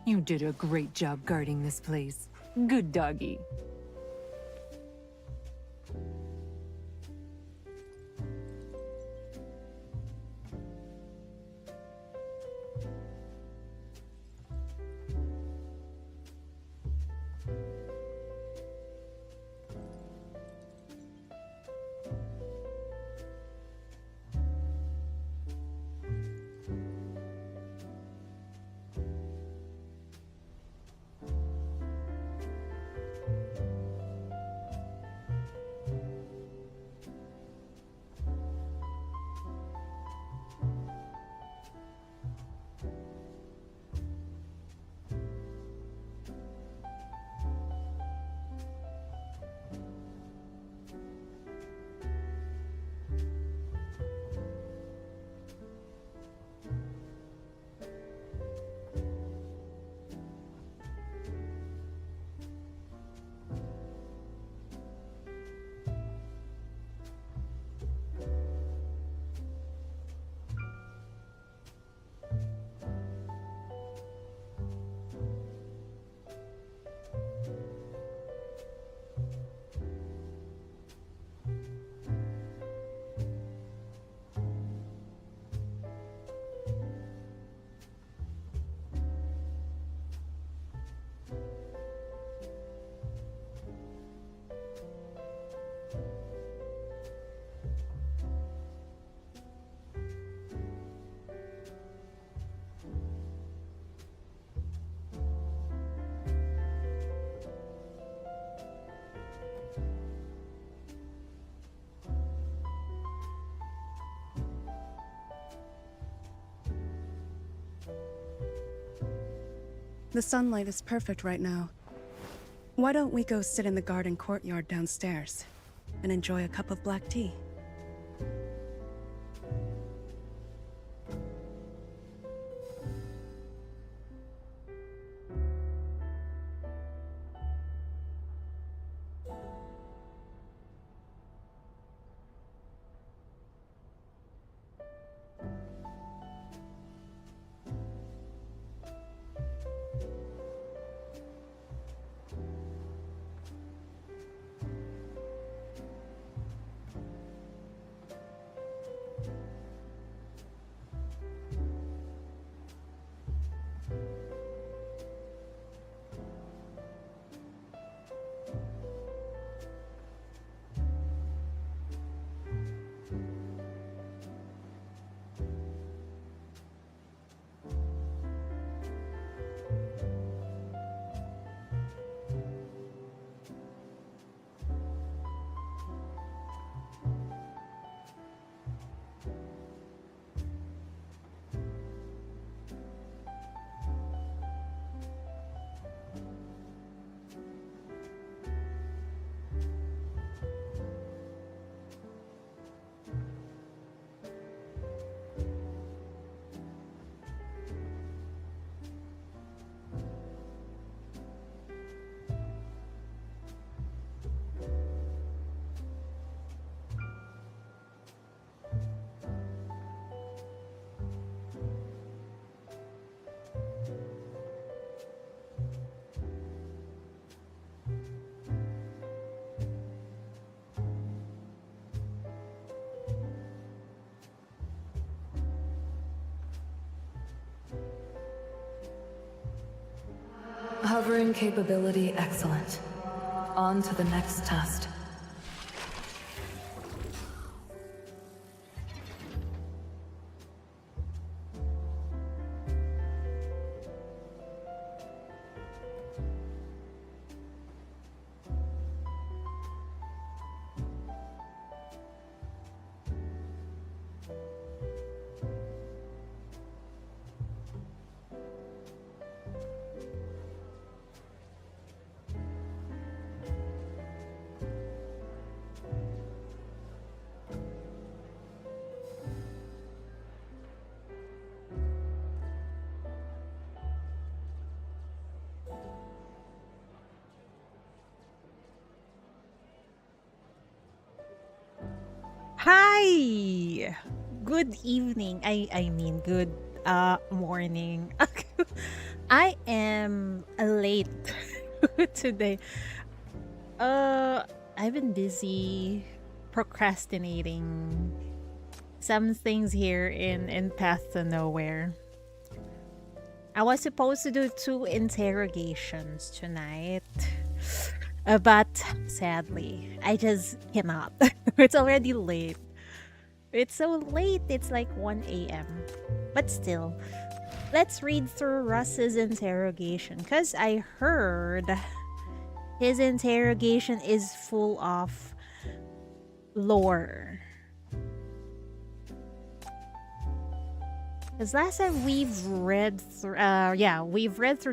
You did a great job guarding this place. Good doggy. The sunlight is perfect right now. Why don't we go sit in the garden courtyard downstairs and enjoy a cup of black tea? Hovering capability excellent. On to the next test. Hi! Good evening. I mean good morning. I am late today. I've been busy procrastinating some things here in Path to Nowhere. I was supposed to do 2 interrogations tonight, but sadly, I just cannot. It's already late. It's so late, it's like 1 a.m. But still, let's read through Russ's interrogation, because I heard his interrogation is full of lore. Because last time we've read through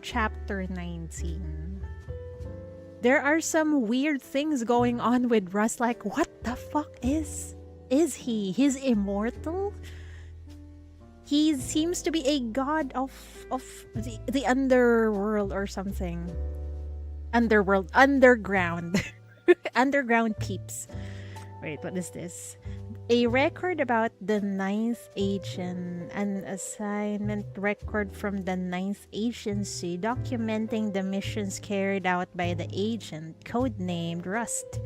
chapter 19. There are some weird things going on with Russ, like what the fuck is he? He's immortal? He seems to be a god of the underworld or something. Underground. Underground peeps. Wait, what is this? A record about the ninth agent, an assignment record from the ninth agency documenting the missions carried out by the agent, codenamed Rust,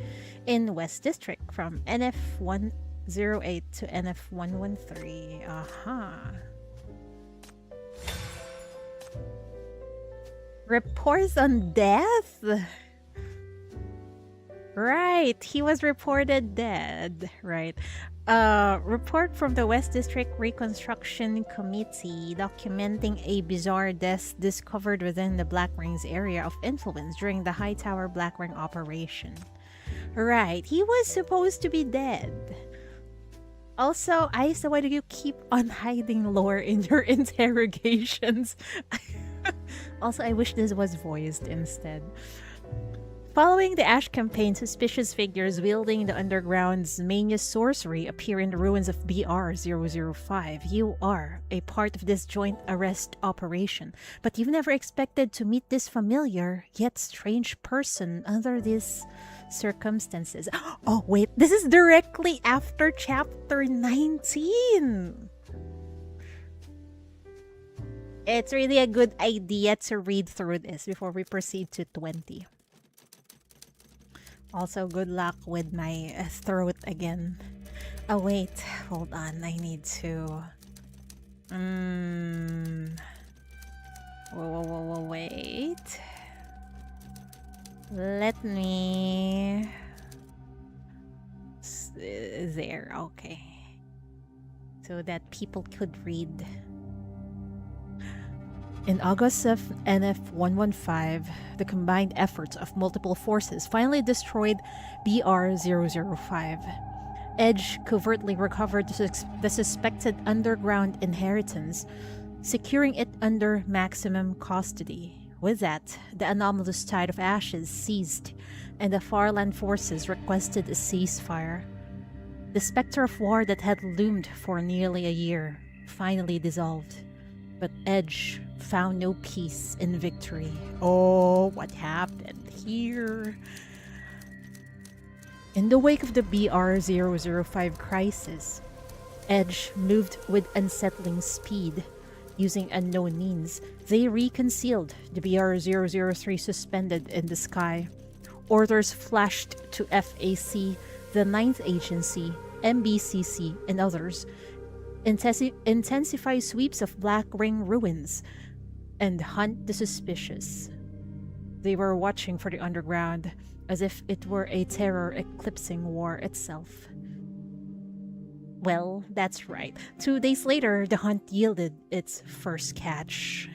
in West District from NF-108 to NF-113. Reports on death? Right, he was reported dead. Right. Report from the West District Reconstruction Committee documenting a bizarre death discovered within the Black Ring's area of influence during the Hightower Black Ring operation. Right, he was supposed to be dead. Also, Aisa, why do you keep on hiding lore in your interrogations? Also, I wish this was voiced instead. Following the Ash campaign, suspicious figures wielding the Underground's mania sorcery appear in the ruins of BR-005. You are a part of this joint arrest operation, but you've never expected to meet this familiar, yet strange person under these circumstances. Oh wait, this is directly after chapter 19! It's really a good idea to read through this before we proceed to 20. Also, good luck with my throat again. Oh, wait. Hold on. I need to... Wait. Let me... There. Okay. So that people could read. In August of NF-115, the combined efforts of multiple forces finally destroyed BR-005. Edge covertly recovered the suspected underground inheritance, securing it under maximum custody. With that, the anomalous tide of ashes ceased, and the Farland forces requested a ceasefire. The specter of war that had loomed for nearly a year finally dissolved, but Edge found no peace in victory. Oh, what happened here? In the wake of the BR-005 crisis, Edge moved with unsettling speed. Using unknown means, they reconcealed the BR-003 suspended in the sky. Orders flashed to FAC, the Ninth Agency, MBCC, and others. Intensify sweeps of Black Ring ruins and hunt the suspicious. They were watching for the Underground as if it were a terror eclipsing war itself. Well, that's right. 2 days later, the hunt yielded its first catch.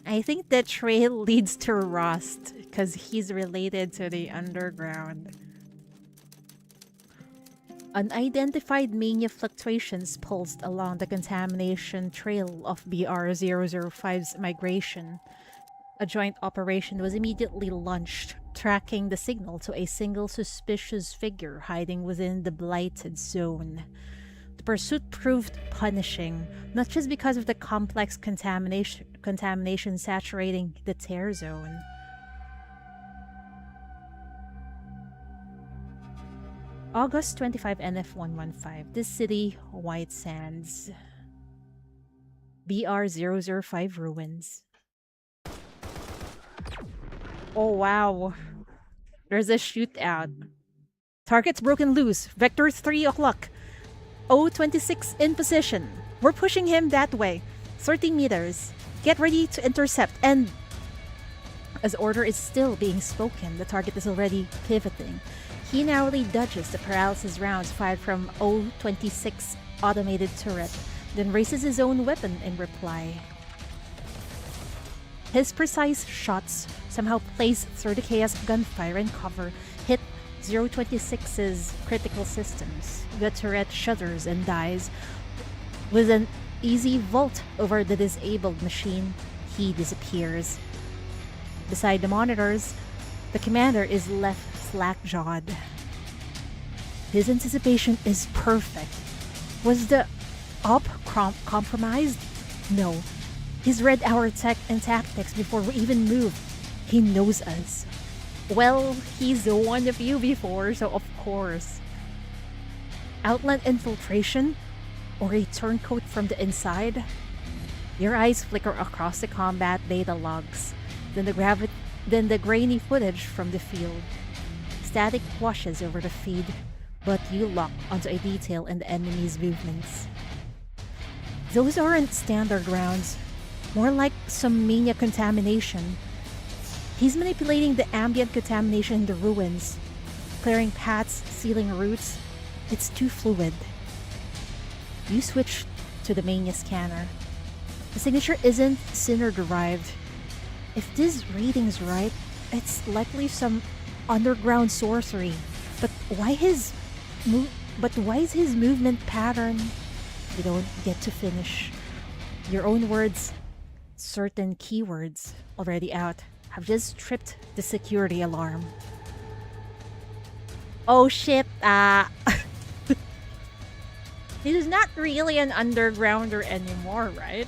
I think the trail leads to Rust because he's related to the Underground. Unidentified mania fluctuations pulsed along the contamination trail of BR-005's migration. A joint operation was immediately launched, tracking the signal to a single suspicious figure hiding within the blighted zone. The pursuit proved punishing, not just because of the complex contamination saturating the tear zone. August 25 NF-115, this city, White Sands. BR-005 ruins. Oh wow. There's a shootout. Target's broken loose. Vector 3 o'clock. O26 in position. We're pushing him that way. 30 meters. Get ready to intercept. And as order is still being spoken, the target is already pivoting. He narrowly dodges the paralysis rounds fired from O26 automated turret, then raises his own weapon in reply. His precise shots somehow plays through the chaos gunfire and cover, hit 026's critical systems. The turret shudders and dies. With an easy vault over the disabled machine, he disappears. Beside the monitors, the commander is left slack-jawed. His anticipation is perfect. Was the op compromised? No. He's read our tech and tactics before we even move. He knows us. Well, he's one of you before, so of course. Outland infiltration? Or a turncoat from the inside? Your eyes flicker across the combat data logs, then the grainy footage from the field. Static washes over the feed, but you lock onto a detail in the enemy's movements. Those aren't standard rounds, more like some mania contamination. He's manipulating the ambient contamination in the ruins, clearing paths, sealing routes. It's too fluid. You switch to the mania scanner. The signature isn't sinner-derived. If this reading's right, it's likely some underground sorcery. But why is his movement pattern? You don't get to finish. Your own words, certain keywords already out, have just tripped the security alarm. Oh shit, he's not really an undergrounder anymore, right?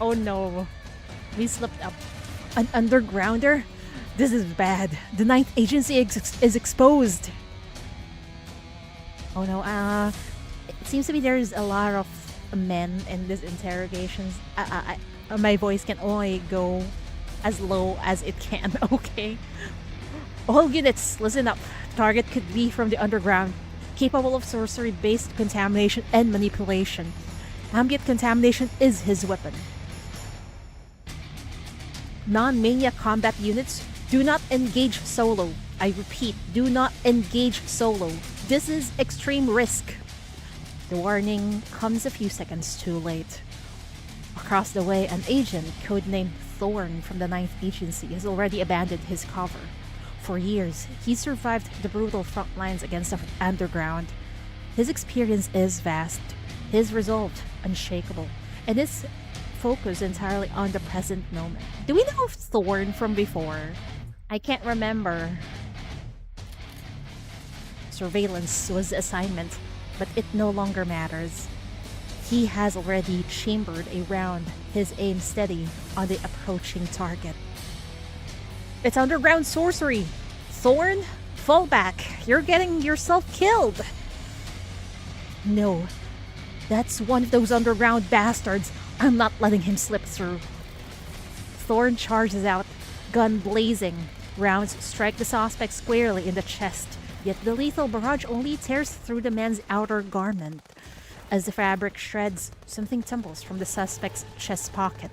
Oh no, we slipped up. An undergrounder? This is bad. The ninth agency is exposed. Oh no, it seems to be there's a lot of men in these interrogations. My voice can only go as low as it can, okay? All units, listen up. Target could be from the underground, capable of sorcery-based contamination and manipulation. Ambient contamination is his weapon. Non-mania combat units, do not engage solo. I repeat, do not engage solo. This is extreme risk. The warning comes a few seconds too late. Across the way, an agent, codenamed Thorn from the 9th Agency, has already abandoned his cover. For years, he survived the brutal front lines against the underground. His experience is vast, his resolve unshakable, and his focus entirely on the present moment. Do we know Thorn from before? I can't remember. Surveillance was the assignment, but it no longer matters. He has already chambered a round, his aim steady on the approaching target. It's underground sorcery! Thorn, fall back! You're getting yourself killed! No, that's one of those underground bastards. I'm not letting him slip through. Thorn charges out, gun blazing. Rounds strike the suspect squarely in the chest, yet the lethal barrage only tears through the man's outer garment. As the fabric shreds, something tumbles from the suspect's chest pocket,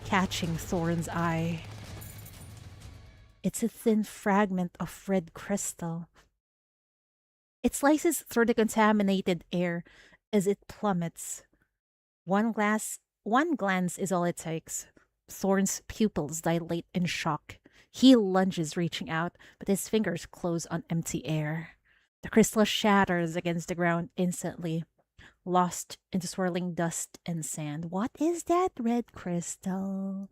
catching Thorn's eye. It's a thin fragment of red crystal. It slices through the contaminated air as it plummets. One glance is all it takes. Thorn's pupils dilate in shock. He lunges, reaching out, but his fingers close on empty air. The crystal shatters against the ground instantly, lost into swirling dust and sand. What is that red crystal?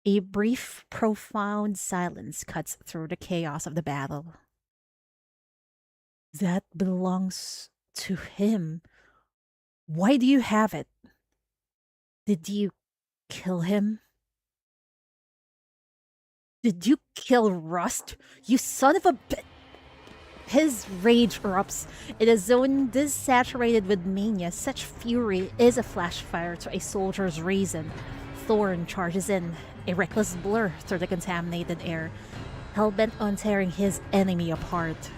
A brief, profound silence cuts through the chaos of the battle. That belongs to him. Why do you have it? Did you kill him? Did you kill Rust? You son of a bitch! His rage erupts in a zone this saturated with mania. Such fury is a flashfire to a soldier's reason. Thorn charges in, a reckless blur through the contaminated air, hell-bent on tearing his enemy apart.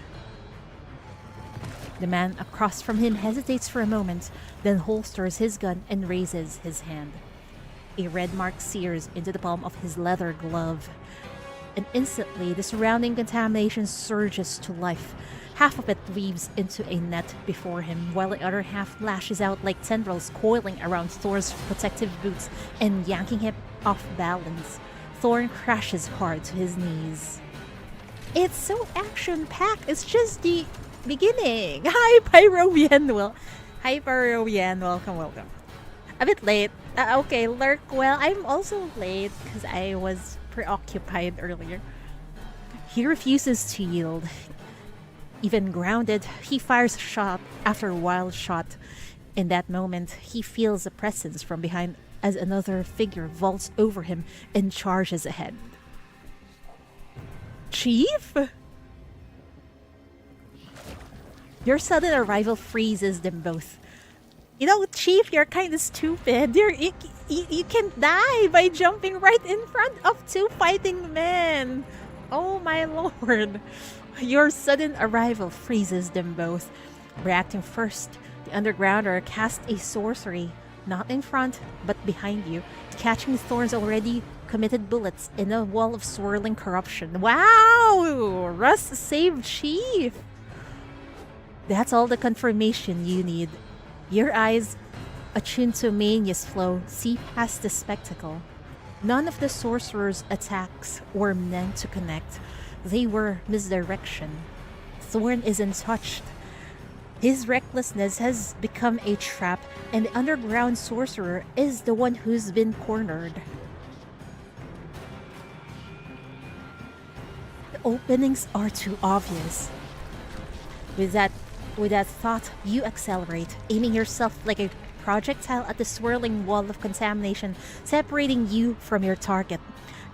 The man across from him hesitates for a moment, then holsters his gun and raises his hand. A red mark sears into the palm of his leather glove, and instantly the surrounding contamination surges to life. Half of it weaves into a net before him, while the other half lashes out like tendrils coiling around Thor's protective boots and yanking him off balance. Thorn crashes hard to his knees. It's so action-packed. It's just the beginning. Hi, Pyrovian. Hi, Pyrovian. Welcome. A bit late. Okay, Lurk. Well, I'm also late because I was preoccupied earlier. He refuses to yield. Even grounded, he fires shot after wild shot. In that moment, he feels a presence from behind as another figure vaults over him and charges ahead. Chief? Your sudden arrival freezes them both. You know, Chief, you're kind of stupid. You can die by jumping right in front of two fighting men. Oh my lord. Your sudden arrival freezes them both. Reacting first, the Undergrounder casts a sorcery, not in front, but behind you, catching Thorn's already committed bullets in a wall of swirling corruption. Wow! Rust saved Chief! That's all the confirmation you need. Your eyes, attuned to Mania's flow, see past the spectacle. None of the sorcerer's attacks were meant to connect. They were misdirection. Thorn is untouched. His recklessness has become a trap, and the underground sorcerer is the one who's been cornered. The openings are too obvious. With that thought, you accelerate, aiming yourself like a projectile at the swirling wall of contamination, separating you from your target.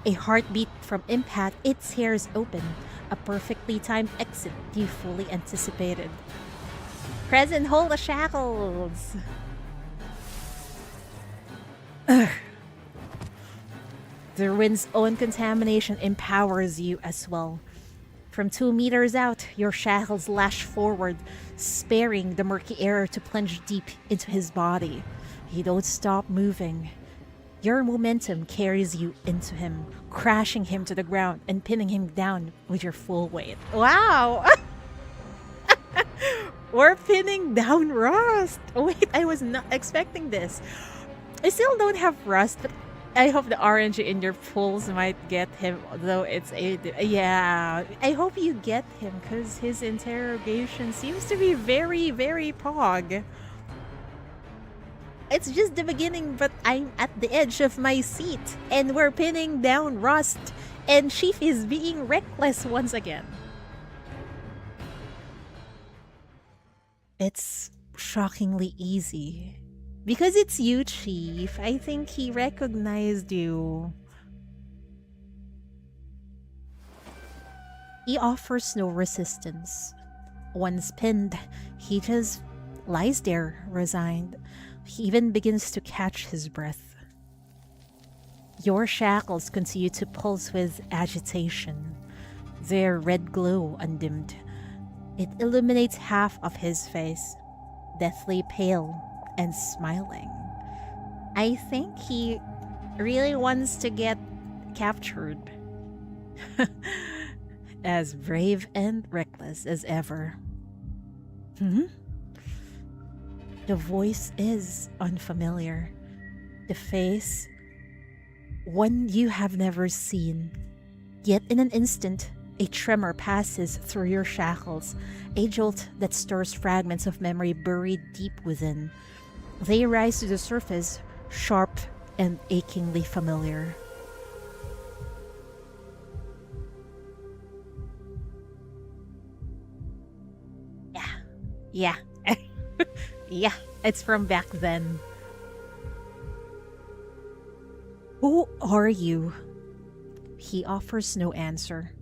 A heartbeat from impact, it tears open. A perfectly timed exit you fully anticipated. Present, hold the shackles! Ugh. The wind's own contamination empowers you as well. From 2 meters out, your shackles lash forward, sparing the murky air to plunge deep into his body. You don't stop moving. Your momentum carries you into him, crashing him to the ground and pinning him down with your full weight. Wow! We're pinning down Rust! Wait, I was not expecting this. I still don't have Rust, but I hope the orange in your pulse might get him, though it's a... Yeah, I hope you get him, because his interrogation seems to be very, very pog. It's just the beginning, but I'm at the edge of my seat, and we're pinning down Rust, and Chief is being reckless once again. It's shockingly easy. Because it's you, Chief. I think he recognized you. He offers no resistance. Once pinned, he just lies there, resigned. He even begins to catch his breath. Your shackles continue to pulse with agitation, their red glow undimmed. It illuminates half of his face, deathly pale and smiling. I think he really wants to get captured. As brave and reckless as ever. The voice is unfamiliar. The face, one you have never seen. Yet in an instant, a tremor passes through your shackles, a jolt that stirs fragments of memory buried deep within. They rise to the surface, sharp and achingly familiar. Yeah. Yeah, it's from back then. Who are you? He offers no answer,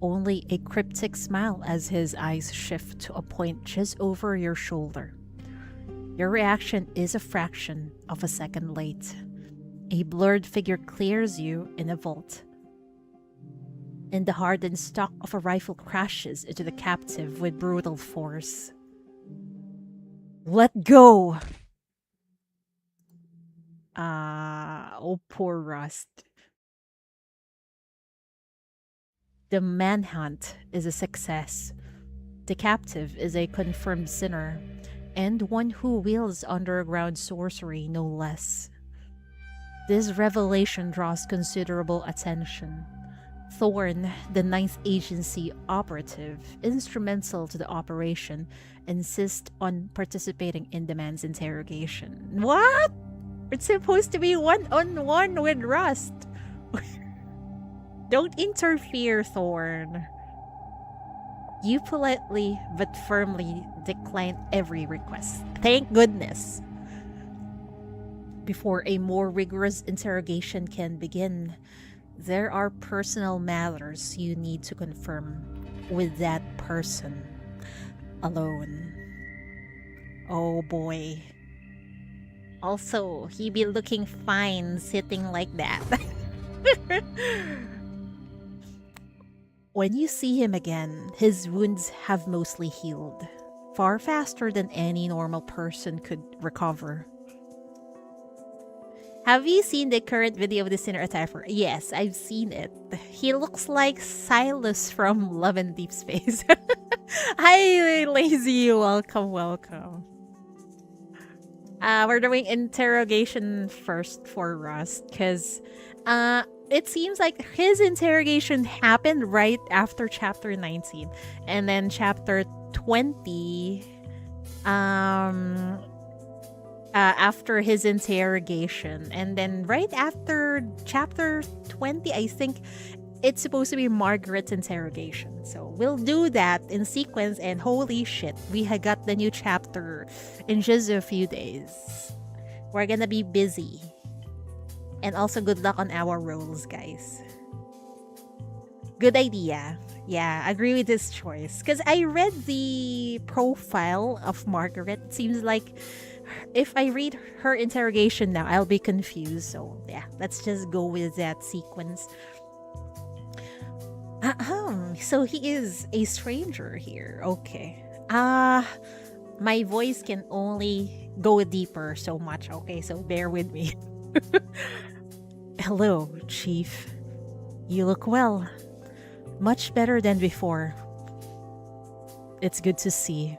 only a cryptic smile as his eyes shift to a point just over your shoulder. Your reaction is a fraction of a second late. A blurred figure clears you in a vault, and the hardened stock of a rifle crashes into the captive with brutal force. Let go! Oh, poor Rust. The manhunt is a success. The captive is a confirmed sinner, and one who wields underground sorcery no less. This revelation draws considerable attention. Thorn, the Ninth Agency operative, instrumental to the operation, insists on participating in the man's interrogation. What? It's supposed to be one-on-one with Rust. Don't interfere, Thorn. You politely but firmly decline every request. Thank goodness. Before a more rigorous interrogation can begin, there are personal matters you need to confirm with that person alone. Oh boy. Also, he be looking fine sitting like that. When you see him again, his wounds have mostly healed, far faster than any normal person could recover. Have you seen the current video of the Sinner Attacker? Yes, I've seen it. He looks like Silas from Love and Deep Space. Hi, Lazy. Welcome, welcome. We're doing interrogation first for Rust, because it seems like his interrogation happened right after chapter 19. And then chapter 20, after his interrogation. And then right after chapter 20, I think it's supposed to be Margaret's interrogation. So we'll do that in sequence, and holy shit, we had got the new chapter in just a few days. We're gonna be busy. And also good luck on our rolls, guys. Good idea. Yeah, agree with this choice. Because I read the profile of Margaret. It seems like if I read her interrogation now, I'll be confused. So yeah, let's just go with that sequence. So he is a stranger here. Okay. My voice can only go deeper so much. Okay, so bear with me. Hello, Chief. You look well. Much better than before. It's good to see.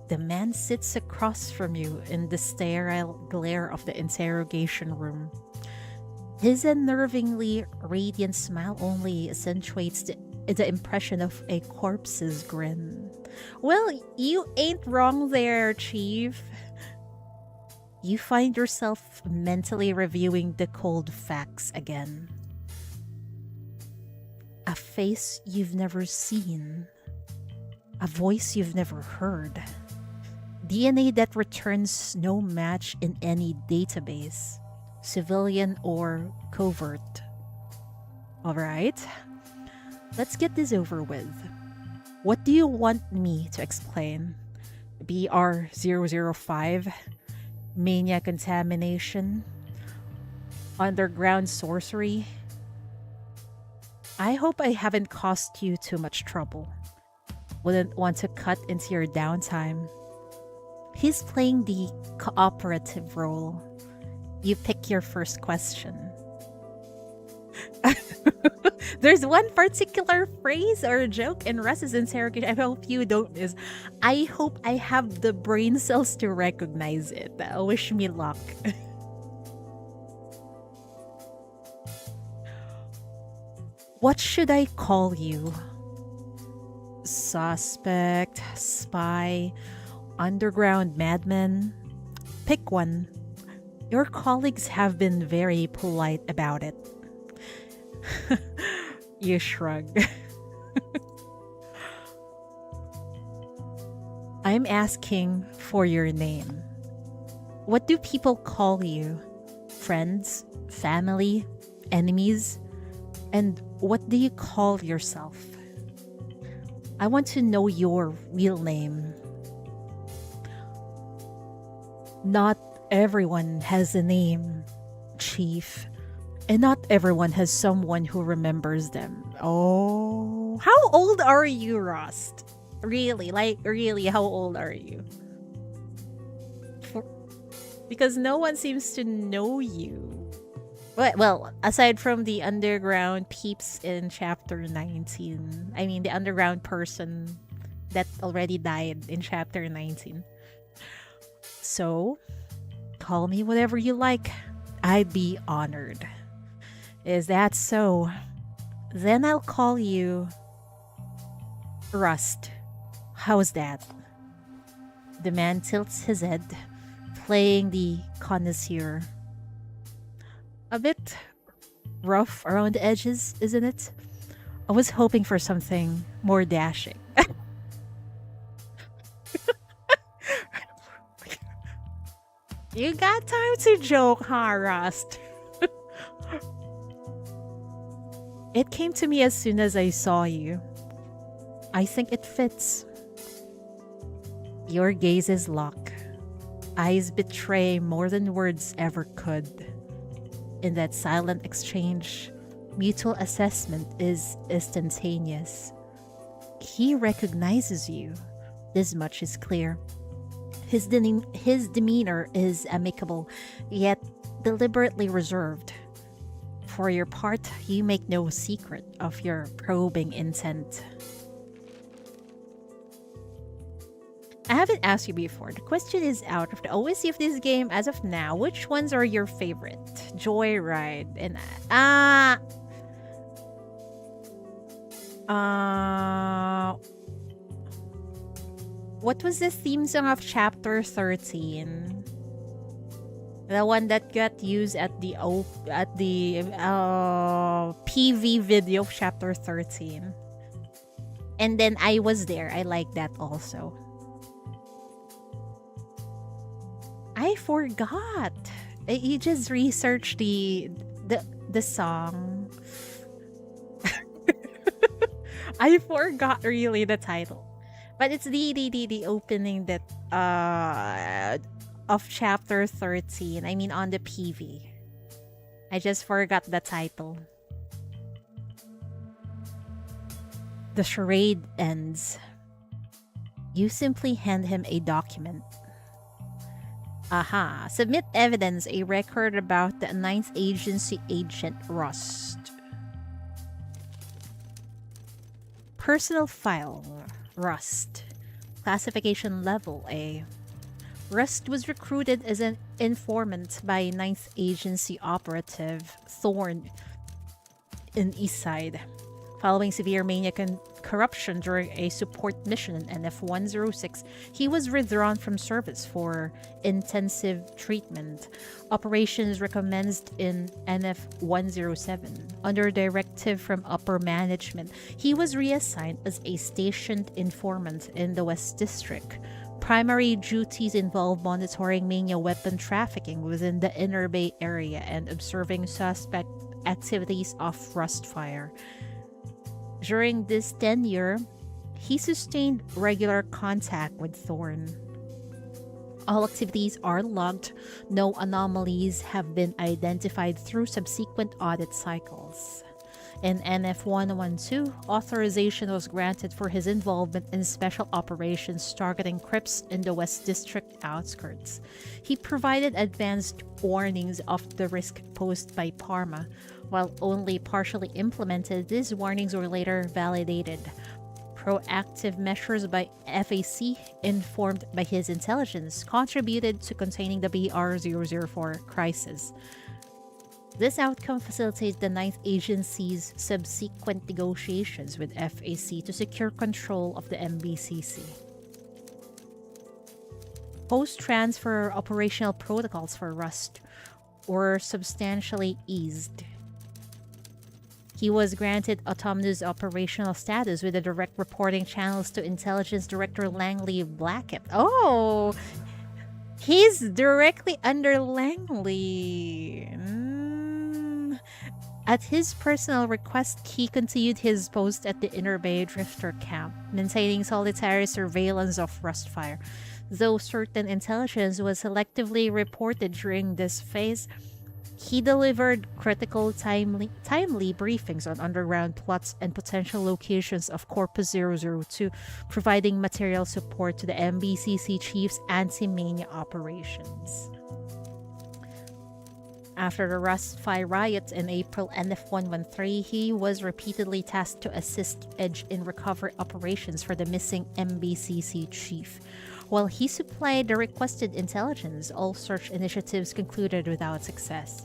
The man sits across from you in the sterile glare of the interrogation room. His unnervingly radiant smile only accentuates the impression of a corpse's grin. Well, you ain't wrong there, Chief. You find yourself mentally reviewing the cold facts again. A face you've never seen. A voice you've never heard. DNA that returns no match in any database, civilian or covert. Alright, let's get this over with. What do you want me to explain? BR005? Mania contamination? Underground sorcery? I hope I haven't caused you too much trouble. Wouldn't want to cut into your downtime. He's playing the cooperative role. You pick your first question. There's one particular phrase or joke in Russ's interrogation I hope you don't miss. I hope I have the brain cells to recognize it. Wish me luck. What should I call you? Suspect, spy, underground madman? Pick one. Your colleagues have been very polite about it. You shrug. I'm asking for your name. What do people call you? Friends? Family? Enemies? And what do you call yourself? I want to know your real name. Not everyone has a name, Chief. And not everyone has someone who remembers them. Oh. How old are you, Rust? Really? Like, really, how old are you? Because no one seems to know you. Well, aside from the underground peeps in chapter 19. I mean, the underground person that already died in chapter 19. So, call me whatever you like. I'd be honored. Is that so? Then I'll call you Rust. How's that? The man tilts his head, playing the connoisseur. A bit rough around the edges, isn't it? I was hoping for something more dashing. You got time to joke, huh, Rust? It came to me as soon as I saw you. I think it fits. Your gaze is lock. Eyes betray more than words ever could. In that silent exchange, mutual assessment is instantaneous. He recognizes you. This much is clear. His demeanor is amicable, yet deliberately reserved. For your part, you make no secret of your probing intent. I haven't asked you before. The question is out of the OSC of this game as of now. Which ones are your favorite? Joyride and what was the theme song of chapter 13? The one that got used at the PV video of chapter 13. And then I was there. I like that also. I forgot. You just researched the song. I forgot really the title. But it's the opening that of chapter 13. I mean on the PV. I just forgot the title. The charade ends. You simply hand him a document. Aha. Submit evidence, a record about the 9th Agency agent Rust. Personal file. Rust. Classification level A. Rust was recruited as an informant by 9th Agency operative Thorn in Eastside. Following severe mania corruption during a support mission in NF-106, he was withdrawn from service for intensive treatment. Operations recommenced in NF-107. Under directive from upper management, he was reassigned as a stationed informant in the West District. Primary duties involve monitoring mania weapon trafficking within the Inner Bay area and observing suspect activities off Rustfire. During this tenure, he sustained regular contact with Thorn. All activities are logged. No anomalies have been identified through subsequent audit cycles. In NF-112, authorization was granted for his involvement in special operations targeting Crips in the West District outskirts. He provided advanced warnings of the risk posed by Parma. While only partially implemented, these warnings were later validated. Proactive measures by FAC, informed by his intelligence, contributed to containing the BR-004 crisis. This outcome facilitated the 9th Agency's subsequent negotiations with FAC to secure control of the MBCC. Post-transfer operational protocols for Rust were substantially eased. He was granted autonomous operational status with the direct reporting channels to Intelligence Director Langley Blackett. Oh! He's directly under Langley. At his personal request, he continued his post at the Inner Bay Drifter Camp, maintaining solitary surveillance of Rustfire. Though certain intelligence was selectively reported during this phase, he delivered critical, timely briefings on underground plots and potential locations of Corpus 002, providing material support to the MBCC chief's anti-mania operations. After the Rust-Fi riots in April NF-113, he was repeatedly tasked to assist Edge in recovery operations for the missing MBCC chief. While he supplied the requested intelligence, all search initiatives concluded without success.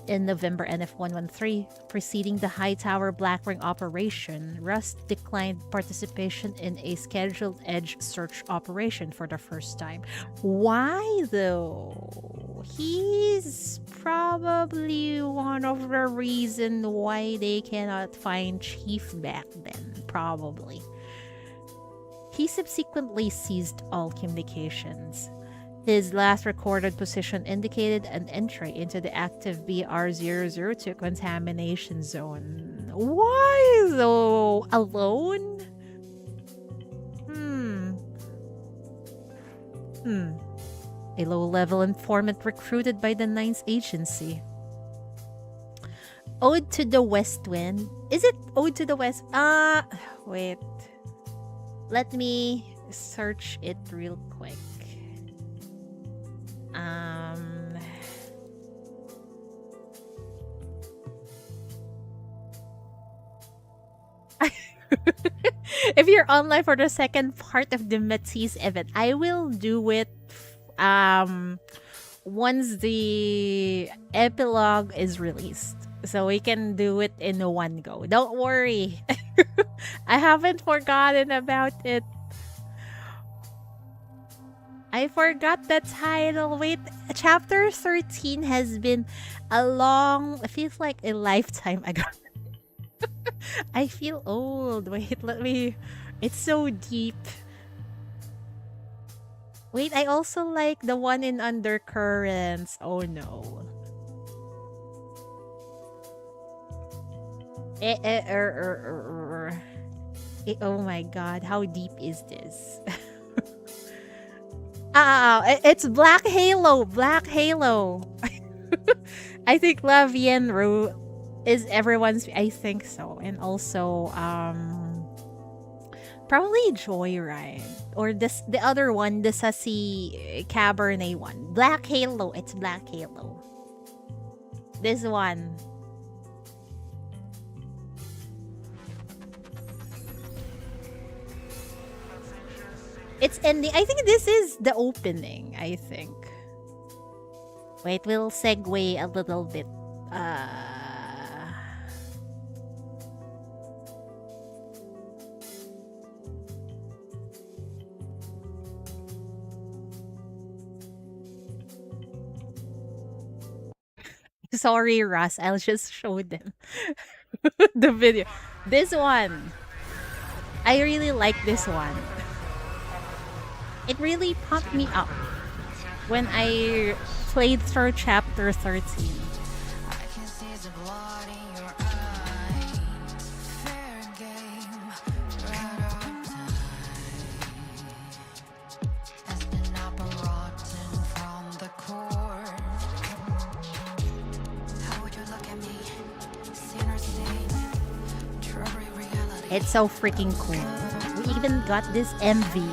In November NF-113, preceding the Hightower Black Ring operation, Rust declined participation in a scheduled Edge search operation for the first time. Why though? He's probably one of the reasons why they cannot find Chief back then, probably. He subsequently ceased all communications. His last recorded position indicated an entry into the active BR-002 contamination zone. Why though? Alone? A low-level informant recruited by the Ninth Agency. Ode to the West Wind? Is it Ode to the West? Wait. Let me search it real quick. If you're online for the second part of the Matisse event, I will do it once the epilogue is released. So we can do it in one go. Don't worry. I haven't forgotten about it. I forgot the title. Wait, chapter 13 has been it feels like a lifetime ago. I feel old. Wait, it's so deep. Wait, I also like the one in Undercurrents. Oh no. Oh my god, how deep is this? It's Black Halo. Black Halo. I think La Vienru is everyone's. I think so, and also probably Joyride or the other one, the Sassy Cabernet one. Black Halo. It's Black Halo. This one. It's ending. I think this is the opening, I think. Wait, we'll segue a little bit. Sorry, Russ. I'll just show them the video. This one. I really like this one. It really pumped me up when I played through chapter 13. It's so freaking cool. We even got this MV.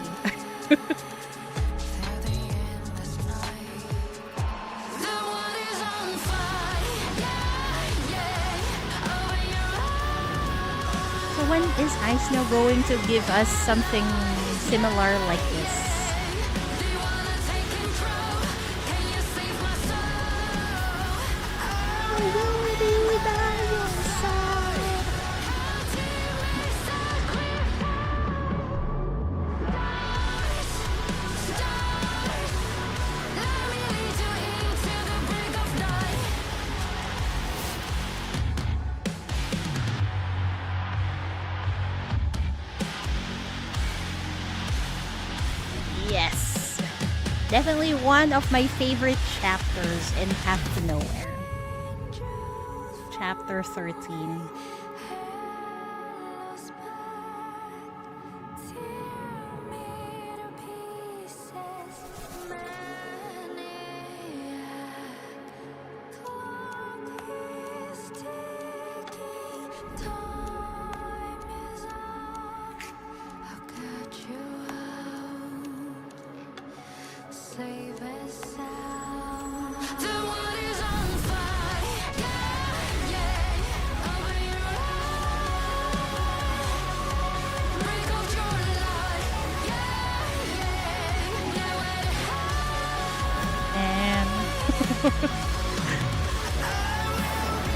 So when is Ice Snow going to give us something similar like this? Yes, definitely one of my favorite chapters in Path to Nowhere. Chapter 13.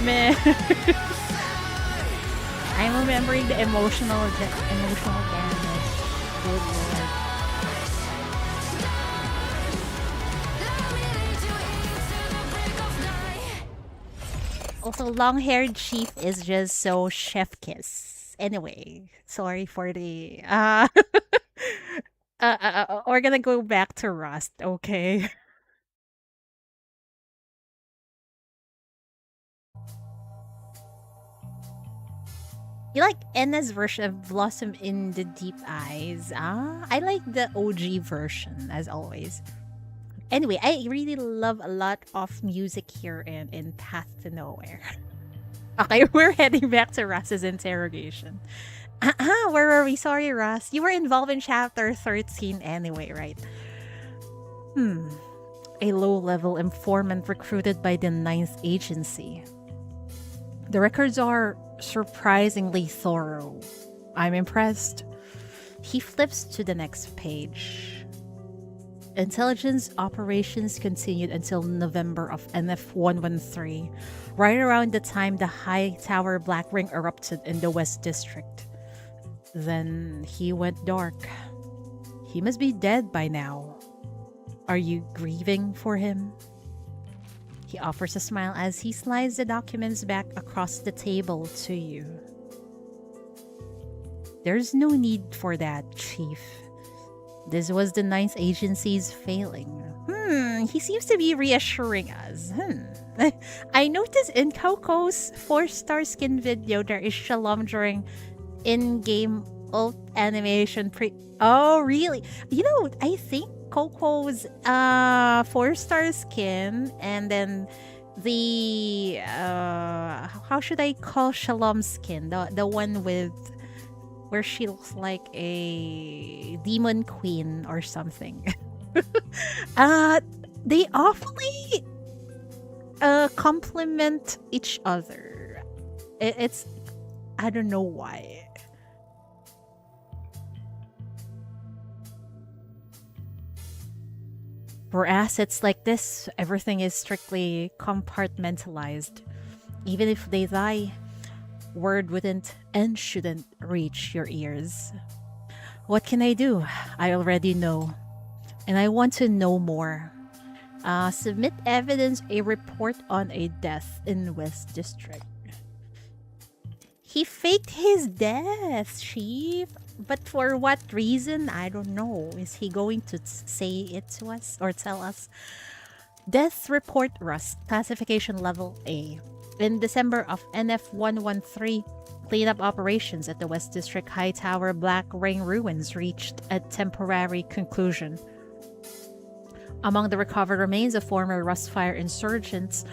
Man. I'm remembering the emotional damage. Good lord. Also, long-haired chief is just so chef kiss. Anyway, sorry for the we're gonna go back to Rust, okay? You like Enna's version of Blossom in the Deep Eyes? I like the OG version, as always. Anyway, I really love a lot of music here in Path to Nowhere. Okay, we're heading back to Russ's interrogation. Where were we? Sorry, Russ. You were involved in chapter 13 anyway, right? A low-level informant recruited by the Ninth Agency. The records are surprisingly thorough. I'm impressed. He flips to the next page. Intelligence operations continued until November of NF-113, right around the time the high tower black ring erupted in the West District. Then he went dark. He must be dead by now. Are you grieving for him? He offers a smile as he slides the documents back across the table to you. There's no need for that, Chief. This was the Ninth Agency's failing. He seems to be reassuring us. I noticed in Coco's 4-star skin video there is Shalom during in-game ult animation Oh, really? You know, I think Coco's 4-star skin and then the how should I call Shalom's skin? The one with where she looks like a demon queen or something. They awfully complement each other. It's I don't know why. For assets like this, everything is strictly compartmentalized. Even if they die, word wouldn't and shouldn't reach your ears. What can I do? I already know. And I want to know more. Submit evidence, a report on a death in West District. He faked his death, Chief. But for what reason? I don't know. Is he going to say it to us or tell us? Death report Rust. Classification level A. In December of NF-113, cleanup operations at the West District High Tower Black Ring ruins reached a temporary conclusion. Among the recovered remains of former Rustfire insurgents,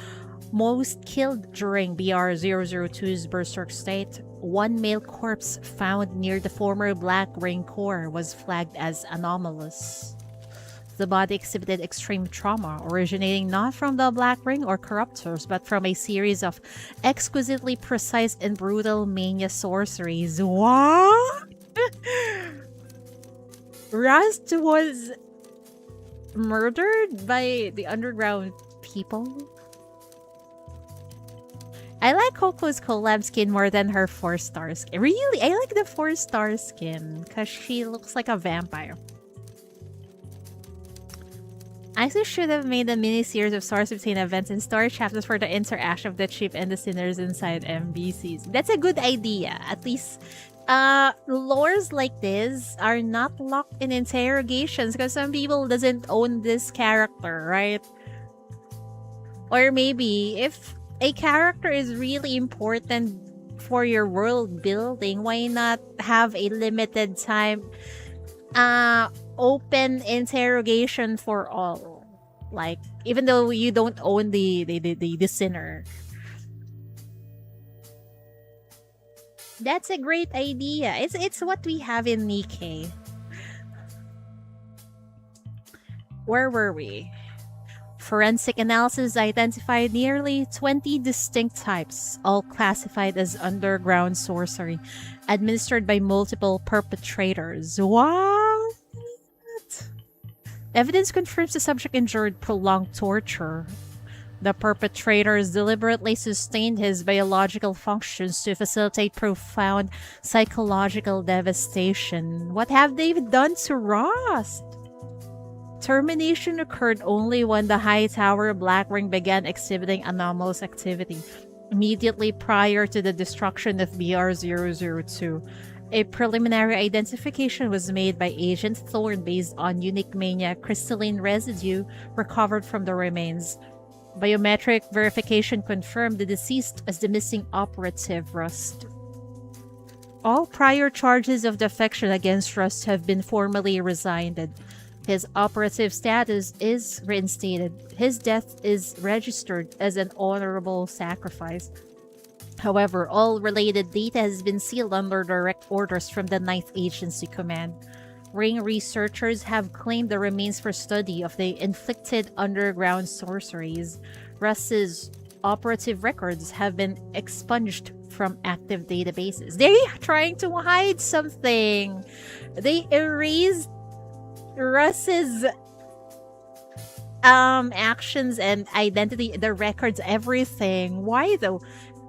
most killed during BR-002's Berserk State, one male corpse found near the former Black Ring Core was flagged as anomalous. The body exhibited extreme trauma, originating not from the Black Ring or corruptors, but from a series of exquisitely precise and brutal mania sorceries. What? Rust was murdered by the underground people? I like Coco's collab skin more than her 4-star skin. Really? I like the 4-star skin because she looks like a vampire. ISO should have made a mini-series of Source Obtain events and story chapters for the interaction of the Chief and the sinners inside MBCs. That's a good idea. At least, lores like this are not locked in interrogations because some people doesn't own this character, right? Or maybe if a character is really important for your world building, why not have a limited time open interrogation for all? Like, even though you don't own the sinner. That's a great idea. It's what we have in Nikkei. Where were we? Forensic analysis identified nearly 20 distinct types, all classified as underground sorcery, administered by multiple perpetrators. What? Evidence confirms the subject endured prolonged torture. The perpetrators deliberately sustained his biological functions to facilitate profound psychological devastation. What have they done to Rust? Termination occurred only when the High Tower Black Ring began exhibiting anomalous activity, immediately prior to the destruction of BR-002. A preliminary identification was made by Agent Thorne based on unique mania crystalline residue recovered from the remains. Biometric verification confirmed the deceased as the missing operative, Rust. All prior charges of defection against Rust have been formally resigned. His operative status is reinstated. His death is registered as an honorable sacrifice. However, all related data has been sealed under direct orders from the 9th Agency Command. Ring researchers have claimed the remains for study of the inflicted underground sorceries. Russ's operative records have been expunged from active databases. They're trying to hide something. They erased Russ's actions and identity, the records, everything. Why though?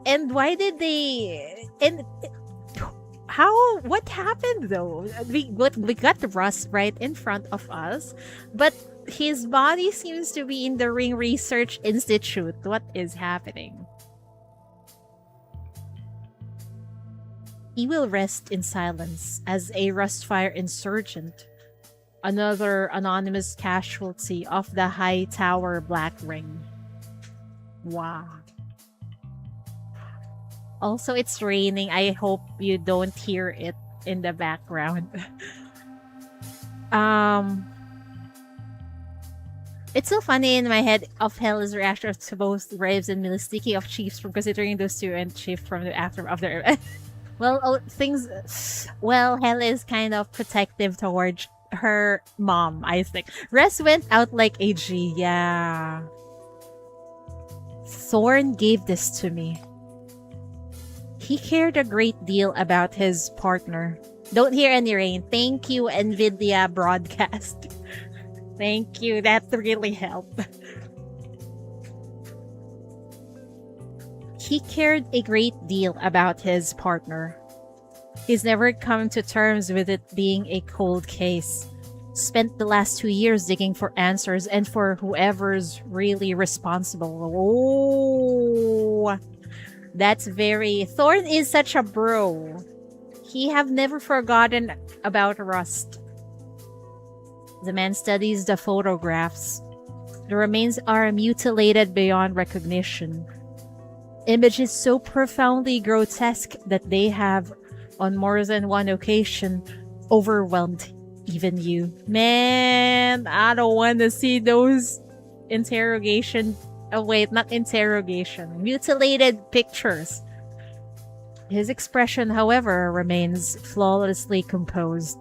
And why did they? And how? What happened though? We got Russ right in front of us, but his body seems to be in the Ring Research Institute. What is happening? He will rest in silence as a Rustfire insurgent, another anonymous casualty of the High Tower Black Ring. Wow. Also, it's raining. I hope you don't hear it in the background. It's so funny in my head of Hell's reaction to both Graves and Millie, speaking of Chiefs, from considering those two and Chief from the after of their well, Hell is kind of protective towards her mom, I think. Rest went out like a G, yeah. Thorne gave this to me. He cared a great deal about his partner. Don't hear any rain. Thank you, NVIDIA broadcast. Thank you. That really helped. He cared a great deal about his partner. He's never come to terms with it being a cold case. Spent the last 2 years digging for answers and for whoever's really responsible. Oh, that's very... Thorne is such a bro. He have never forgotten about Rust. The man studies the photographs. The remains are mutilated beyond recognition. Images so profoundly grotesque that they have, on more than one occasion, overwhelmed even you. Man, I don't want to see those interrogation... Oh wait, not interrogation. Mutilated pictures. His expression, however, remains flawlessly composed.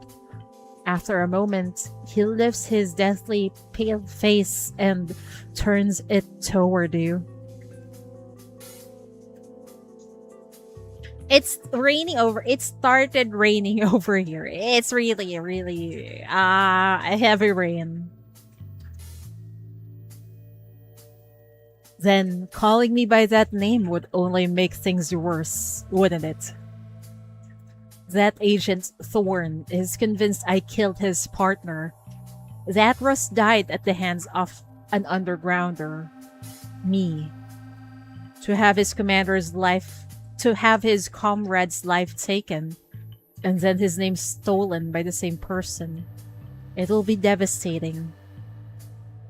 After a moment, he lifts his deathly pale face and turns it toward you. It's raining over. It started raining over here. It's really, really a heavy rain. Then calling me by that name would only make things worse, wouldn't it? That Agent Thorne is convinced I killed his partner. That Russ died at the hands of an undergrounder. Me. To have his commander's life, to have his comrade's life taken, and then his name stolen by the same person. It'll be devastating.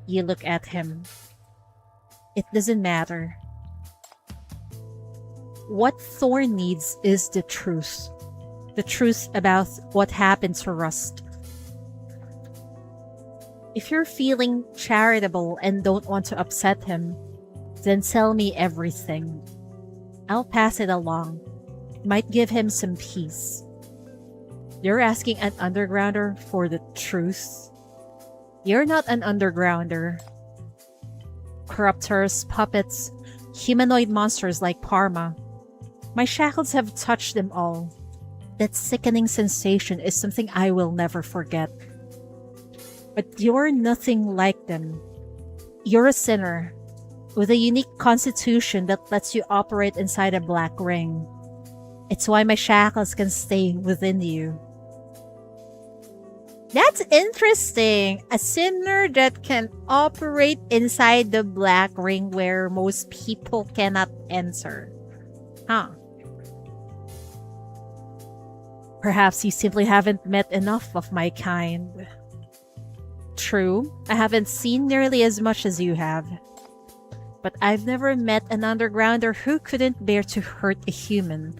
You look at him. It doesn't matter. What Thorne needs is the truth. The truth about what happened to Rust. If you're feeling charitable and don't want to upset him, then tell me everything. I'll pass it along. might give him some peace. You're asking an undergrounder for the truth? You're not an undergrounder. Corruptors, puppets, humanoid monsters like Parma. My shackles have touched them all. That sickening sensation is something I will never forget. But you're nothing like them. You're a sinner, with a unique constitution that lets you operate inside a black ring. It's why my shackles can stay within you. That's interesting. A sinner that can operate inside the black ring where most people cannot enter. Huh. Perhaps you simply haven't met enough of my kind. True, I haven't seen nearly as much as you have. But I've never met an undergrounder who couldn't bear to hurt a human.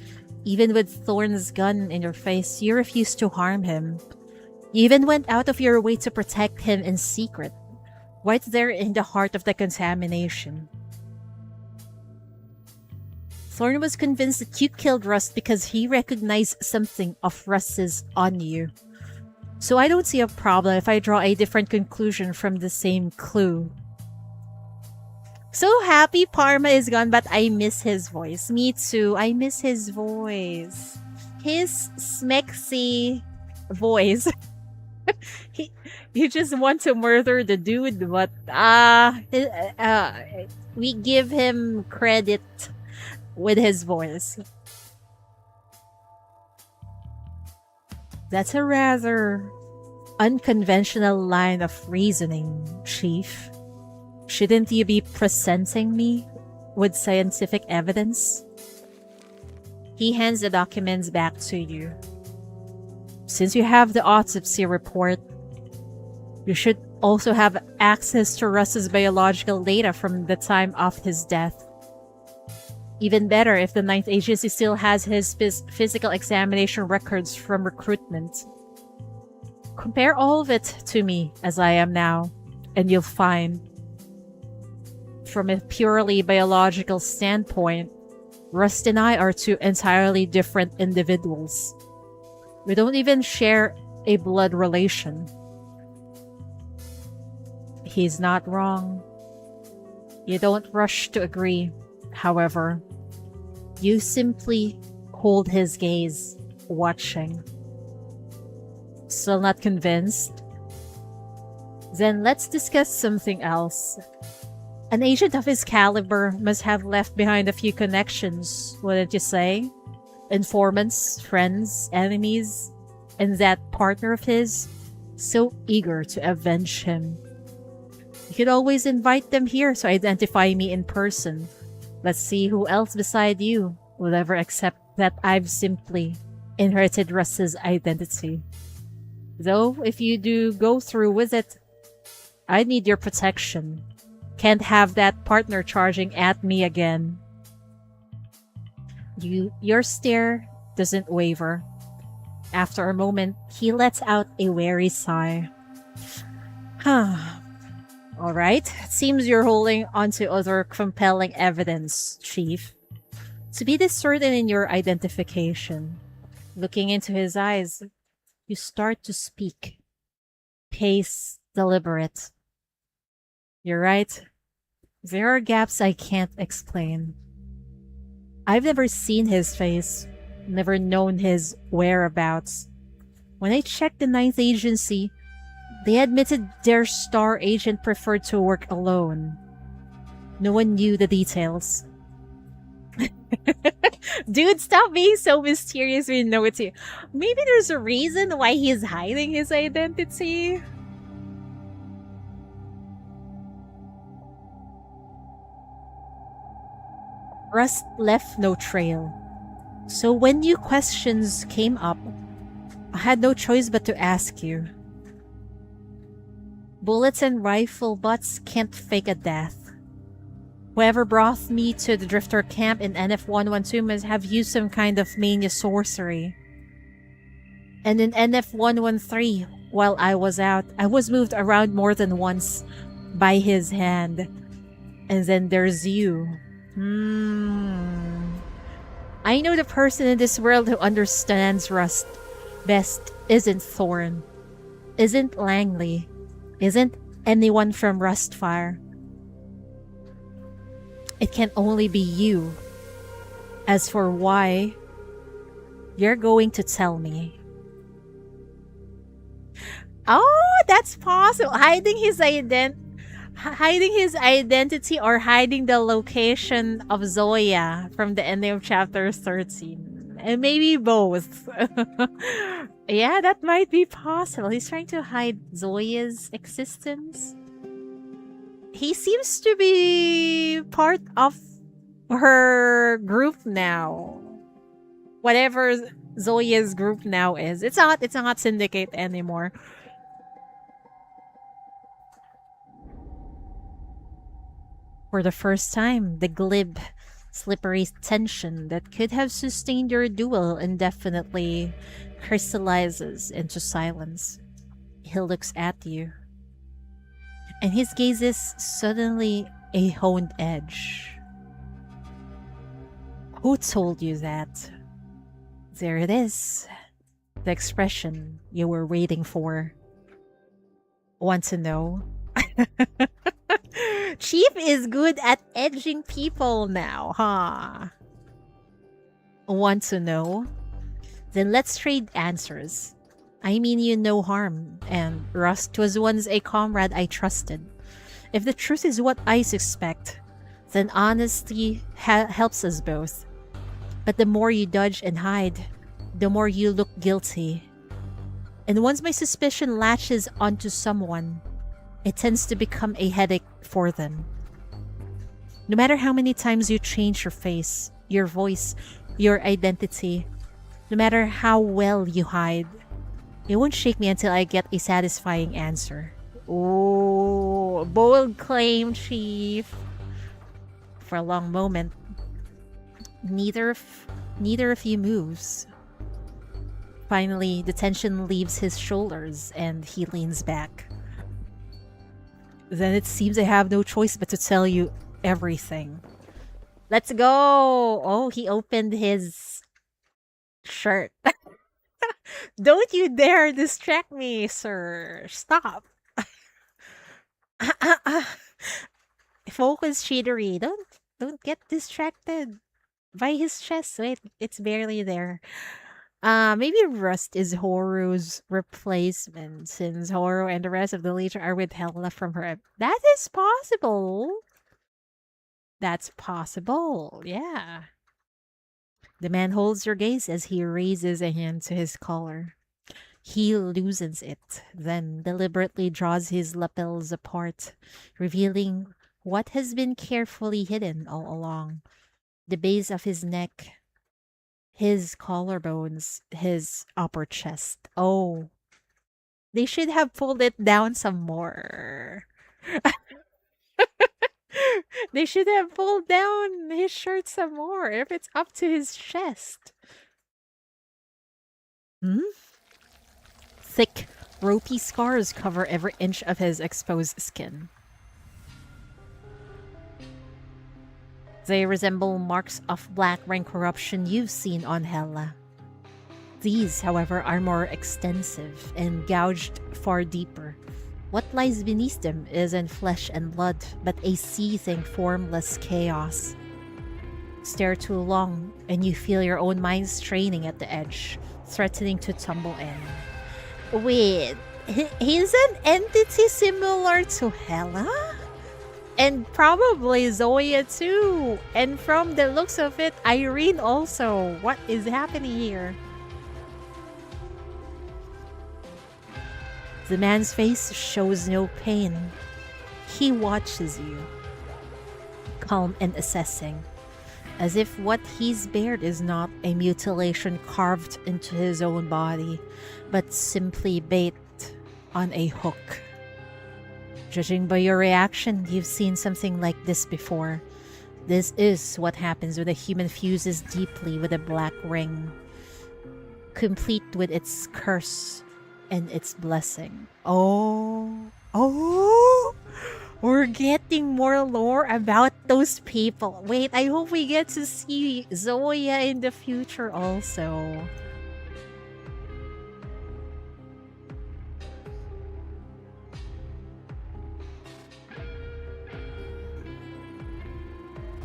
Even with Thorn's gun in your face, you refused to harm him. You even went out of your way to protect him in secret, right there in the heart of the contamination. Thorn was convinced that you killed Rust because he recognized something of Rust's on you. So I don't see a problem if I draw a different conclusion from the same clue. So happy Parma is gone, but I miss his voice. Me too. I miss his voice. His smexy voice. You just want to murder the dude, but we give him credit with his voice. That's a rather unconventional line of reasoning, Chief. Shouldn't you be presenting me with scientific evidence? He hands the documents back to you. Since you have the autopsy report, you should also have access to Russ's biological data from the time of his death. Even better if the Ninth Agency still has his physical examination records from recruitment. Compare all of it to me as I am now, and you'll find, from a purely biological standpoint, Rust and I are two entirely different individuals. We don't even share a blood relation. He's not wrong. You don't rush to agree, however. You simply hold his gaze, watching. Still not convinced? Then let's discuss something else. An agent of his caliber must have left behind a few connections, wouldn't you say? Informants, friends, enemies, and that partner of his, so eager to avenge him. You could always invite them here to identify me in person. Let's see who else beside you will ever accept that I've simply inherited Russ's identity. Though, if you do go through with it, I need your protection. Can't have that partner charging at me again. Your stare doesn't waver. After a moment, he lets out a weary sigh. Alright, it seems you're holding onto other compelling evidence, Chief. To be this certain in your identification, looking into his eyes, you start to speak. Pace deliberate. You're right. There are gaps I can't explain. I've never seen his face, never known his whereabouts. When I checked the Ninth Agency, they admitted their star agent preferred to work alone. No one knew the details. Dude, stop being so mysterious. We know it's you. Maybe there's a reason why he's hiding his identity. Rust left no trail. So when new questions came up, I had no choice but to ask you. Bullets and rifle butts can't fake a death. Whoever brought me to the Drifter camp in NF-112 must have used some kind of mania sorcery. And in NF-113, while I was out, I was moved around more than once by his hand. And then there's you. I know the person in this world who understands Rust best isn't Thorn, isn't Langley, isn't anyone from Rustfire. It can only be you. As for why, you're going to tell me. Oh, that's possible. Hiding his identity or hiding the location of Zoya from the ending of chapter 13. And maybe both. Yeah, that might be possible. He's trying to hide Zoya's existence. He seems to be part of her group now. Whatever Zoya's group now is. It's not Syndicate anymore. For the first time, the glib, slippery tension that could have sustained your duel indefinitely crystallizes into silence. He looks at you, and his gaze is suddenly a honed edge. Who told you that? There it is. The expression you were waiting for. Want to know? Chief is good at edging people now, huh? Want to know? Then let's trade answers. I mean you no harm, and Rust was once a comrade I trusted. If the truth is what I suspect, then honesty helps us both. But the more you dodge and hide, the more you look guilty. And once my suspicion latches onto someone, it tends to become a headache for them. No matter how many times you change your face, your voice, your identity, no matter how well you hide, it won't shake me until I get a satisfying answer. Oh, bold claim, Chief. For a long moment, neither of you moves. Finally, the tension leaves his shoulders and he leans back. Then it seems I have no choice but to tell you everything. Let's go! Oh, he opened his shirt. Don't you dare distract me, sir. Stop. Focus, Shidori. Don't get distracted by his chest. Wait, it's barely there. Maybe Rust is Horu's replacement, since Horu and the rest of the Legion are with Hela from her. That is possible. That's possible, yeah. The man holds your gaze as he raises a hand to his collar. He loosens it, then deliberately draws his lapels apart, revealing what has been carefully hidden all along. The base of his neck, his collarbones, his upper chest. Oh, they should have pulled it down some more. They should have pulled down his shirt some more if it's up to his chest. Thick, ropey scars cover every inch of his exposed skin. They resemble marks of black ring corruption you've seen on Hela. These, however, are more extensive and gouged far deeper. What lies beneath them isn't flesh and blood, but a seething, formless chaos. Stare too long, and you feel your own mind straining at the edge, threatening to tumble in. Wait, he's an entity similar to Hela? And probably Zoya too. And from the looks of it, Irene also. What is happening here? The man's face shows no pain. He watches you, calm and assessing, as if what he's bared is not a mutilation carved into his own body, but simply bait on a hook. Judging by your reaction, you've seen something like this before. This is what happens when a human fuses deeply with a black ring, complete with its curse and its blessing. Oh, We're getting more lore about those people. Wait, I hope we get to see Zoya in the future also.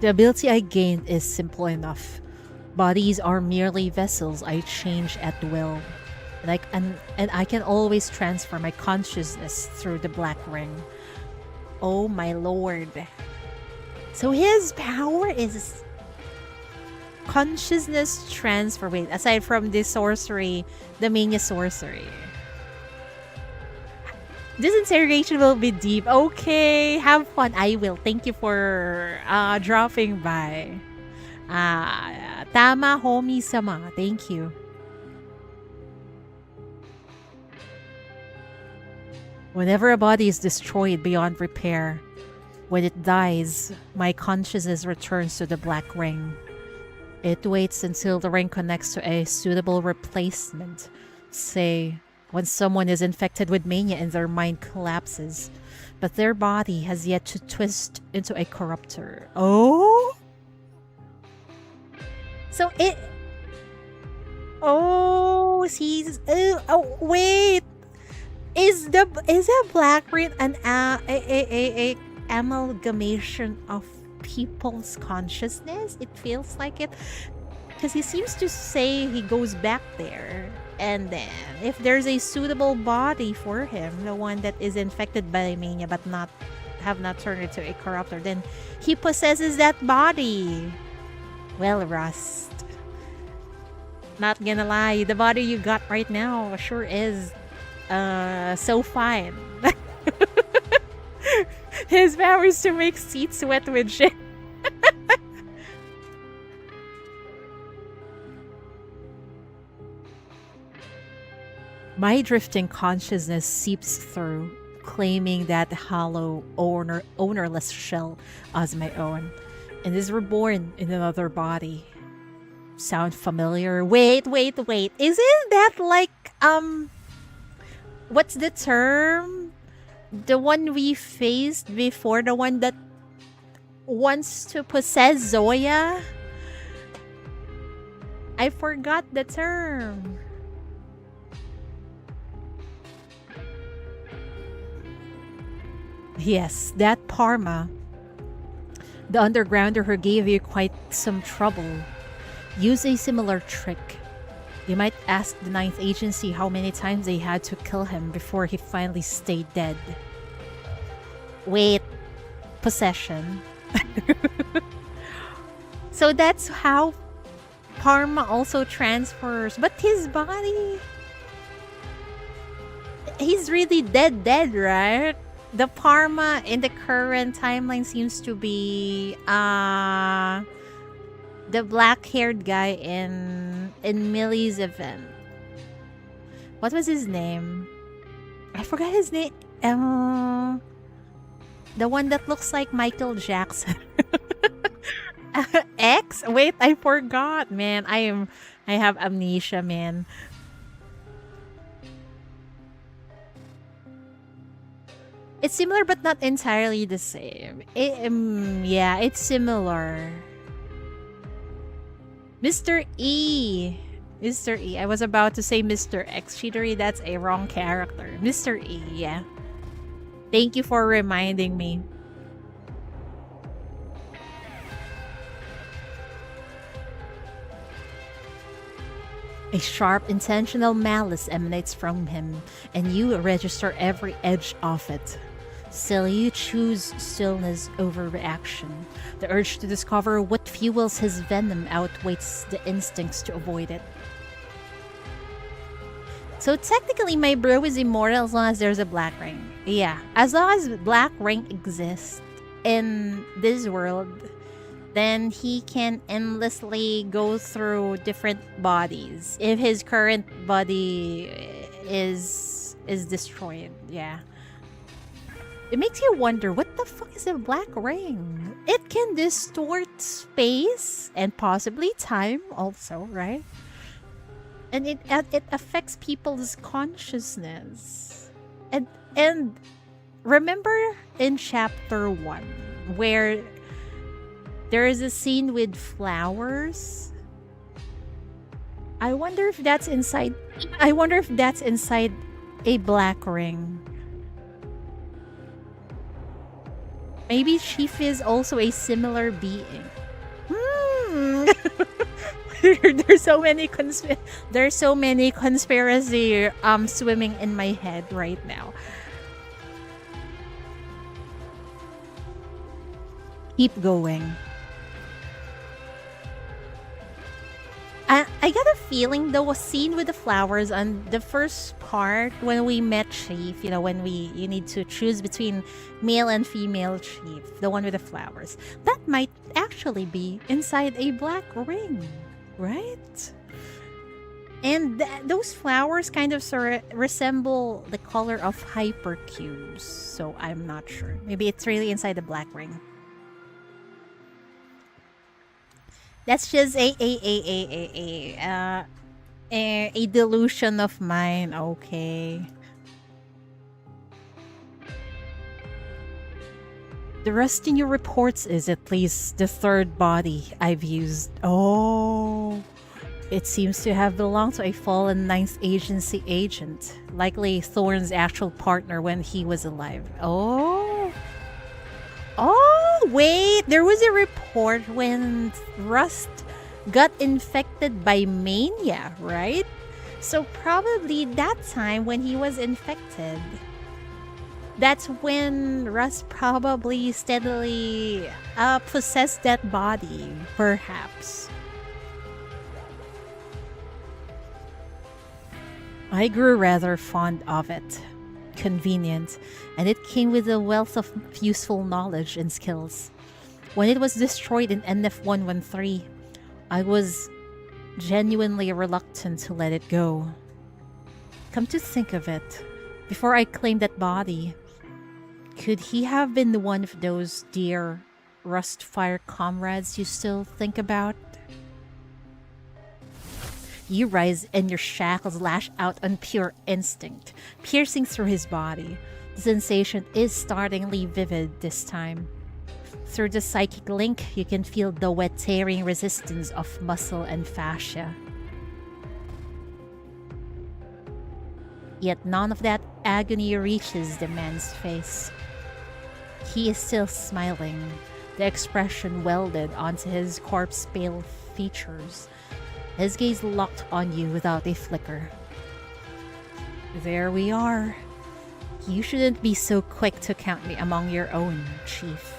The ability I gained is simple enough. Bodies are merely vessels I change at will. And I can always transfer my consciousness through the black ring. Oh my lord. So his power is consciousness transfer. Wait, aside from the sorcery, the mania sorcery. This interrogation will be deep. Okay, have fun. I will. Thank you for dropping by. Tama homie-sama. Thank you. Whenever a body is destroyed beyond repair, when it dies, my consciousness returns to the black ring. It waits until the ring connects to a suitable replacement. Say, when someone is infected with mania and their mind collapses, but their body has yet to twist into a corruptor. Oh? So it... Oh, he's... Oh, wait! Is a black ring an a amalgamation of people's consciousness? It feels like it, because he seems to say he goes back there, and then if there's a suitable body for him, the one that is infected by mania but have not turned into a corruptor, then he possesses that body. Well, Rust, not gonna lie, the body you got right now sure is so fine. His power is to make seats wet with shit. My drifting consciousness seeps through, claiming that hollow, ownerless shell as my own, and is reborn in another body. Sound familiar? Wait. Isn't that like, what's the term? The one we faced before, the one that wants to possess Zoya? I forgot the term. Yes, that Parma. The undergrounder who gave you quite some trouble. Use a similar trick. You might ask the Ninth Agency how many times they had to kill him before he finally stayed dead. Wait. Possession. So that's how Parma also transfers. But his body... He's really dead, right? The Parma in the current timeline seems to be the black-haired guy in Millie's event. What was his name? I forgot his name. The one that looks like Michael Jackson. X? Wait, I forgot, man. I have amnesia, man. It's similar but not entirely the same. Yeah, it's similar. Mr. E. Mr. E. I was about to say Mr. X. Cheatery, that's a wrong character. Mr. E, yeah. Thank you for reminding me. A sharp, intentional malice emanates from him, and you register every edge of it. Still, you choose stillness over reaction. The urge to discover what fuels his venom outweighs the instincts to avoid it. So technically, my bro is immortal as long as there's a black ring. Yeah, as long as black ring exists in this world, then he can endlessly go through different bodies if his current body is destroyed. Yeah. It makes you wonder, what the fuck is a black ring? It can distort space and possibly time also, right? And it affects people's consciousness. And remember in chapter 1 where there is a scene with flowers? I wonder if that's inside a black ring. Maybe Chief is also a similar being. There's so many conspiracy swimming in my head right now. Keep going. I got a feeling there was scene with the flowers on the first part when we met Chief, when you need to choose between male and female Chief, the one with the flowers. That might actually be inside a black ring, right? And those flowers kind of resemble the color of hypercubes, so I'm not sure. Maybe it's really inside the black ring. That's just a delusion of mine, okay. The rest in your reports is at least the third body I've used. Oh, it seems to have belonged to a fallen 9th Agency agent, likely Thorne's actual partner when he was alive. Oh, wait, there was a report when Rust got infected by mania, right? So probably that time when he was infected, that's when Rust probably steadily possessed that body, perhaps. I grew rather fond of it. Convenient, and it came with a wealth of useful knowledge and skills. When it was destroyed in NF-113, I was genuinely reluctant to let it go. Come to think of it, before I claimed that body, could he have been one of those dear Rustfire comrades you still think about? You rise and your shackles lash out on pure instinct, piercing through his body. The sensation is startlingly vivid this time. Through the psychic link, you can feel the wet tearing resistance of muscle and fascia. Yet none of that agony reaches the man's face. He is still smiling, the expression welded onto his corpse-pale features. His gaze locked on you without a flicker. There we are. You shouldn't be so quick to count me among your own, Chief.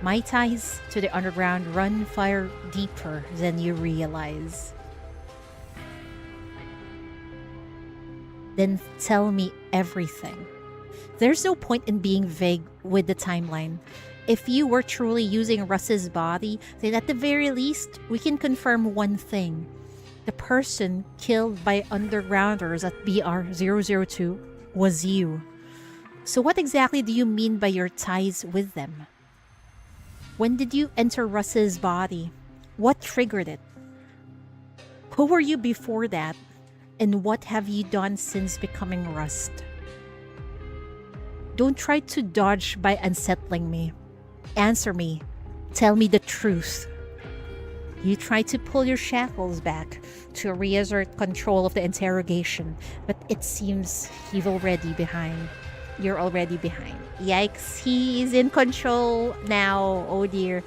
My ties to the underground run far deeper than you realize. Then tell me everything. There's no point in being vague with the timeline. If you were truly using Russ's body, then at the very least, we can confirm one thing. The person killed by undergrounders at BR-002 was you. So what exactly do you mean by your ties with them? When did you enter Russ's body? What triggered it? Who were you before that? And what have you done since becoming Rust? Don't try to dodge by unsettling me. Answer me. Tell me the truth. You try to pull your shackles back to reassert control of the interrogation, but it seems you're already behind. Yikes, he's in control now. Oh dear.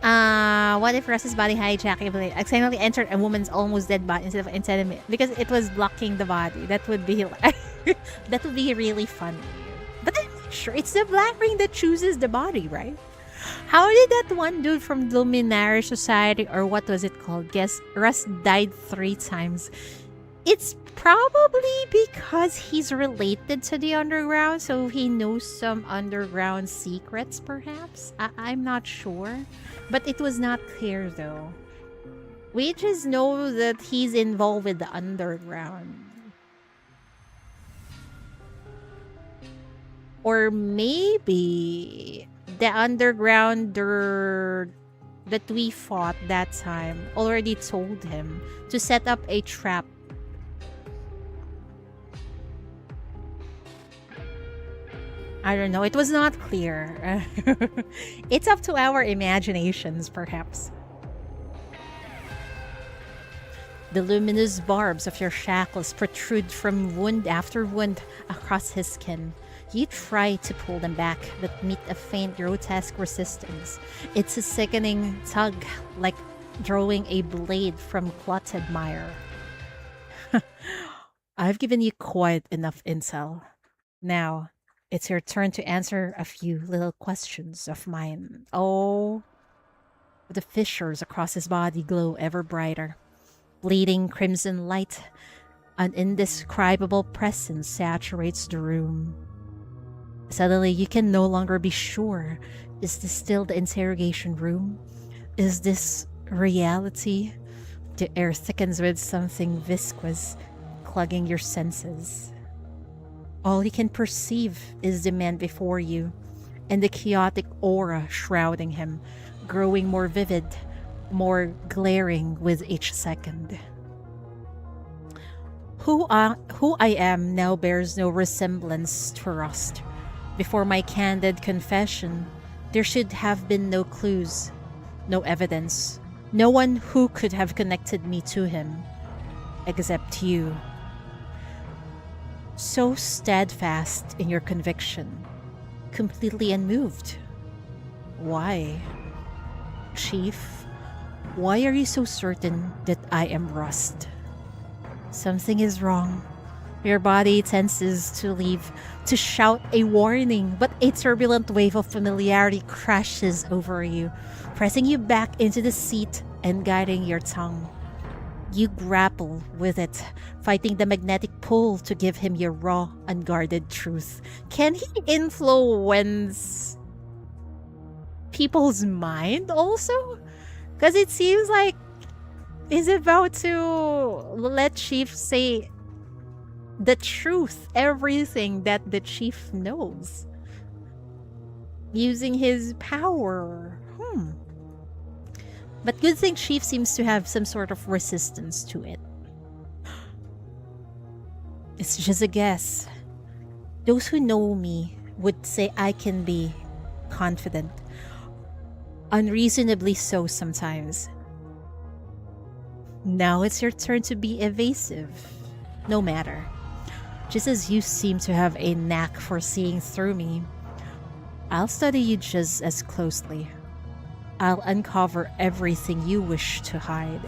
What if Russ's body hijacked accidentally entered a woman's almost dead body instead of inside a because it was blocking the body? That would be that would be really funny. But I'm not sure it's the black ring that chooses the body, right? How did that one dude from Luminary Society, or what was it called? Guess Russ died 3 times. It's probably because he's related to the underground, so he knows some underground secrets, perhaps? I'm not sure. But it was not clear, though. We just know that he's involved with the underground. Or maybe the undergrounder that we fought that time already told him to set up a trap I don't know. It was not clear. It's up to our imaginations, perhaps. The luminous barbs of your shackles protrude from wound after wound across his skin. You try to pull them back, but meet a faint, grotesque resistance. It's a sickening tug, like drawing a blade from clotted mire. I've given you quite enough intel. Now, it's your turn to answer a few little questions of mine. Oh, the fissures across his body glow ever brighter. Bleeding crimson light, an indescribable presence saturates the room. Suddenly, you can no longer be sure. Is this still the interrogation room? Is this reality? The air thickens with something viscous, clogging your senses. All you can perceive is the man before you, and the chaotic aura shrouding him, growing more vivid, more glaring with each second. Who I am now bears no resemblance to Rust. Before my candid confession, there should have been no clues, no evidence, no one who could have connected me to him, except you. So steadfast in your conviction, completely unmoved. Why? Chief, why are you so certain that I am Rust? Something is wrong. Your body tenses to leave, to shout a warning, but a turbulent wave of familiarity crashes over you, pressing you back into the seat and guiding your tongue. You grapple with it, fighting the magnetic pull to give him your raw, unguarded truth. Can he influence people's mind also? Because it seems like he's about to let Chief say the truth, everything that the Chief knows, using his power. But good thing Chief seems to have some sort of resistance to it. It's just a guess. Those who know me would say I can be confident. Unreasonably so sometimes. Now it's your turn to be evasive. No matter. Just as you seem to have a knack for seeing through me, I'll study you just as closely. I'll uncover everything you wish to hide.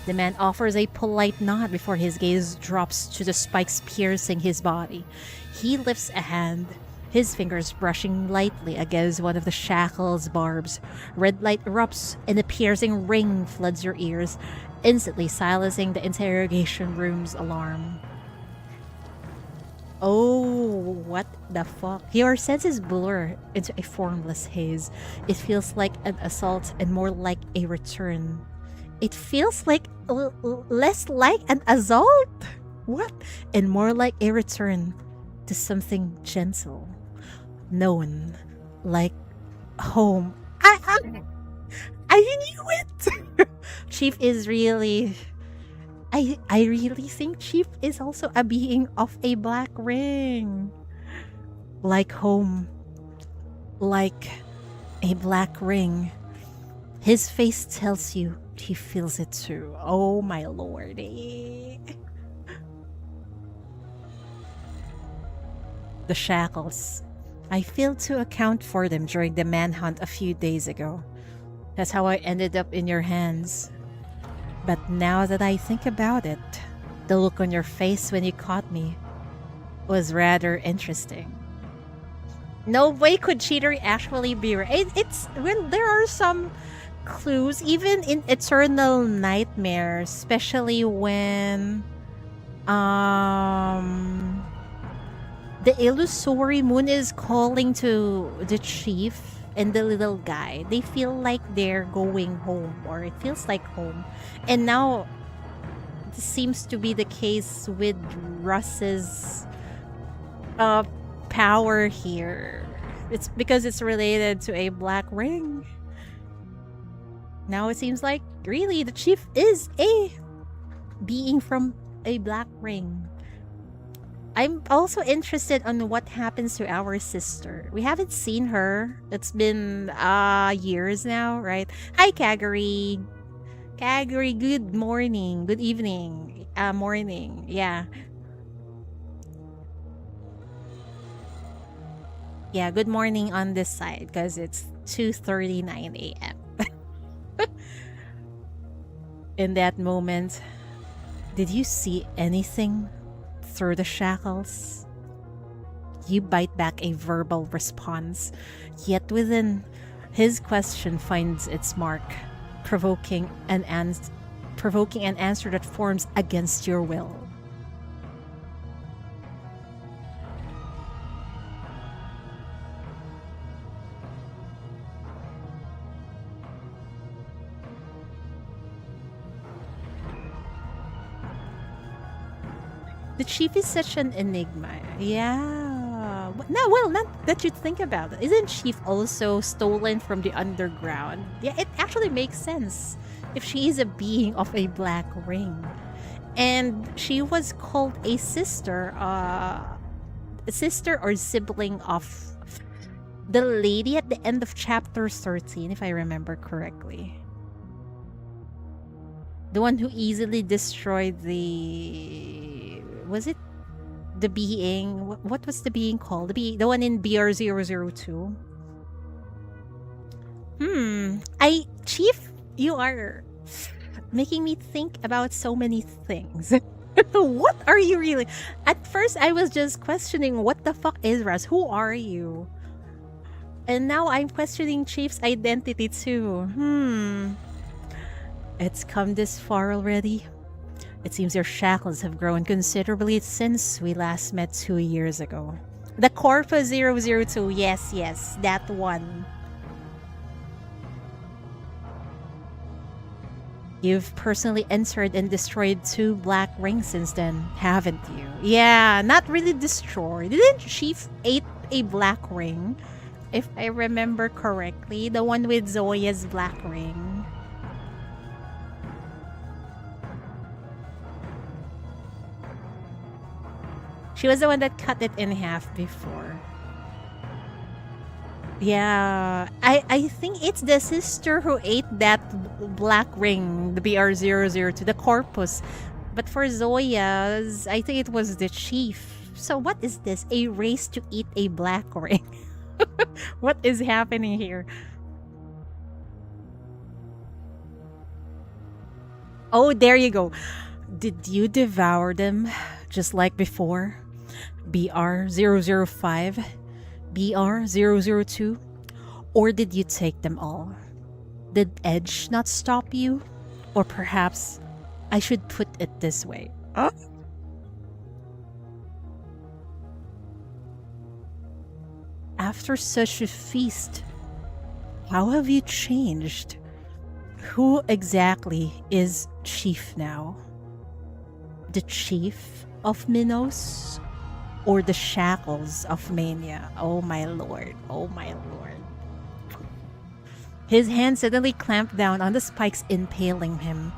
The man offers a polite nod before his gaze drops to the spikes piercing his body. He lifts a hand, his fingers brushing lightly against one of the shackle's barbs. Red light erupts and a piercing ring floods your ears, instantly silencing the interrogation room's alarm. Oh, what the fuck? Your senses blur into a formless haze. It feels like an assault and more like a return. It feels like less like an assault? What? And more like a return to something gentle, known, like home. I knew it! Chief is really... I really think Chief is also a being of a black ring. Like home. Like a black ring. His face tells you he feels it too. Oh my lordy. The shackles. I failed to account for them during the manhunt a few days ago. That's how I ended up in your hands. But now that I think about it, the look on your face when you caught me was rather interesting. No way could cheatery actually be right. It's when there are some clues, even in Eternal Nightmare, especially when the illusory moon is calling to the Chief and the little guy. They feel like they're going home, or it feels like home. And now this seems to be the case with Russ's power here. It's because it's related to a black ring. Now it seems like really the Chief is a being from a black ring. I'm also interested on what happens to our sister. We haven't seen her. It's been years now, right? Hi, Kaguri. Kaguri, good morning. Good evening. Morning. Yeah. Yeah, good morning on this side because it's 2:39 a.m. In that moment, did you see anything through the shackles? You bite back a verbal response, yet within his question finds its mark, provoking an answer that forms against your will. The chief is such an enigma. Yeah. No, well, not that you think about it. Isn't chief also stolen from the underground? Yeah, it actually makes sense if she is a being of a black ring. And she was called a sister or sibling of the lady at the end of chapter 13, if I remember correctly. The one who easily destroyed was it the being? What was the being called? The one in BR002. Chief, you are making me think about so many things. What are you really? At first, I was just questioning what the fuck is Raz? Who are you? And now I'm questioning Chief's identity too. It's come this far already. It seems your shackles have grown considerably since we last met 2 years ago. The Corpus 002, yes, that one. You've personally entered and destroyed 2 black rings since then, haven't you? Yeah, not really destroyed. Didn't Chief ate a black ring? If I remember correctly, the one with Zoya's black ring. She was the one that cut it in half before. Yeah, I think it's the sister who ate that black ring, the BR002, the corpus. But for Zoya's, I think it was the chief. So what is this? A race to eat a black ring? What is happening here? Oh, there you go. Did you devour them just like before? BR005? BR002? Or did you take them all? Did Edge not stop you? Or perhaps I should put it this way. After such a feast, how have you changed? Who exactly is Chief now? The Chief of Minos? Or the shackles of Mania? Oh my lord, oh my lord. His hand suddenly clamped down on the spikes impaling him.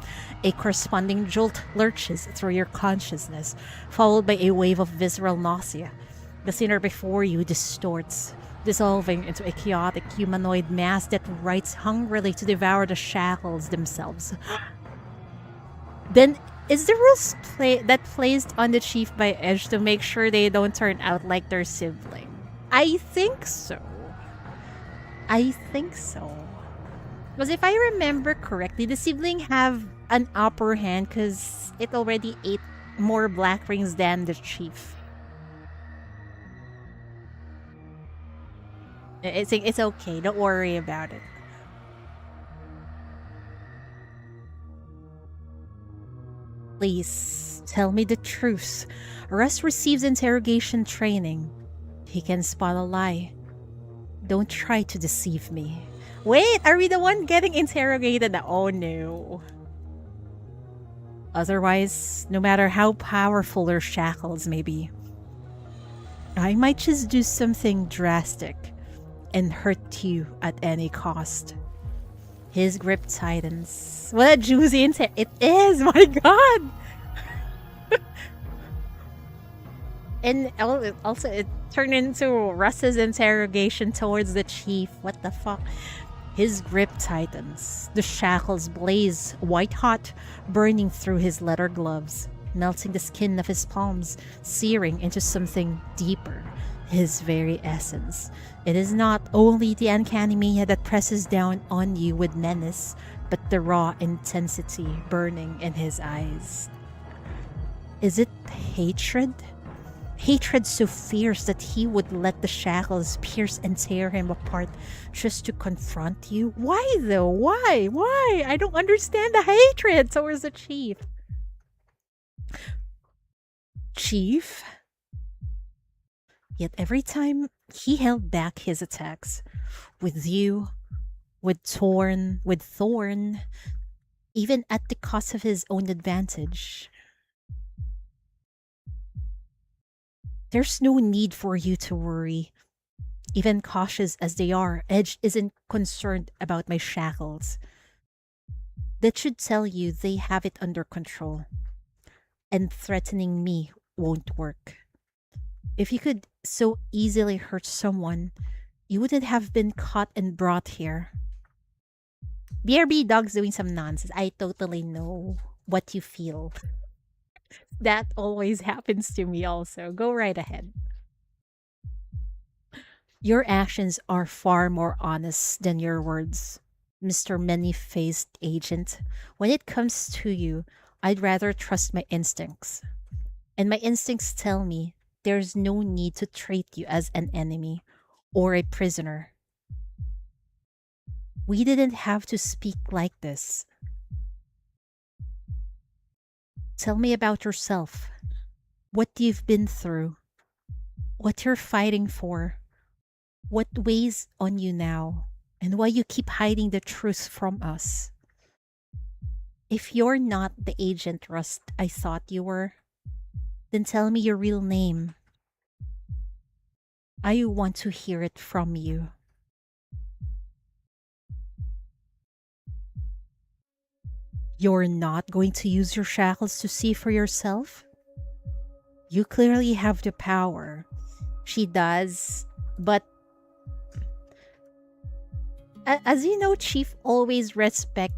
A corresponding jolt lurches through your consciousness, followed by a wave of visceral nausea. The sinner before you distorts, dissolving into a chaotic humanoid mass that writes hungrily to devour the shackles themselves. Then, is the rules that placed on the chief by Edge to make sure they don't turn out like their sibling? I think so. I think so. Because if I remember correctly, the sibling have an upper hand because it already ate more black rings than the chief. It's okay. Don't worry about it. Please, tell me the truth. Russ receives interrogation training. He can spot a lie. Don't try to deceive me. Wait, are we the one getting interrogated? Oh no. Otherwise, no matter how powerful their shackles may be, I might just do something drastic and hurt you at any cost. His grip tightens. What a juicy it is, my god! And also, it turned into Russ's interrogation towards the chief. What the fuck? His grip tightens. The shackles blaze white hot, burning through his leather gloves, melting the skin of his palms, searing into something deeper, his very essence. It is not only the uncanny mania that presses down on you with menace, but the raw intensity burning in his eyes. Is it hatred? Hatred so fierce that he would let the shackles pierce and tear him apart just to confront you? Why though? Why? Why? I don't understand the hatred towards the chief. Chief? Yet every time he held back his attacks, with you, with Thorn, even at the cost of his own advantage. There's no need for you to worry. Even cautious as they are, Edge isn't concerned about my shackles. That should tell you they have it under control. And threatening me won't work. If you could so easily hurt someone, you wouldn't have been caught and brought here. BRB dog's doing some nonsense. I totally know what you feel. That always happens to me also. Go right ahead. Your actions are far more honest than your words, Mr. Many-Faced Agent. When it comes to you, I'd rather trust my instincts. And my instincts tell me there's no need to treat you as an enemy or a prisoner. We didn't have to speak like this. Tell me about yourself. What you've been through. What you're fighting for. What weighs on you now. And why you keep hiding the truth from us. If you're not the Agent Rust I thought you were, then tell me your real name. I want to hear it from you. You're not going to use your shackles to see for yourself? You clearly have the power. She does, but as you know, Chief always respect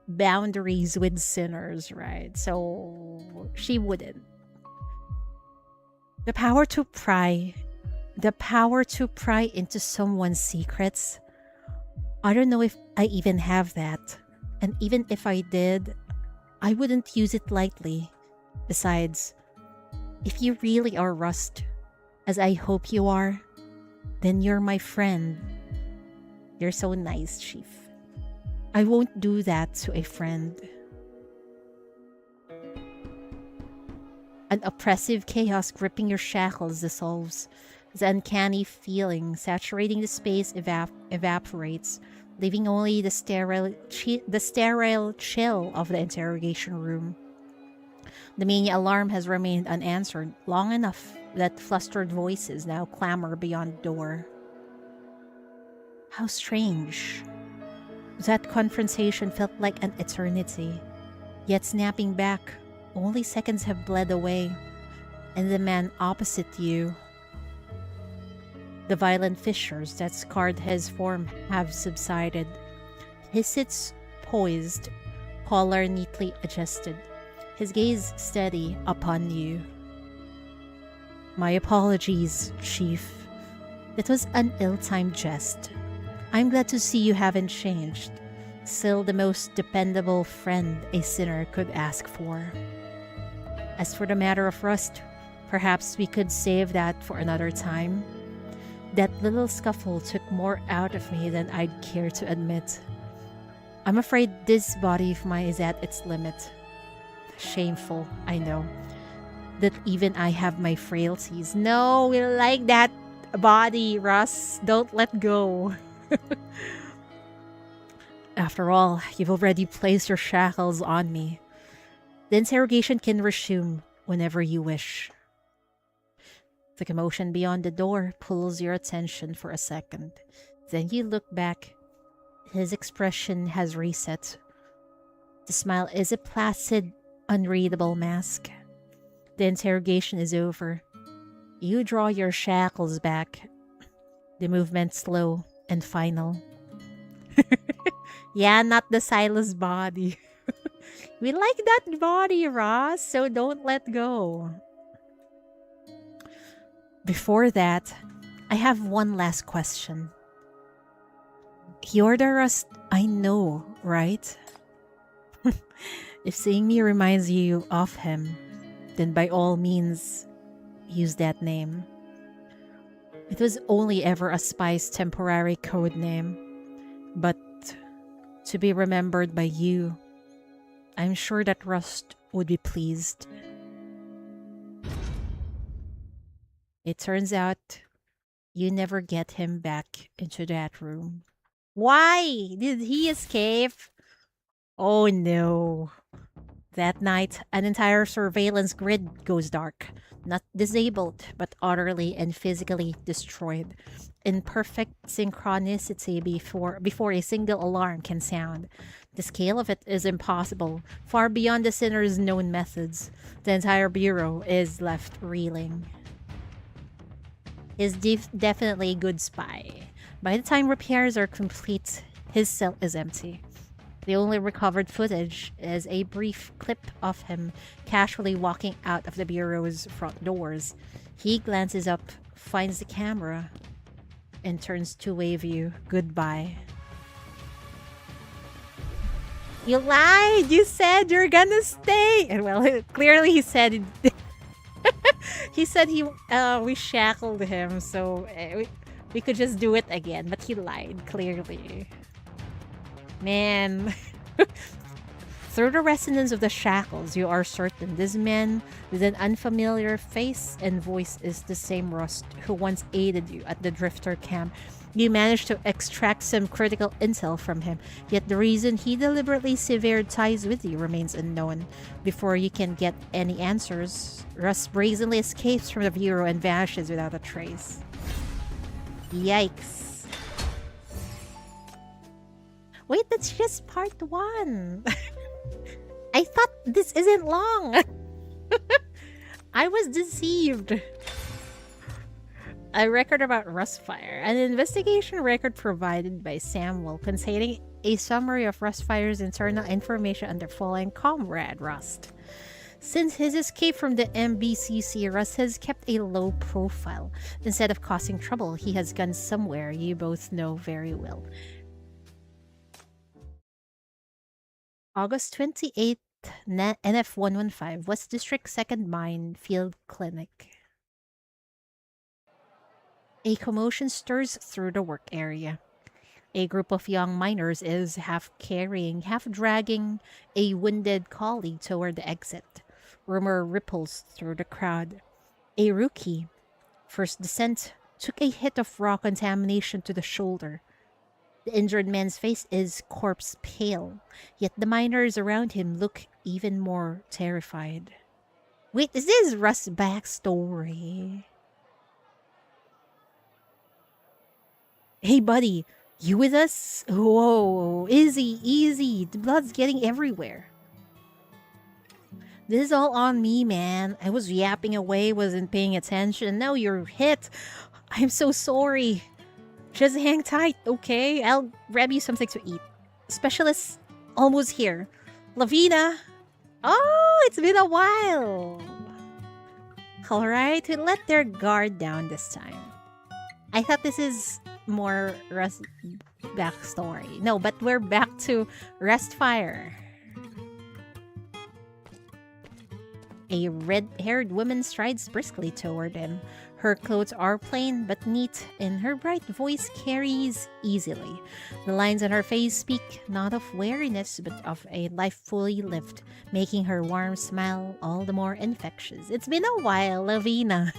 boundaries with sinners, right? So she wouldn't. The power to pry into someone's secrets. I don't know if I even have that. And even if I did, I wouldn't use it lightly. Besides, if you really are Rust, as I hope you are, then you're my friend. You're so nice, Chief. I won't do that to a friend. An oppressive chaos gripping your shackles dissolves. The uncanny feeling saturating the space evaporates, leaving only the sterile chill of the interrogation room. The mania alarm has remained unanswered long enough that flustered voices now clamor beyond the door. How strange. That confrontation felt like an eternity. Yet snapping back, only seconds have bled away, and the man opposite you. The violent fissures that scarred his form have subsided. He sits poised, collar neatly adjusted, his gaze steady upon you. My apologies, Chief. It was an ill-timed jest. I'm glad to see you haven't changed. Still the most dependable friend a sinner could ask for. As for the matter of Rust, perhaps we could save that for another time. That little scuffle took more out of me than I'd care to admit. I'm afraid this body of mine is at its limit. Shameful, I know. That even I have my frailties. No, we like that body, Russ. Don't let go. After all, you've already placed your shackles on me. The interrogation can resume whenever you wish. The commotion beyond the door pulls your attention for a second. Then you look back. His expression has reset. The smile is a placid, unreadable mask. The interrogation is over. You draw your shackles back. The movement slow and final. Yeah, not the Silas body. We like that body, Ross, so don't let go. Before that, I have one last question. You're the Rust I know, right? If seeing me reminds you of him, then by all means, use that name. It was only ever a spy's temporary code name, but to be remembered by you, I'm sure that Rust would be pleased. It turns out you never get him back into that room. Why? Did he escape? Oh no. That night, an entire surveillance grid goes dark. Not disabled, but utterly and physically destroyed. In perfect synchronicity before a single alarm can sound. The scale of it is impossible, far beyond the sinner's known methods. The entire bureau is left reeling. He's definitely a good spy. By the time repairs are complete, his cell is empty. The only recovered footage is a brief clip of him casually walking out of the bureau's front doors. He glances up, finds the camera, and turns to wave you goodbye. You lied! You said you're gonna stay! And well, clearly he said he said we shackled him, so we could just do it again. But he lied, clearly. Man. Through the resonance of the shackles, you are certain this man with an unfamiliar face and voice is the same Rust who once aided you at the Drifter camp. You managed to extract some critical intel from him, yet the reason he deliberately severed ties with you remains unknown. Before you can get any answers, Rust brazenly escapes from the bureau and vanishes without a trace. Yikes. Wait, that's just part 1. I thought this isn't long. I was deceived. A record about Rustfire. An investigation record provided by Samuel containing a summary of Rustfire's internal information under following Comrade Rust. Since his escape from the MBCC, Rust has kept a low profile. Instead of causing trouble, he has gone somewhere you both know very well. August 28th, NF115, West District 2nd Mine Field Clinic. A commotion stirs through the work area. A group of young miners is half carrying, half dragging a wounded colleague toward the exit. Rumor ripples through the crowd. A rookie, first descent, took a hit of raw contamination to the shoulder. The injured man's face is corpse pale, yet the miners around him look even more terrified. Wait, is this Rust's backstory? Hey buddy, you with us? Whoa, easy. The blood's getting everywhere. This is all on me, man. I was yapping away, wasn't paying attention. Now you're hit. I'm so sorry. Just hang tight, okay? I'll grab you something to eat. Specialist almost here. Lavina! Oh, it's been a while! Alright, we let their guard down this time. I thought this is more Rust backstory. No, but we're back to Rustfire. A red-haired woman strides briskly toward him. Her clothes are plain but neat, and her bright voice carries easily. The lines on her face speak not of weariness, but of a life fully lived, making her warm smile all the more infectious. It's been a while, Lavina.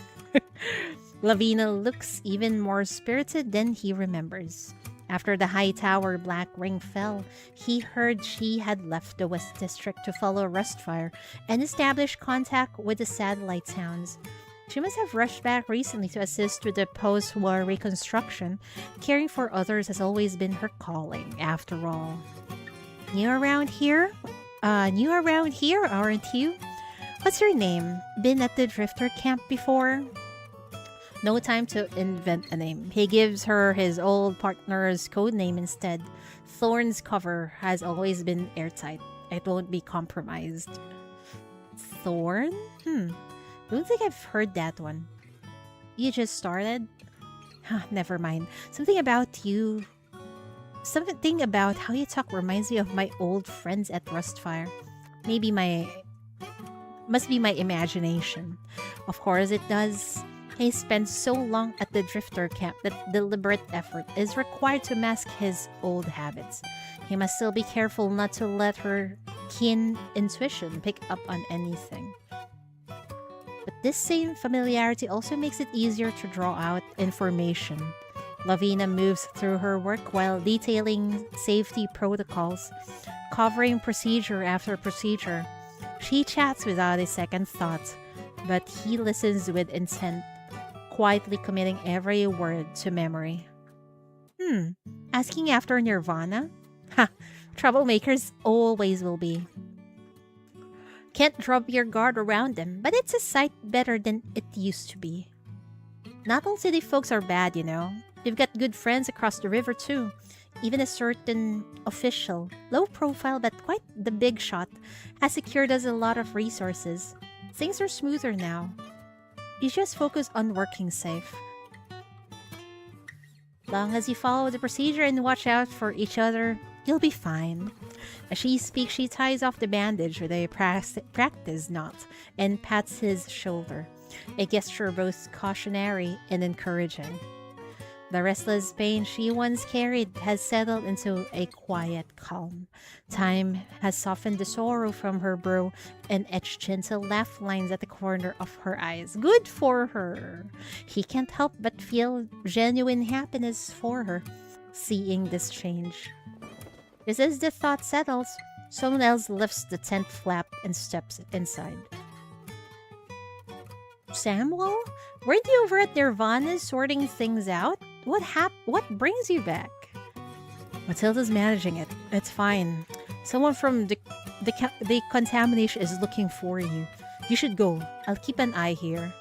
Lavina looks even more spirited than he remembers. After the high tower black ring fell, he heard she had left the West District to follow Rustfire and establish contact with the satellite towns. She must have rushed back recently to assist with the post-war reconstruction. Caring for others has always been her calling, after all. New around here, aren't you? What's your name? Been at the Drifter camp before? No time to invent a name. He gives her his old partner's code name instead. Thorn's cover has always been airtight. It won't be compromised. Thorn? Don't think I've heard that one. You just started? Never mind. Something about how you talk reminds me of my old friends at Rustfire. Must be my imagination. Of course it does. He spent so long at the Drifter camp that deliberate effort is required to mask his old habits. He must still be careful not to let her keen intuition pick up on anything. But this same familiarity also makes it easier to draw out information. Lavina moves through her work while detailing safety protocols, covering procedure after procedure. She chats without a second thought, but he listens with intent, quietly committing every word to memory. Asking after Nirvana? Troublemakers always will be. Can't drop your guard around them, but it's a sight better than it used to be. Not all city folks are bad, you know. You've got good friends across the river too. Even a certain official, low profile but quite the big shot, has secured us a lot of resources. Things are smoother now. You just focus on working safe. Long as you follow the procedure and watch out for each other, you'll be fine. As she speaks, she ties off the bandage with a practice knot and pats his shoulder, a gesture both cautionary and encouraging. The restless pain she once carried has settled into a quiet calm. Time has softened the sorrow from her brow and etched gentle laugh lines at the corner of her eyes. Good for her! He can't help but feel genuine happiness for her, seeing this change. Just as the thought settles, someone else lifts the tent flap and steps inside. Samuel? Weren't you over at Nirvana sorting things out? What brings you back? Matilda's managing it. It's fine. Someone from the contamination is looking for you. You should go. I'll keep an eye here.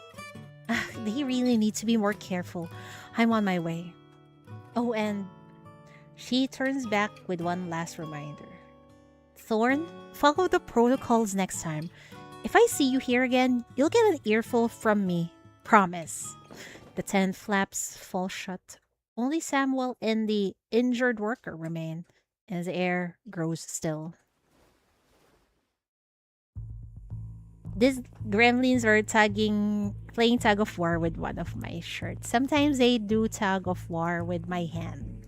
They really need to be more careful. I'm on my way. Oh, and she turns back with one last reminder. Thorn, follow the protocols next time. If I see you here again, you'll get an earful from me. Promise. The tent flaps fall shut. Only Samuel and the injured worker remain, as the air grows still. These gremlins are playing tug of war with one of my shirts. Sometimes they do tug of war with my hand.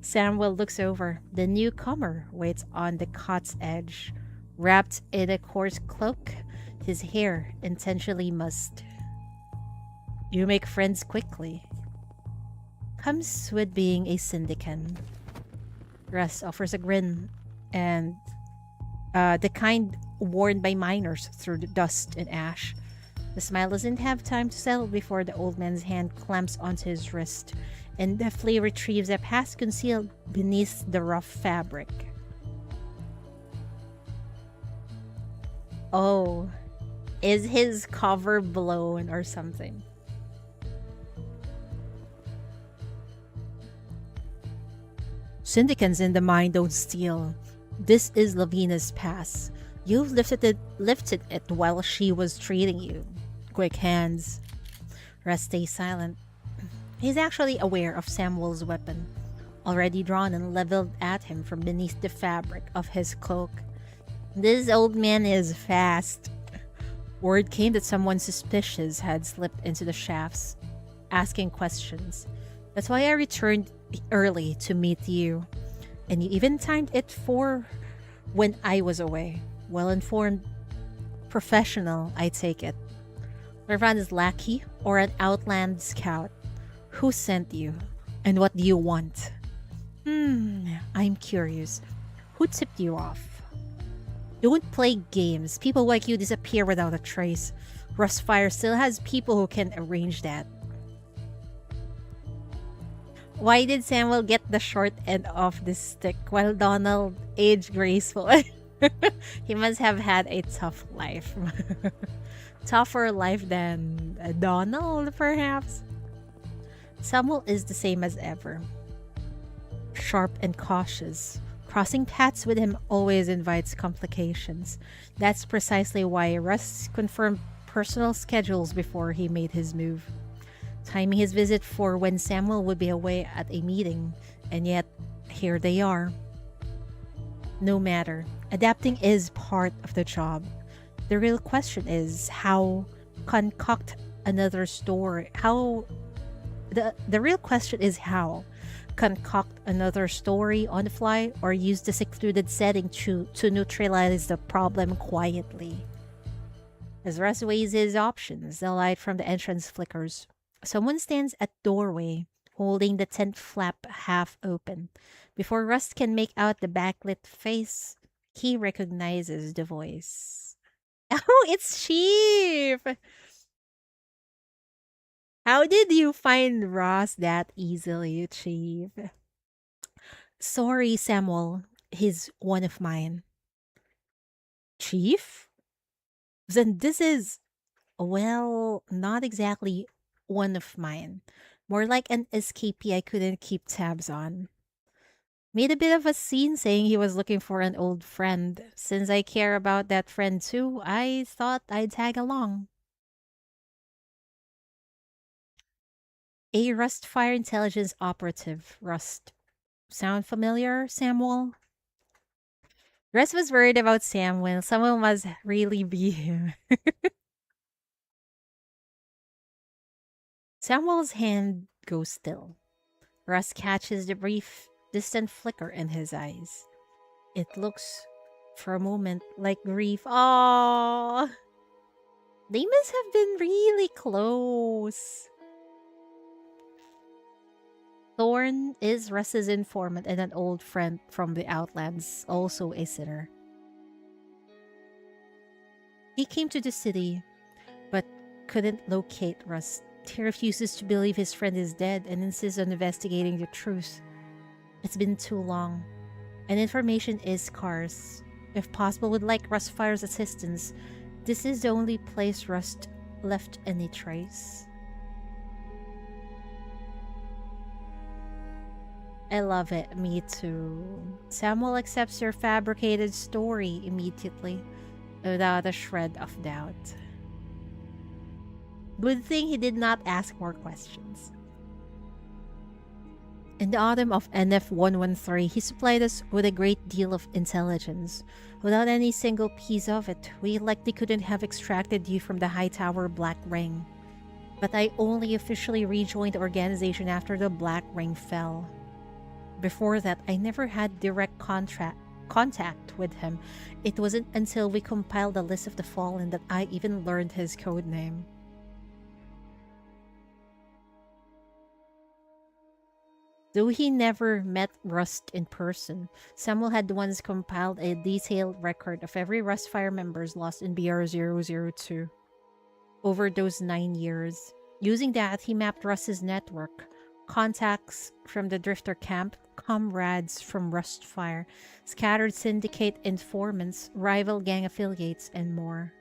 Samuel looks over. The newcomer waits on the cot's edge, wrapped in a coarse cloak, his hair intentionally mussed. You make friends quickly. Comes with being a syndican. Russ offers a grin, and the kind worn by miners through the dust and ash. The smile doesn't have time to settle before the old man's hand clamps onto his wrist and deftly retrieves a pass concealed beneath the rough fabric. Oh, is his cover blown or something? Syndicants in the mine don't steal. This is Lavina's pass. You've lifted it while she was treating you. Quick hands. Russ stays silent. He's actually aware of Samuel's weapon, already drawn and leveled at him from beneath the fabric of his cloak. This old man is fast. Word came that someone suspicious had slipped into the shafts, asking questions. That's why I returned early to meet you. And you even timed it for when I was away. Well-informed professional, I take it. Nirvana's lackey or an outland scout? Who sent you? And what do you want? I'm curious. Who tipped you off? Don't play games. People like you disappear without a trace. Rustfire still has people who can arrange that. Why did Samuel get the short end of the stick while Donald aged graceful? He must have had a tough life. Tougher life than Donald, perhaps. Samuel is the same as ever, sharp and cautious. Crossing paths with him always invites complications. That's precisely why Russ confirmed personal schedules before he made his move, timing his visit for when Samuel would be away at a meeting, and yet here they are. No matter, adapting is part of the job. The real question is how concoct another story. How the real question is how concoct another story on the fly or use the secluded setting to neutralize the problem quietly. As Russ weighs his options, the light from the entrance flickers. Someone stands at doorway, holding the tent flap half open. Before Russ can make out the backlit face, he recognizes the voice. Oh, it's Chief! How did you find Ross that easily, Chief? Sorry, Samuel. He's one of mine. Chief? Then this is, well, not exactly one of mine. More like an escapee I couldn't keep tabs on. Made a bit of a scene saying he was looking for an old friend. Since I care about that friend too, I thought I'd tag along. A Rust Fire Intelligence operative, Rust. Sound familiar, Samuel? Rust was worried about Samuel. Someone must really be him. Samuel's hand goes still. Russ catches the brief, distant flicker in his eyes. It looks, for a moment, like grief. Oh, they must have been really close. Thorn is Russ's informant and an old friend from the Outlands, also a sinner. He came to the city, but couldn't locate Russ. He refuses to believe his friend is dead and insists on investigating the truth. It's been too long, and information is scarce. If possible, would like Rustfire's assistance. This is the only place Rust left any trace. I love it, me too. Samuel accepts your fabricated story immediately, without a shred of doubt. Good thing he did not ask more questions. In the autumn of NF-113, he supplied us with a great deal of intelligence. Without any single piece of it, we likely couldn't have extracted you from the High Tower Black Ring. But I only officially rejoined the organization after the Black Ring fell. Before that, I never had direct contact with him. It wasn't until we compiled the list of the Fallen that I even learned his code name. Though he never met Rust in person, Samuel had once compiled a detailed record of every Rustfire members lost in BR002 over those 9 years. Using that, he mapped Rust's network, contacts from the Drifter camp, comrades from Rustfire, scattered syndicate informants, rival gang affiliates, and more.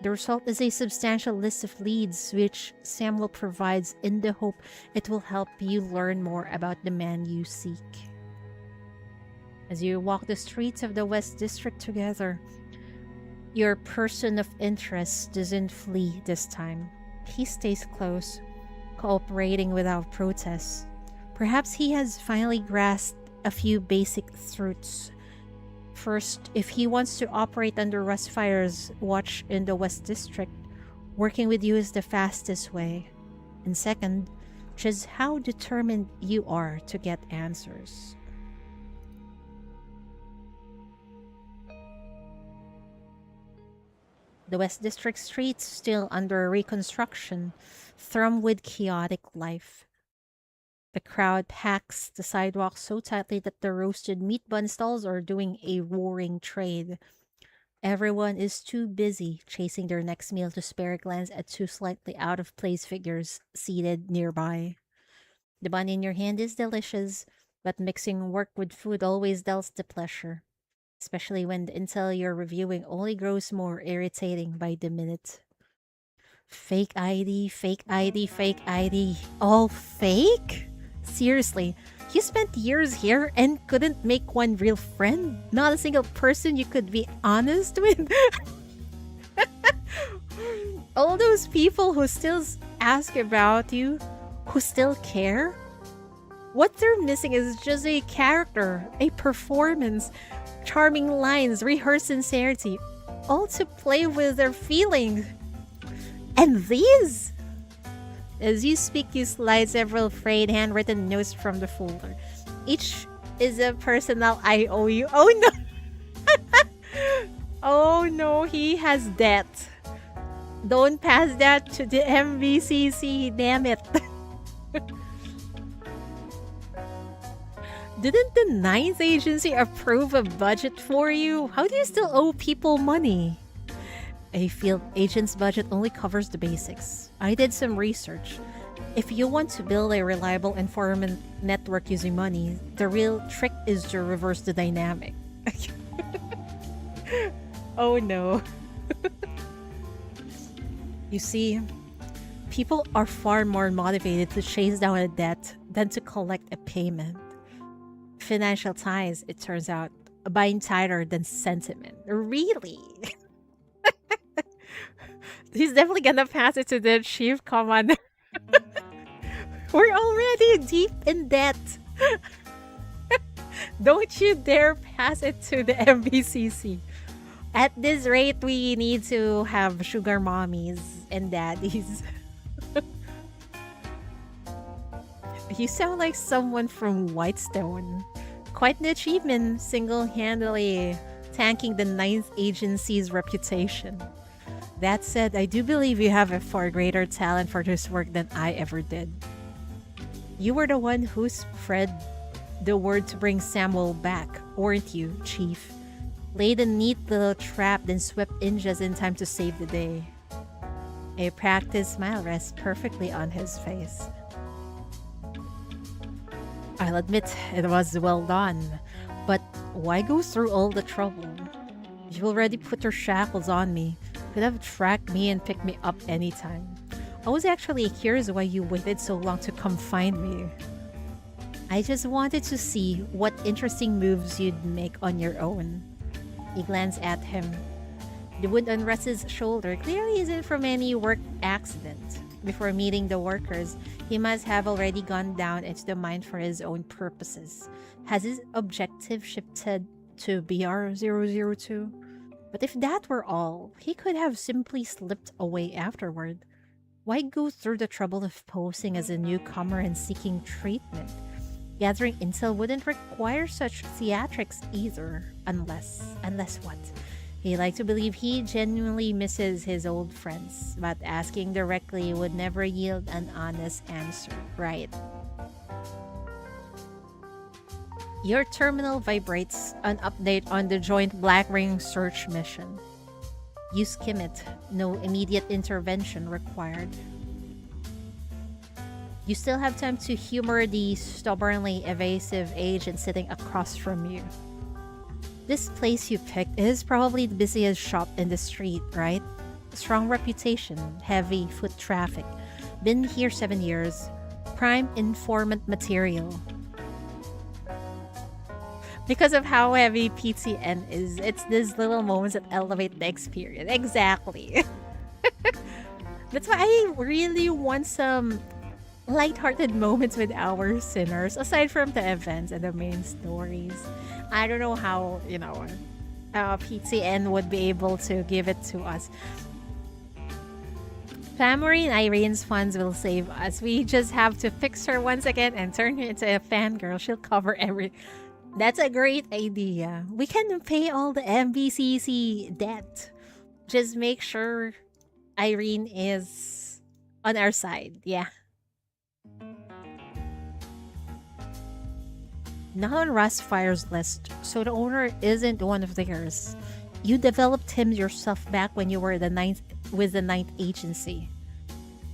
The result is a substantial list of leads which Samuel provides in the hope it will help you learn more about the man you seek. As you walk the streets of the West District together, your person of interest doesn't flee this time. He stays close, cooperating without protest. Perhaps he has finally grasped a few basic truths. First, if he wants to operate under Rustfire's watch in the West District, working with you is the fastest way. And second, just how determined you are to get answers. The West District streets, still under reconstruction, thrum with chaotic life. The crowd packs the sidewalks so tightly that the roasted meat bun stalls are doing a roaring trade. Everyone is too busy chasing their next meal to spare a glance at two slightly out-of-place figures seated nearby. The bun in your hand is delicious, but mixing work with food always dulls the pleasure. especially when the intel you're reviewing only grows more irritating by the minute. Fake ID, fake ID, fake ID. All fake? Seriously, you spent years here and couldn't make one real friend? Not a single person you could be honest with? All those people who still ask about you, who still care? What they're missing is just a character, a performance, charming lines, rehearsed sincerity, all to play with their feelings. And these? As you speak, you slide several frayed handwritten notes from the folder. Each is a personal IOU. Oh no! Oh no, he has debt. Don't pass that to the MVCC, damn it. Didn't the ninth agency approve a budget for you? How do you still owe people money? A field agent's budget only covers the basics. I did some research. If you want to build a reliable informant network using money, the real trick is to reverse the dynamic. Oh no. You see, people are far more motivated to chase down a debt than to collect a payment. Financial ties, it turns out, bind tighter than sentiment. Really? He's definitely gonna pass it to the chief commander. We're already deep in debt. Don't you dare pass it to the MBCC. At this rate, we need to have sugar mommies and daddies. You sound like someone from Whitestone. Quite an achievement, single-handedly tanking the ninth agency's reputation. That said, I do believe you have a far greater talent for this work than I ever did. You were the one who spread the word to bring Samuel back, weren't you, Chief? Laid a neat little trap, then swept in just in time to save the day. A practiced smile rests perfectly on his face. I'll admit it was well done, but why go through all the trouble? You already put your shackles on me. Could have tracked me and picked me up anytime. I was actually curious why you waited so long to come find me. I just wanted to see what interesting moves you'd make on your own. He glanced at him. The wound on Russ's shoulder clearly isn't from any work accident. Before meeting the workers, he must have already gone down into the mine for his own purposes. Has his objective shifted to BR002? But if that were all, he could have simply slipped away afterward. Why go through the trouble of posing as a newcomer and seeking treatment? Gathering intel wouldn't require such theatrics either, unless what? He liked to believe he genuinely misses his old friends, but asking directly would never yield an honest answer, right? Your terminal vibrates, an update on the joint Black Ring search mission. You skim it, no immediate intervention required. You still have time to humor the stubbornly evasive agent sitting across from you. This place you picked is probably the busiest shop in the street, right? Strong reputation, heavy foot traffic. Been here 7 years. Prime informant material. Because of how heavy PTN is, it's these little moments that elevate the experience. Exactly. That's why I really want some lighthearted moments with our sinners, aside from the events and the main stories. I don't know how, PTN would be able to give it to us. Family and Irene's funds will save us. We just have to fix her once again and turn her into a fangirl. She'll cover every... That's a great idea. We can pay all the MBCC debt. Just make sure Irene is on our side. Yeah. Not on Rustfire's list, so the owner isn't one of theirs. You developed him yourself back when you were with the ninth agency.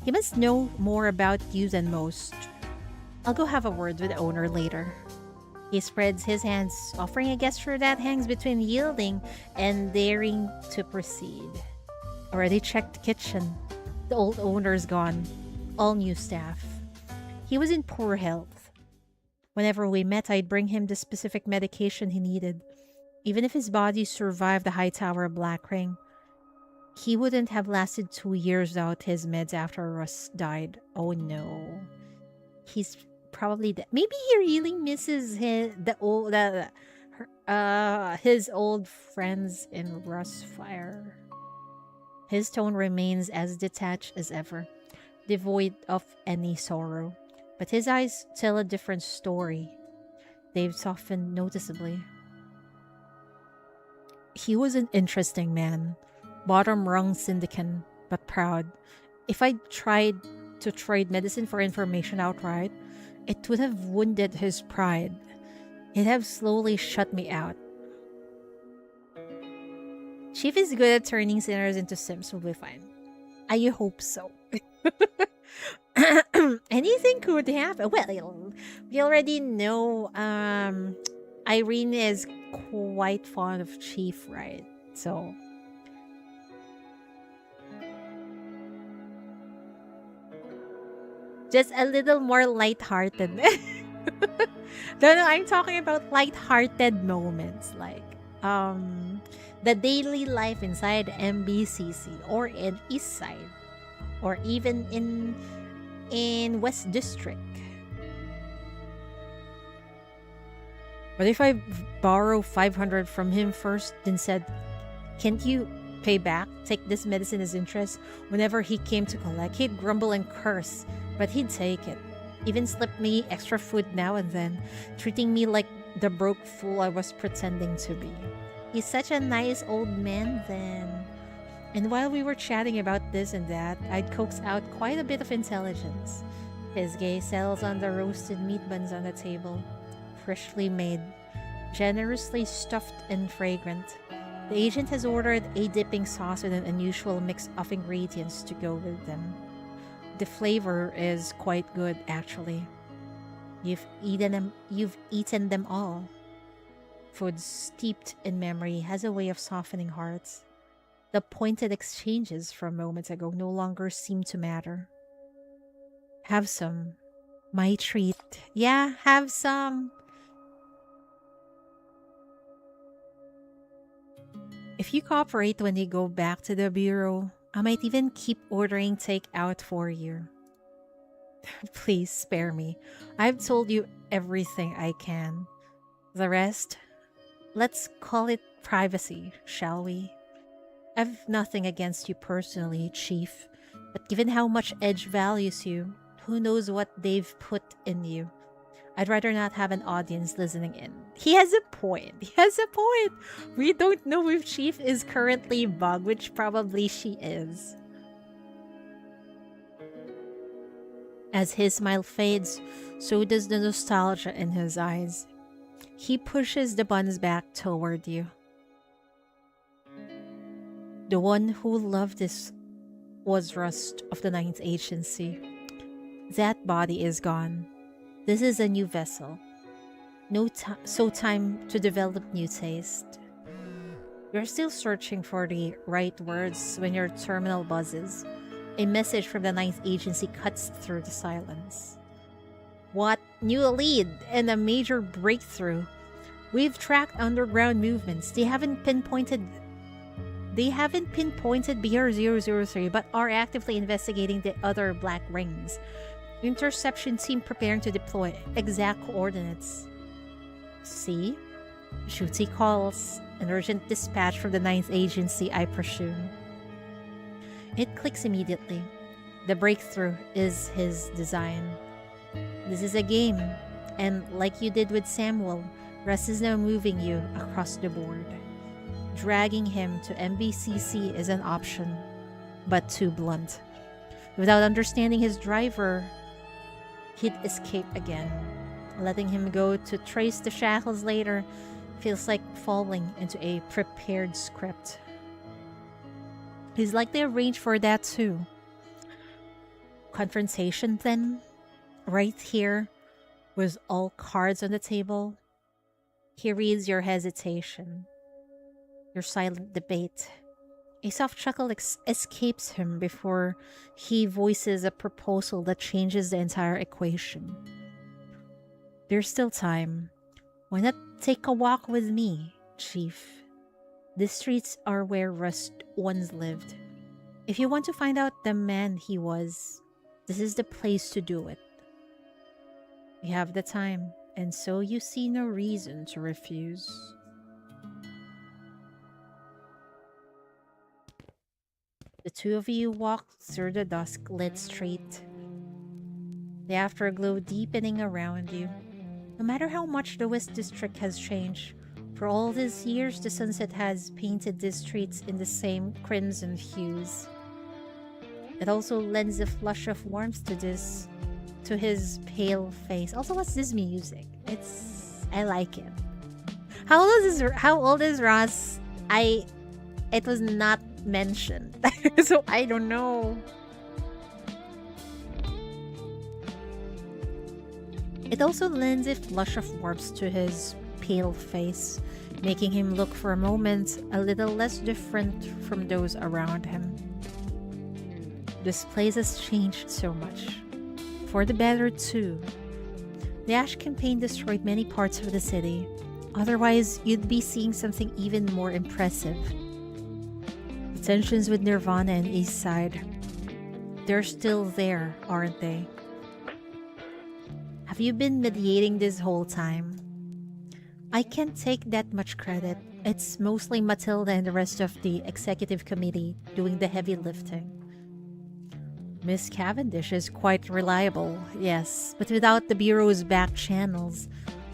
He must know more about you than most. I'll go have a word with the owner later. He spreads his hands, offering a gesture that hangs between yielding and daring to proceed. Already checked the kitchen. The old owner's gone. All new staff. He was in poor health. Whenever we met, I'd bring him the specific medication he needed. Even if his body survived the high tower Black Ring, he wouldn't have lasted 2 years without his meds after Russ died. Oh no. He's probably dead. Maybe he really misses his old friends in Russ Fire. His tone remains as detached as ever, devoid of any sorrow. But his eyes tell a different story. They've softened noticeably. He was an interesting man. Bottom-rung syndicant, but proud. If I tried to trade medicine for information outright, it would have wounded his pride. It'd have slowly shut me out. Chief is good at turning sinners into Sims. Will be fine. I hope so. Anything could happen. Well, we already know Irene is quite fond of Chief, right? So just a little more lighthearted. No, I'm talking about lighthearted moments like the daily life inside MBCC or in East Side or even in West District. What if I borrow 500 from him first, then said, "Can't you pay back? Take this medicine as interest." Whenever he came to collect, he'd grumble and curse, but he'd take it. Even slip me extra food now and then, treating me like the broke fool I was pretending to be. He's such a nice old man then. And while we were chatting about this and that, I'd coax out quite a bit of intelligence. His gaze settles on the roasted meat buns on the table. Freshly made, generously stuffed and fragrant. The agent has ordered a dipping sauce with an unusual mix of ingredients to go with them. The flavor is quite good, actually. You've eaten them all. Food steeped in memory has a way of softening hearts. The pointed exchanges from moments ago no longer seem to matter. Have some. My treat. Yeah, have some. If you cooperate when you go back to the bureau, I might even keep ordering takeout for you. Please spare me. I've told you everything I can. The rest, let's call it privacy, shall we? I've nothing against you personally, Chief, but given how much Edge values you, who knows what they've put in you. I'd rather not have an audience listening in. He has a point. He has a point. We don't know if Chief is currently bugged, which probably she is. As his smile fades, so does the nostalgia in his eyes. He pushes the buns back toward you. The one who loved this was Rust of the Ninth Agency. That body is gone. This is a new vessel. So time to develop new taste. You're still searching for the right words when your terminal buzzes. A message from the Ninth Agency cuts through the silence. What? New lead and a major breakthrough. We've tracked underground movements. They haven't pinpointed BR-003, but are actively investigating the other Black Rings. Interception team preparing to deploy. Exact coordinates. See? Duty calls. An urgent dispatch from the Ninth Agency, I presume. It clicks immediately. The breakthrough is his design. This is a game, and like you did with Samuel, Russ is now moving you across the board. Dragging him to MBCC is an option, but too blunt. Without understanding his driver, he'd escape again. Letting him go to trace the shackles later feels like falling into a prepared script. He's likely arranged for that too. Confrontation then, right here, with all cards on the table, He reads your hesitation, your silent debate. A soft chuckle escapes him before he voices a proposal that changes the entire equation. There's still time. Why not take a walk with me, Chief? These streets are where Rust once lived. If you want to find out the man he was, this is the place to do it. We have the time, and so you see no reason to refuse. The two of you walk through the dusk-lit street, the afterglow deepening around you. No matter how much the West District has changed, for all these years the sunset has painted these streets in the same crimson hues. It also lends a flush of warmth to his pale face. Also, what's this music? I like it. How old is Ross? It was not mentioned. So I don't know. It also lends a flush of warmth to his pale face, making him look for a moment a little less different from those around him. This place has changed so much. For the better, too. The Ash campaign destroyed many parts of the city. Otherwise, you'd be seeing something even more impressive. The tensions with Nirvana and Eastside. They're still there, aren't they? Have you been mediating this whole time? I can't take that much credit. It's mostly Matilda and the rest of the executive committee doing the heavy lifting. Miss Cavendish is quite reliable, yes, but without the Bureau's back channels,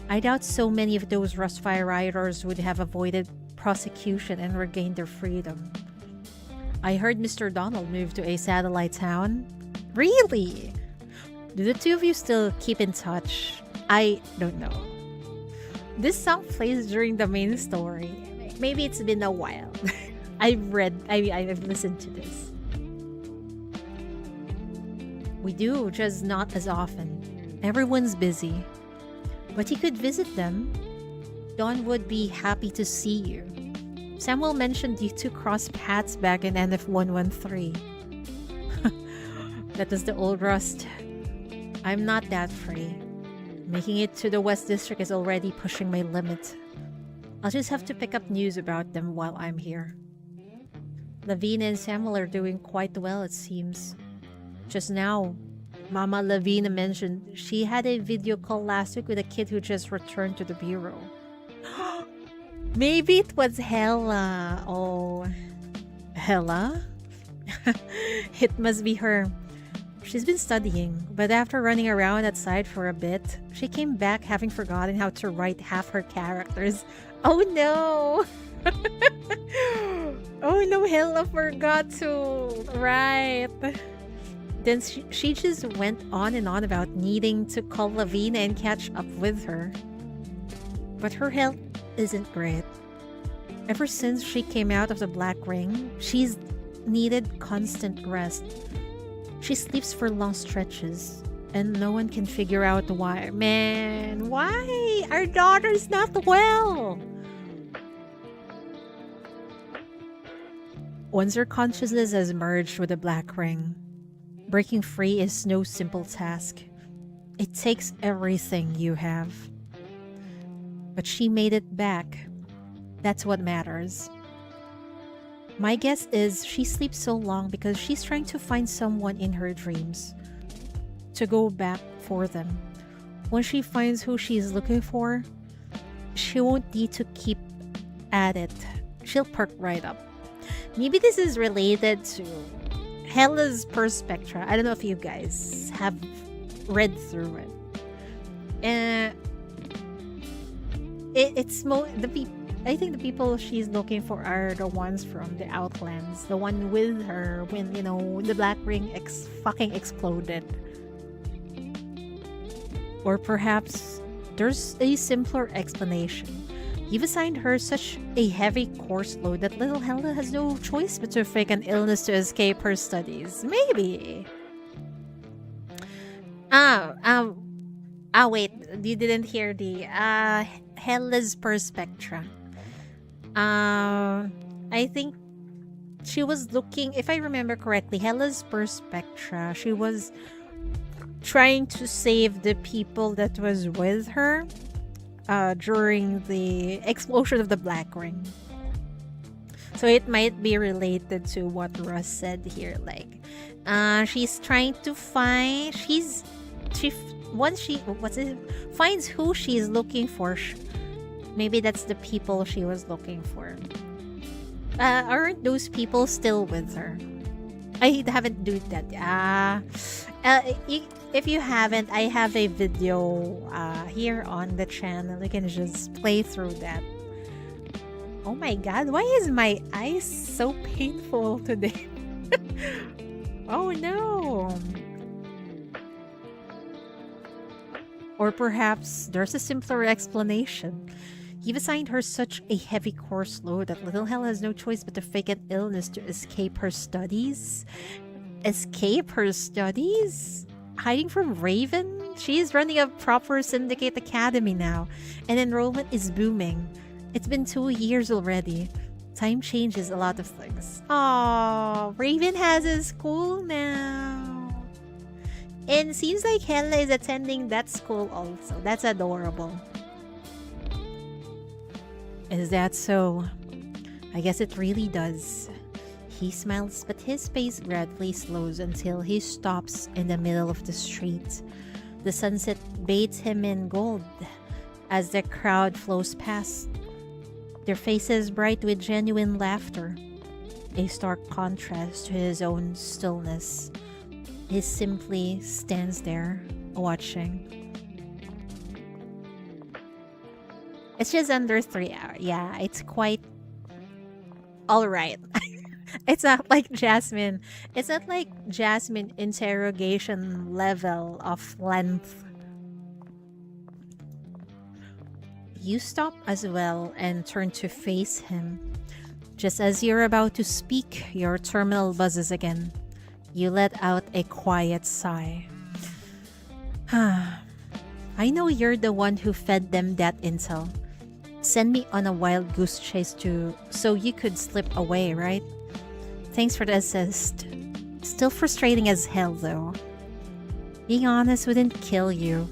I doubt so many of those Rustfire rioters would have avoided prosecution and regained their freedom. I heard Mr. Donald moved to a satellite town. Really? Do the two of you still keep in touch? I don't know. This song plays during the main story. Maybe it's been a while. I've listened to this. We do, just not as often. Everyone's busy. But you could visit them. Dawn would be happy to see you. Samuel mentioned you two crossed paths back in NF113. That was the old Rust. I'm not that free. Making it to the West District is already pushing my limit. I'll just have to pick up news about them while I'm here. Lavina and Samuel are doing quite well, it seems. Just now, Mama Lavina mentioned she had a video call last week with a kid who just returned to the Bureau. Maybe it was Hella. Oh, Hella? It must be her. She's been studying, but after running around outside for a bit, she came back having forgotten how to write half her characters. Oh no! Oh no, Hella forgot to write. Then she just went on and on about needing to call Lavina and catch up with her. But her health isn't great. Ever since she came out of the Black Ring, she's needed constant rest. She sleeps for long stretches, and no one can figure out why. Man, why? Our daughter's not well! Once her consciousness has merged with the Black Ring, breaking free is no simple task. It takes everything you have. But she made it back. That's what matters. My guess is she sleeps so long because she's trying to find someone in her dreams to go back for them. When she finds who she's looking for, she won't need to keep at it. She'll perk right up. Maybe this is related to Hella's Perspectra. I don't know if you guys have read through it. I think the people she's looking for are the ones from the Outlands. The one with her when, the Black Ring fucking exploded. Or perhaps there's a simpler explanation. You've assigned her such a heavy course load that little Hella has no choice but to fake an illness to escape her studies. Maybe. Ah, wait, you didn't hear the Hella's Perspectra. I think she was looking, if I remember correctly, Hella's Perspectra. She was trying to save the people that was with her during the explosion of the Black Ring. So it might be related to what Russ said here. Like, she's trying to find. Once she finds who she's looking for. Maybe that's the people she was looking for. Aren't those people still with her? I haven't do that. If you haven't, I have a video here on the channel. You can just play through that. Oh my god, why is my eyes so painful today? Oh no. Or perhaps there's a simpler explanation. You've assigned her such a heavy course load that Little Hell has no choice but to fake an illness to escape her studies. Escape her studies? Hiding from Raven? She's running a proper syndicate academy now, and enrollment is booming. It's been 2 years already. Time changes a lot of things. Oh, Raven has a school now. And seems like Hella is attending that school also. That's adorable. Is that so? I guess it really does. He smiles, but his pace gradually slows until he stops in the middle of the street. The sunset bathes him in gold as the crowd flows past, their faces bright with genuine laughter, a stark contrast to his own stillness. He simply stands there, watching. It's just under 3 hours. Yeah, it's quite alright. It's not like Jasmine. It's not like Jasmine interrogation level of length. You stop as well and turn to face him. Just as you're about to speak, your terminal buzzes again. You let out a quiet sigh. I know you're the one who fed them that intel. Send me on a wild goose chase so you could slip away, right? Thanks for the assist. Still frustrating as hell, though. Being honest wouldn't kill you.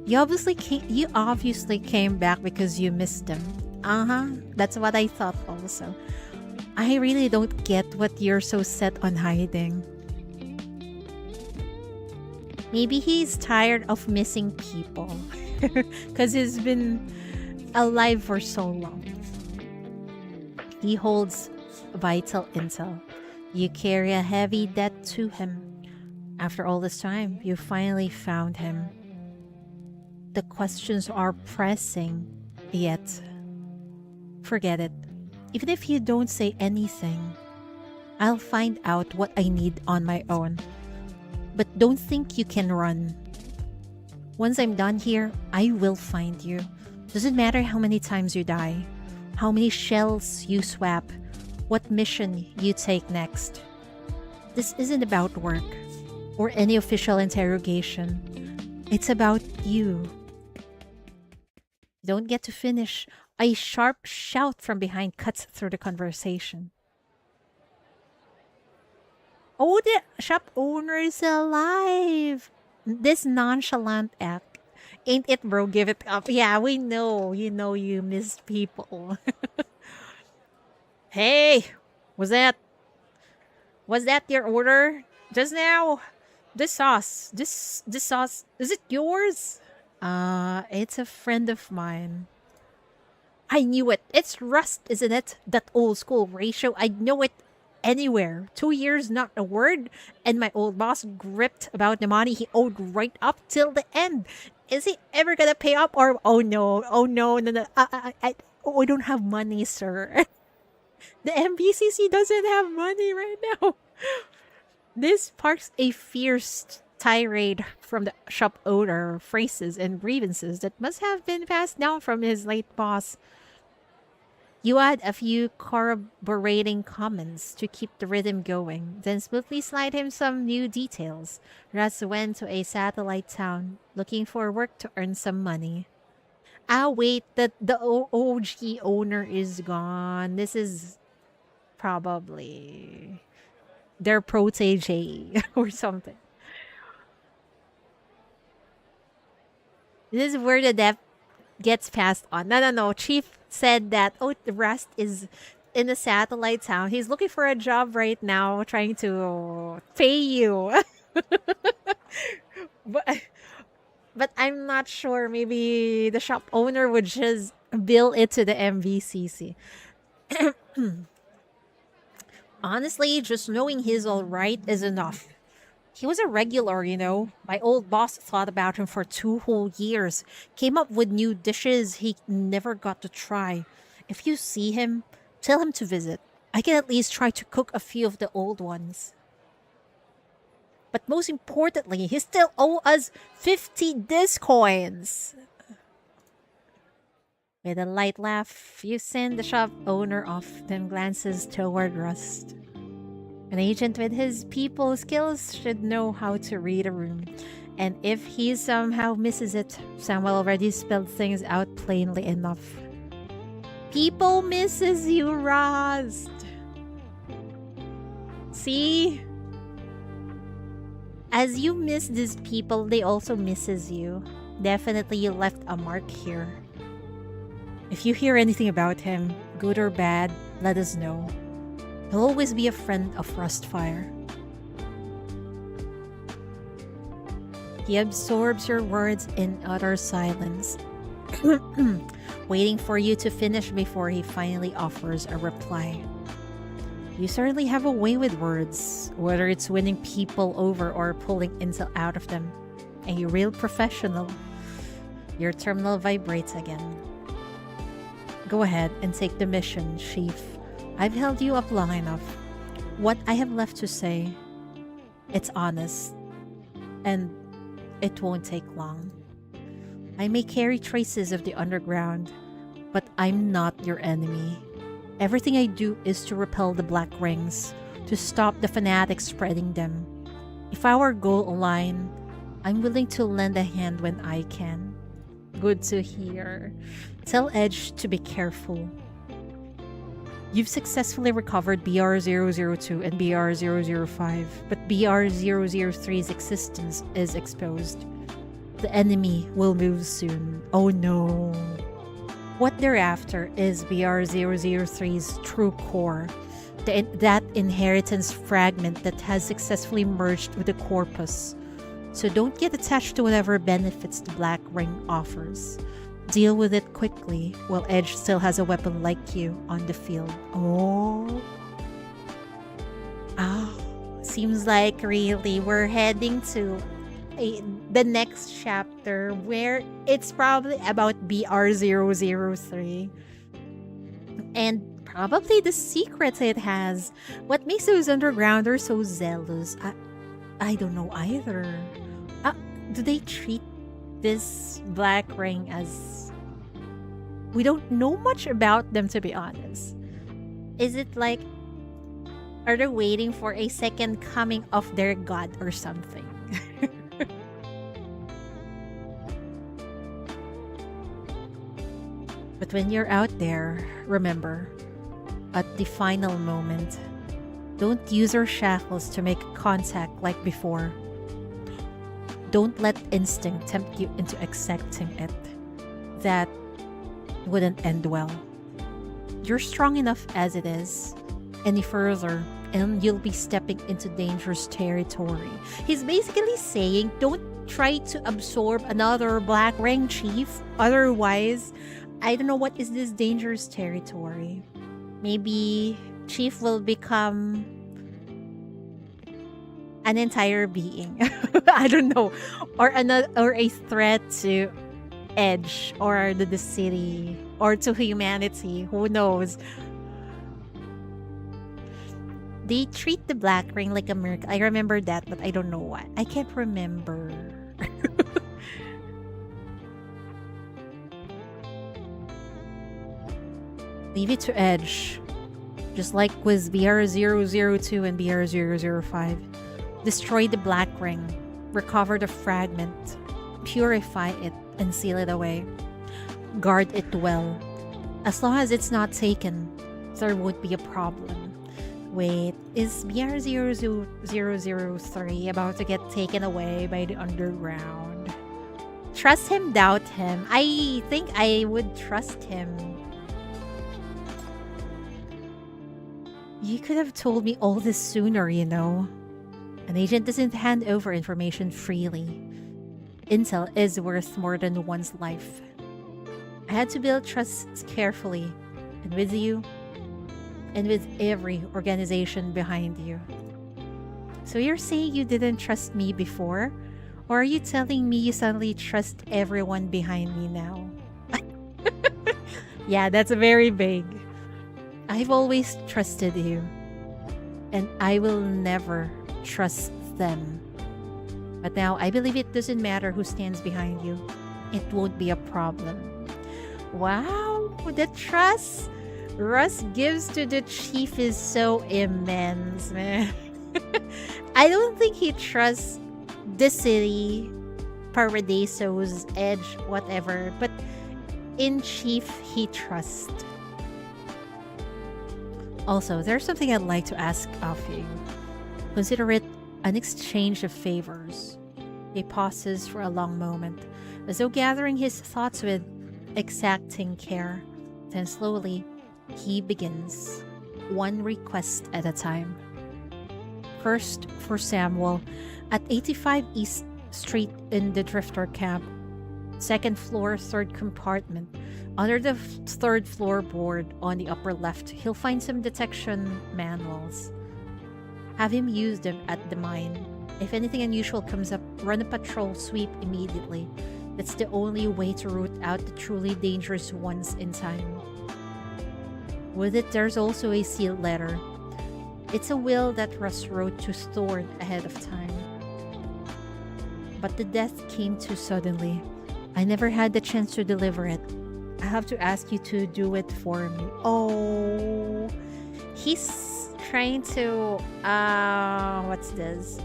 You obviously came back because you missed them. That's what I thought also. I really don't get what you're so set on hiding. Maybe he's tired of missing people. Because he's been alive for so long. He holds vital intel. You carry a heavy debt to him. After all this time, you finally found him. The questions are pressing, yet forget it. Even if you don't say anything, I'll find out what I need on my own. But don't think you can run. Once I'm done here, I will find you. Doesn't matter how many times you die, how many shells you swap, what mission you take next. This isn't about work or any official interrogation. It's about you. Don't get to finish. A sharp shout from behind cuts through the conversation. Oh, the shop owner is alive. This nonchalant act. Ain't it, bro? Give it up. Yeah, we know. You know you missed people. Hey, was that your order just now? This sauce, is it yours? It's a friend of mine. I knew it. It's Rust, isn't it? That old school ratio. I'd know it anywhere. 2 years, not a word. And my old boss gripped about the money he owed right up till the end. Is he ever gonna pay up or no. I don't have money, sir. The MBCC doesn't have money right now. This sparks a fierce tirade from the shop owner, phrases and grievances that must have been passed down from his late boss. You add a few corroborating comments to keep the rhythm going, then smoothly slide him some new details. Russ went to a satellite town looking for work to earn some money. Ah, wait, the OG owner is gone. This is probably their protege or something. This is where the death gets passed on. No, no, no. Chief said that, oh, the Rust is in a satellite town. He's looking for a job right now, trying to pay you. but, but I'm not sure. Maybe the shop owner would just bill it to the MVCC. Honestly, just knowing he's alright is enough. He was a regular, you know. My old boss thought about him for 2 whole years. Came up with new dishes he never got to try. If you see him, tell him to visit. I can at least try to cook a few of the old ones. But most importantly, he still owes us 50 disc coins. With a light laugh, you send the shop owner off, then glances toward Rust. An agent with his people skills should know how to read a room. And if he somehow misses it, Samuel already spelled things out plainly enough. People misses you, Rust. See? As you miss these people, they also misses you. Definitely you left a mark here. If you hear anything about him, good or bad, let us know. He'll always be a friend of Rustfire. He absorbs your words in utter silence, waiting for you to finish before he finally offers a reply. You certainly have a way with words, whether it's winning people over or pulling intel out of them. A real professional. Your terminal vibrates again. Go ahead and take the mission, Chief. I've held you up long enough. What I have left to say, it's honest, and it won't take long. I may carry traces of the underground, but I'm not your enemy. Everything I do is to repel the Black Rings, to stop the fanatics spreading them. If our goal align, I'm willing to lend a hand when I can. Good to hear. Tell Edge to be careful. You've successfully recovered BR-002 and BR-005, but BR-003's existence is exposed. The enemy will move soon. Oh no. What they're after is BR-003's true core, that inheritance fragment that has successfully merged with the corpus. So don't get attached to whatever benefits the Black Ring offers. Deal with it quickly while Edge still has a weapon like you on the field. Oh. Seems like really we're heading to the next chapter where it's probably about BR-003. And probably the secrets it has. What makes those undergrounders so zealous? I don't know either. Do they treat this Black Ring as... We don't know much about them, to be honest. Is it like... Are they waiting for a second coming of their god or something? But when you're out there, remember, at the final moment, don't use your shackles to make contact like before. Don't let instinct tempt you into accepting it. That wouldn't end well. You're strong enough as it is. Any further, and you'll be stepping into dangerous territory. He's basically saying, don't try to absorb another Black Ring, Chief. Otherwise, I don't know what is this dangerous territory. Maybe Chief will become an entire being. I don't know. Or a threat to Edge or the city or to humanity. Who knows? They treat the Black Ring like a miracle. I remember that, but I don't know why. I can't remember. Leave it to Edge. Just like with BR002 and BR005. Destroy the black ring. Recover the fragment. Purify it and seal it away. Guard it well. As long as it's not taken, there won't be a problem. Wait, is BR00003 about to get taken away by the underground? Trust him, doubt him. I think I would trust him. You could have told me all this sooner, you know. An agent doesn't hand over information freely. Intel is worth more than one's life. I had to build trust carefully, and with you, and with every organization behind you. So you're saying you didn't trust me before? Or are you telling me you suddenly trust everyone behind me now? Yeah, that's very big. I've always trusted you, and I will never trust them. But now I believe it doesn't matter who stands behind you. It won't be a problem. Wow, the trust Russ gives to the chief is so immense, man. I don't think he trusts the city, Paradiso's Edge, whatever, but in chief he trusts. Also, there's something I'd like to ask of you. Consider it an exchange of favors. He pauses for a long moment, as though gathering his thoughts with exacting care. Then slowly, he begins, one request at a time. First, for Samuel, at 85 East Street in the Drifter Camp. Second floor, third compartment. Under the third floorboard on the upper left, he'll find some detection manuals. Have him use them at the mine. If anything unusual comes up, run a patrol sweep immediately. That's the only way to root out the truly dangerous ones in time. With it, there's also a sealed letter. It's a will that Russ wrote to Thorn ahead of time. But the death came too suddenly. I never had the chance to deliver it. I have to ask you to do it for me. Oh, he's trying to, what's this?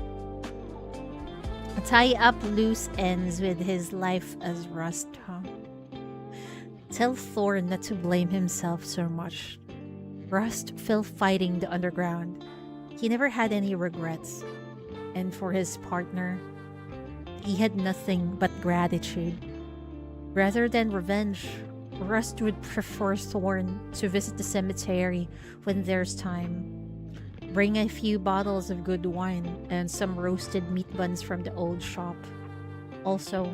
Tie up loose ends with his life as Rust, huh? Tell Thorn not to blame himself so much. Rust fell fighting the underground. He never had any regrets. And for his partner, he had nothing but gratitude. Rather than revenge, Rust would prefer Thorn to visit the cemetery when there's time. Bring a few bottles of good wine and some roasted meat buns from the old shop. Also,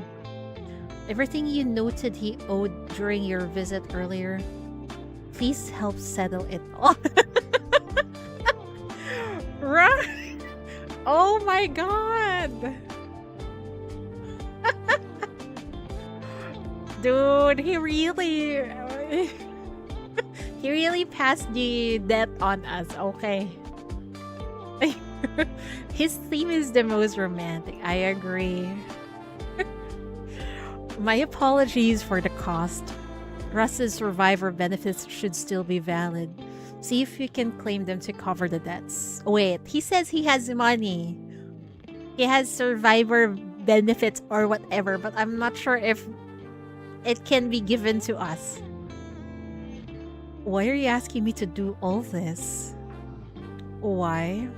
everything you noted he owed during your visit earlier, please help settle it all. Right? Oh my god! Dude, he really passed the debt on us, okay? His theme is the most romantic, I agree. My apologies for the cost. Russ's survivor benefits should still be valid. See if you can claim them to cover the debts. Wait, he says he has money. He has survivor benefits or whatever, but I'm not sure if it can be given to us. Why are you asking me to do all this? Why?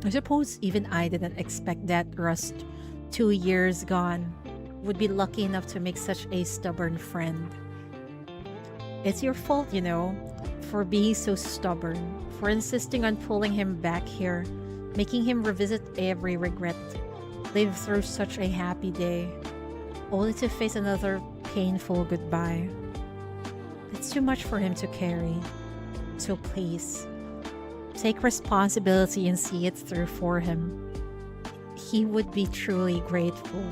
I suppose even I didn't expect that Rust, 2 years gone, would be lucky enough to make such a stubborn friend. It's your fault, you know, for being so stubborn, for insisting on pulling him back here, making him revisit every regret, live through such a happy day, only to face another painful goodbye. It's too much for him to carry. So please, take responsibility and see it through for him. He would be truly grateful.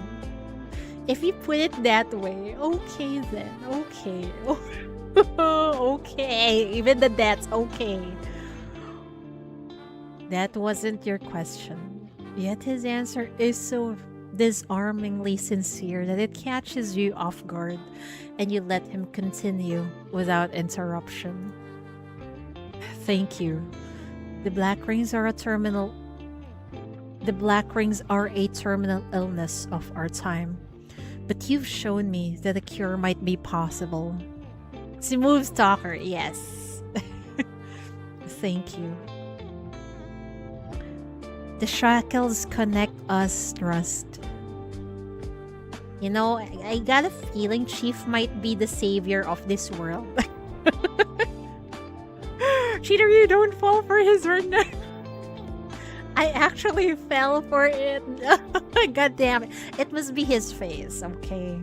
If you put it that way, okay then, okay. Okay, even the debt's okay. That wasn't your question. Yet his answer is so disarmingly sincere that it catches you off guard and you let him continue without interruption. Thank you. The black rings are a terminal illness of our time. But you've shown me that a cure might be possible. Smooth stalker, yes. Thank you. The shackles connect us, Rust. You know, I got a feeling Chief might be the savior of this world. Cheater, you don't fall for his ring. I actually fell for it. God damn it. It must be his face, okay?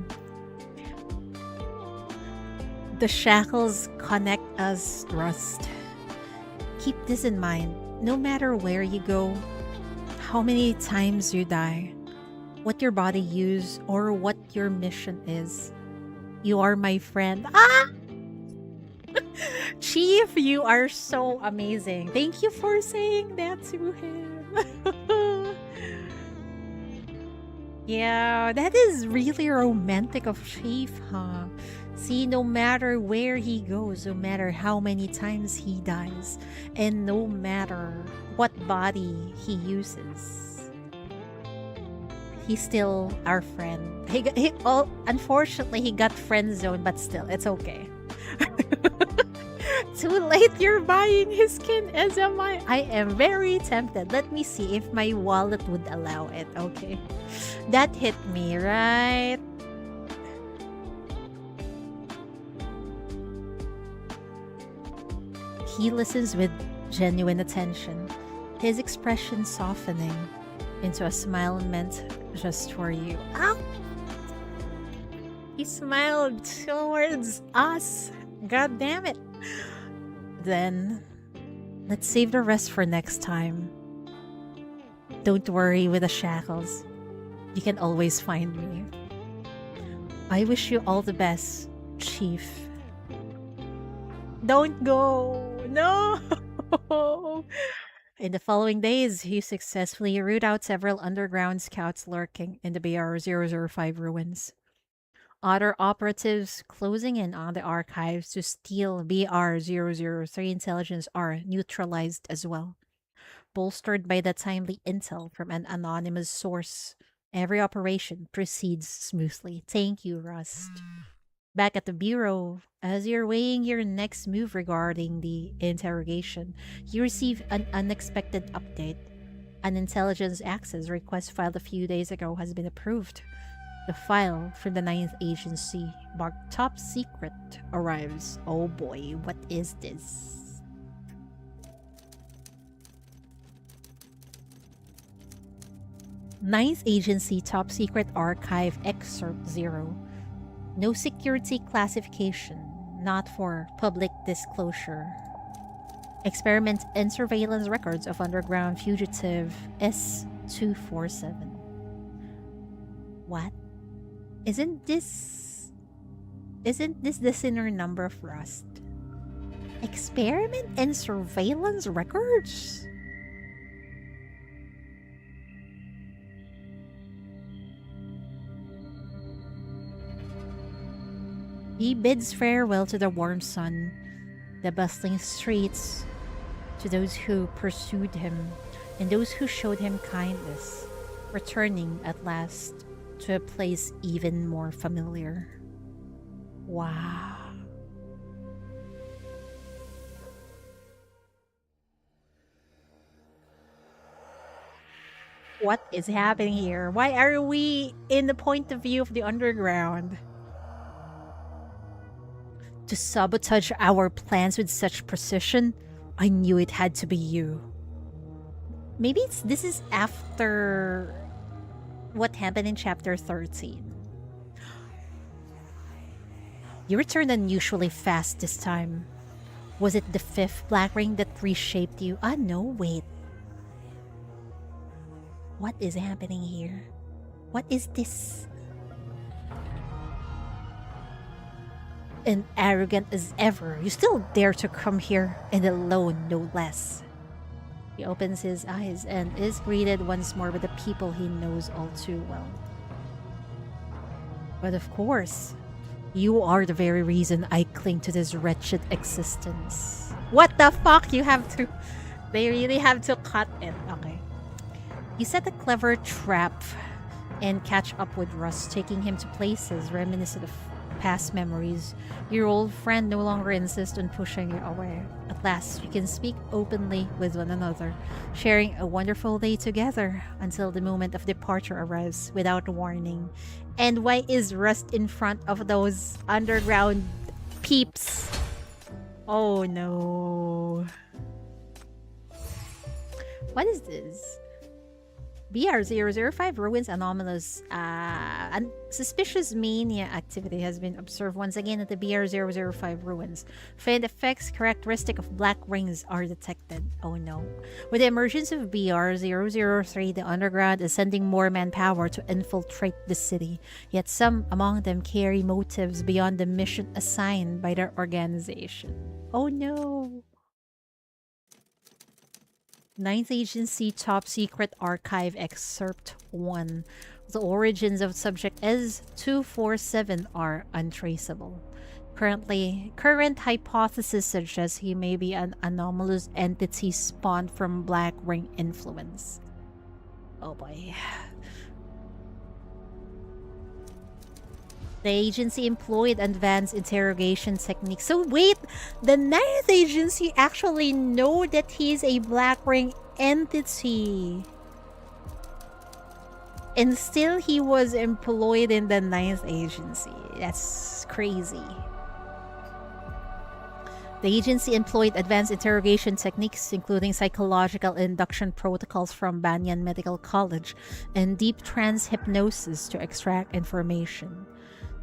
The shackles connect us, Rust. Keep this in mind. No matter where you go, how many times you die, what your body uses, or what your mission is, you are my friend. Ah! Chief, you are so amazing. Thank you for saying that to him. Yeah, that is really romantic of Chief, huh? See, no matter where he goes, no matter how many times he dies, and no matter what body he uses, he's still our friend. Unfortunately, he got friend zoned, but still, it's okay. Too late, you're buying his skin, as am I. I am very tempted. Let me see if my wallet would allow it. Okay. That hit me, right? He listens with genuine attention, his expression softening into a smile meant just for you. Ow! He smiled towards us. God damn it. Then, let's save the rest for next time. Don't worry with the shackles. You can always find me. I wish you all the best, Chief. Don't go! No! In the following days, you successfully root out several underground scouts lurking in the BR-005 ruins. Other operatives closing in on the archives to steal BR-003 intelligence are neutralized as well. Bolstered by the timely intel from an anonymous source, every operation proceeds smoothly. Thank you, Rust. Back at the Bureau, as you're weighing your next move regarding the interrogation, you receive an unexpected update. An intelligence access request filed a few days ago has been approved. The file from the 9th Agency, marked Top Secret, arrives. Oh boy, what is this? Ninth Agency Top Secret Archive Excerpt 0. No security classification, not for public disclosure. Experiment and surveillance records of underground fugitive S247. What? Isn't this the sinner number of Rust? Experiment and surveillance records? He bids farewell to the warm sun, the bustling streets, to those who pursued him, and those who showed him kindness, returning at last to a place even more familiar. Wow. What is happening here? Why are we in the point of view of the underground? To sabotage our plans with such precision, I knew it had to be you. Maybe this is after what happened in chapter 13. You returned unusually fast this time. Was it the 5th black ring that reshaped you? Ah, no, wait. What is happening here? What is this? And arrogant as ever, you still dare to come here, and alone no less. He opens his eyes and is greeted once more by the people he knows all too well. But of course, you are the very reason I cling to this wretched existence. What the fuck? You have to... They really have to cut it. Okay. You set a clever trap and catch up with Russ, taking him to places reminiscent of past memories. Your old friend no longer insists on pushing you away. At last, you can speak openly with one another, sharing a wonderful day together until the moment of departure arrives without warning. And why is Rust in front of those underground peeps? Oh no. What is this? BR005 ruins anomalous suspicious mania activity has been observed once again at the BR005 ruins. Faint effects characteristic of black rings are detected. Oh no. With the emergence of BR003, the underground is sending more manpower to infiltrate the city. Yet some among them carry motives beyond the mission assigned by their organization. Oh no. Ninth Agency Top Secret Archive Excerpt 1. The origins of Subject S-247 are untraceable. Current hypothesis suggests he may be an anomalous entity spawned from Black Ring influence. Oh boy. The agency employed advanced interrogation techniques. So wait, the Ninth Agency actually know that he's a Black Ring entity. And still he was employed in the Ninth Agency. That's crazy. The agency employed advanced interrogation techniques, including psychological induction protocols from Banyan Medical College and deep trance hypnosis to extract information.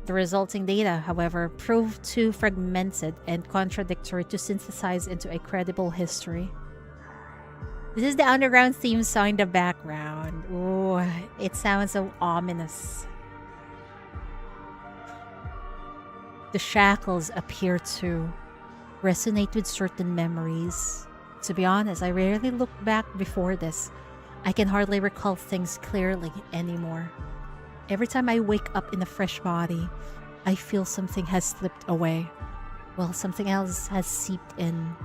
The resulting data, however, proved too fragmented and contradictory to synthesize into a credible history. This is the underground theme song in the background. Ooh, it sounds so ominous. The shackles appear to resonate with certain memories. To be honest, I rarely look back before this. I can hardly recall things clearly anymore. Every time I wake up in a fresh body, I feel something has slipped away, while something else has seeped in.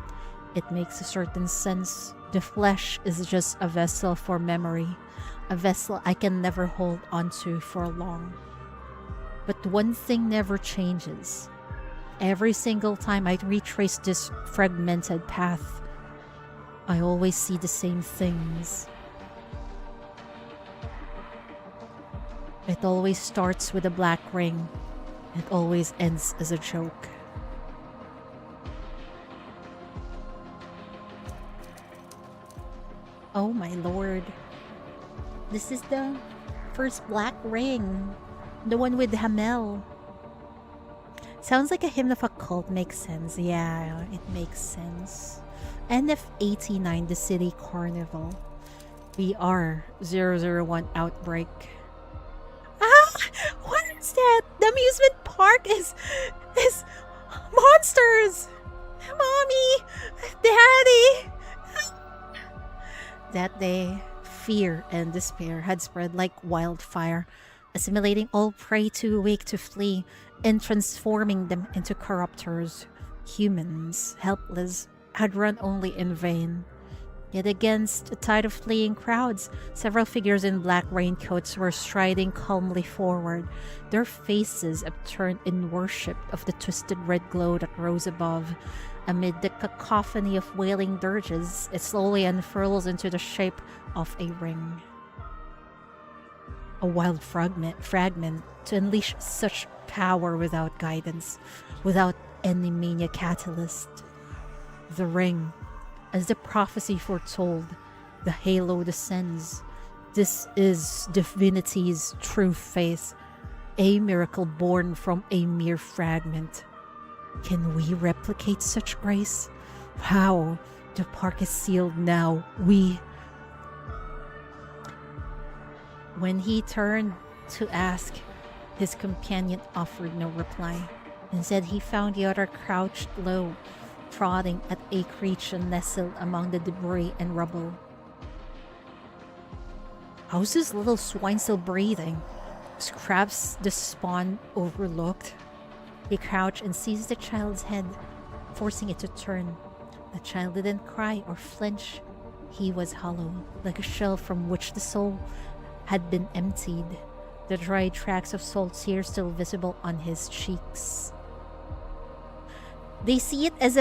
It makes a certain sense. The flesh is just a vessel for memory, a vessel I can never hold onto for long. But one thing never changes. Every single time I retrace this fragmented path, I always see the same things. It always starts with a black ring. It always ends as a joke. Oh my lord. This is the first black ring. The one with Hamel. Sounds like a hymn of a cult. Makes sense. Yeah, it makes sense. NF89, the City Carnival. BR001 Outbreak. What is that? The amusement park is monsters. Mommy, Daddy. That day, fear and despair had spread like wildfire, assimilating all prey too weak to flee and transforming them into corruptors. Humans, helpless, had run only in vain. Yet against a tide of fleeing crowds, several figures in black raincoats were striding calmly forward, their faces upturned in worship of the twisted red glow that rose above. Amid the cacophony of wailing dirges, it slowly unfurls into the shape of a ring. A wild fragment to unleash such power without guidance, without any mania catalyst. The ring. As the prophecy foretold, the halo descends. This is divinity's true face, a miracle born from a mere fragment. Can we replicate such grace? How? The park is sealed now. When he turned to ask, his companion offered no reply. Instead, he found the other crouched low, prodding at a creature nestled among the debris and rubble. How's this little swine still breathing? Scraps the spawn overlooked. He crouched and seized the child's head, forcing it to turn. The child didn't cry or flinch. He was hollow, like a shell from which the soul had been emptied. The dry tracks of salt tears still visible on his cheeks. They see it as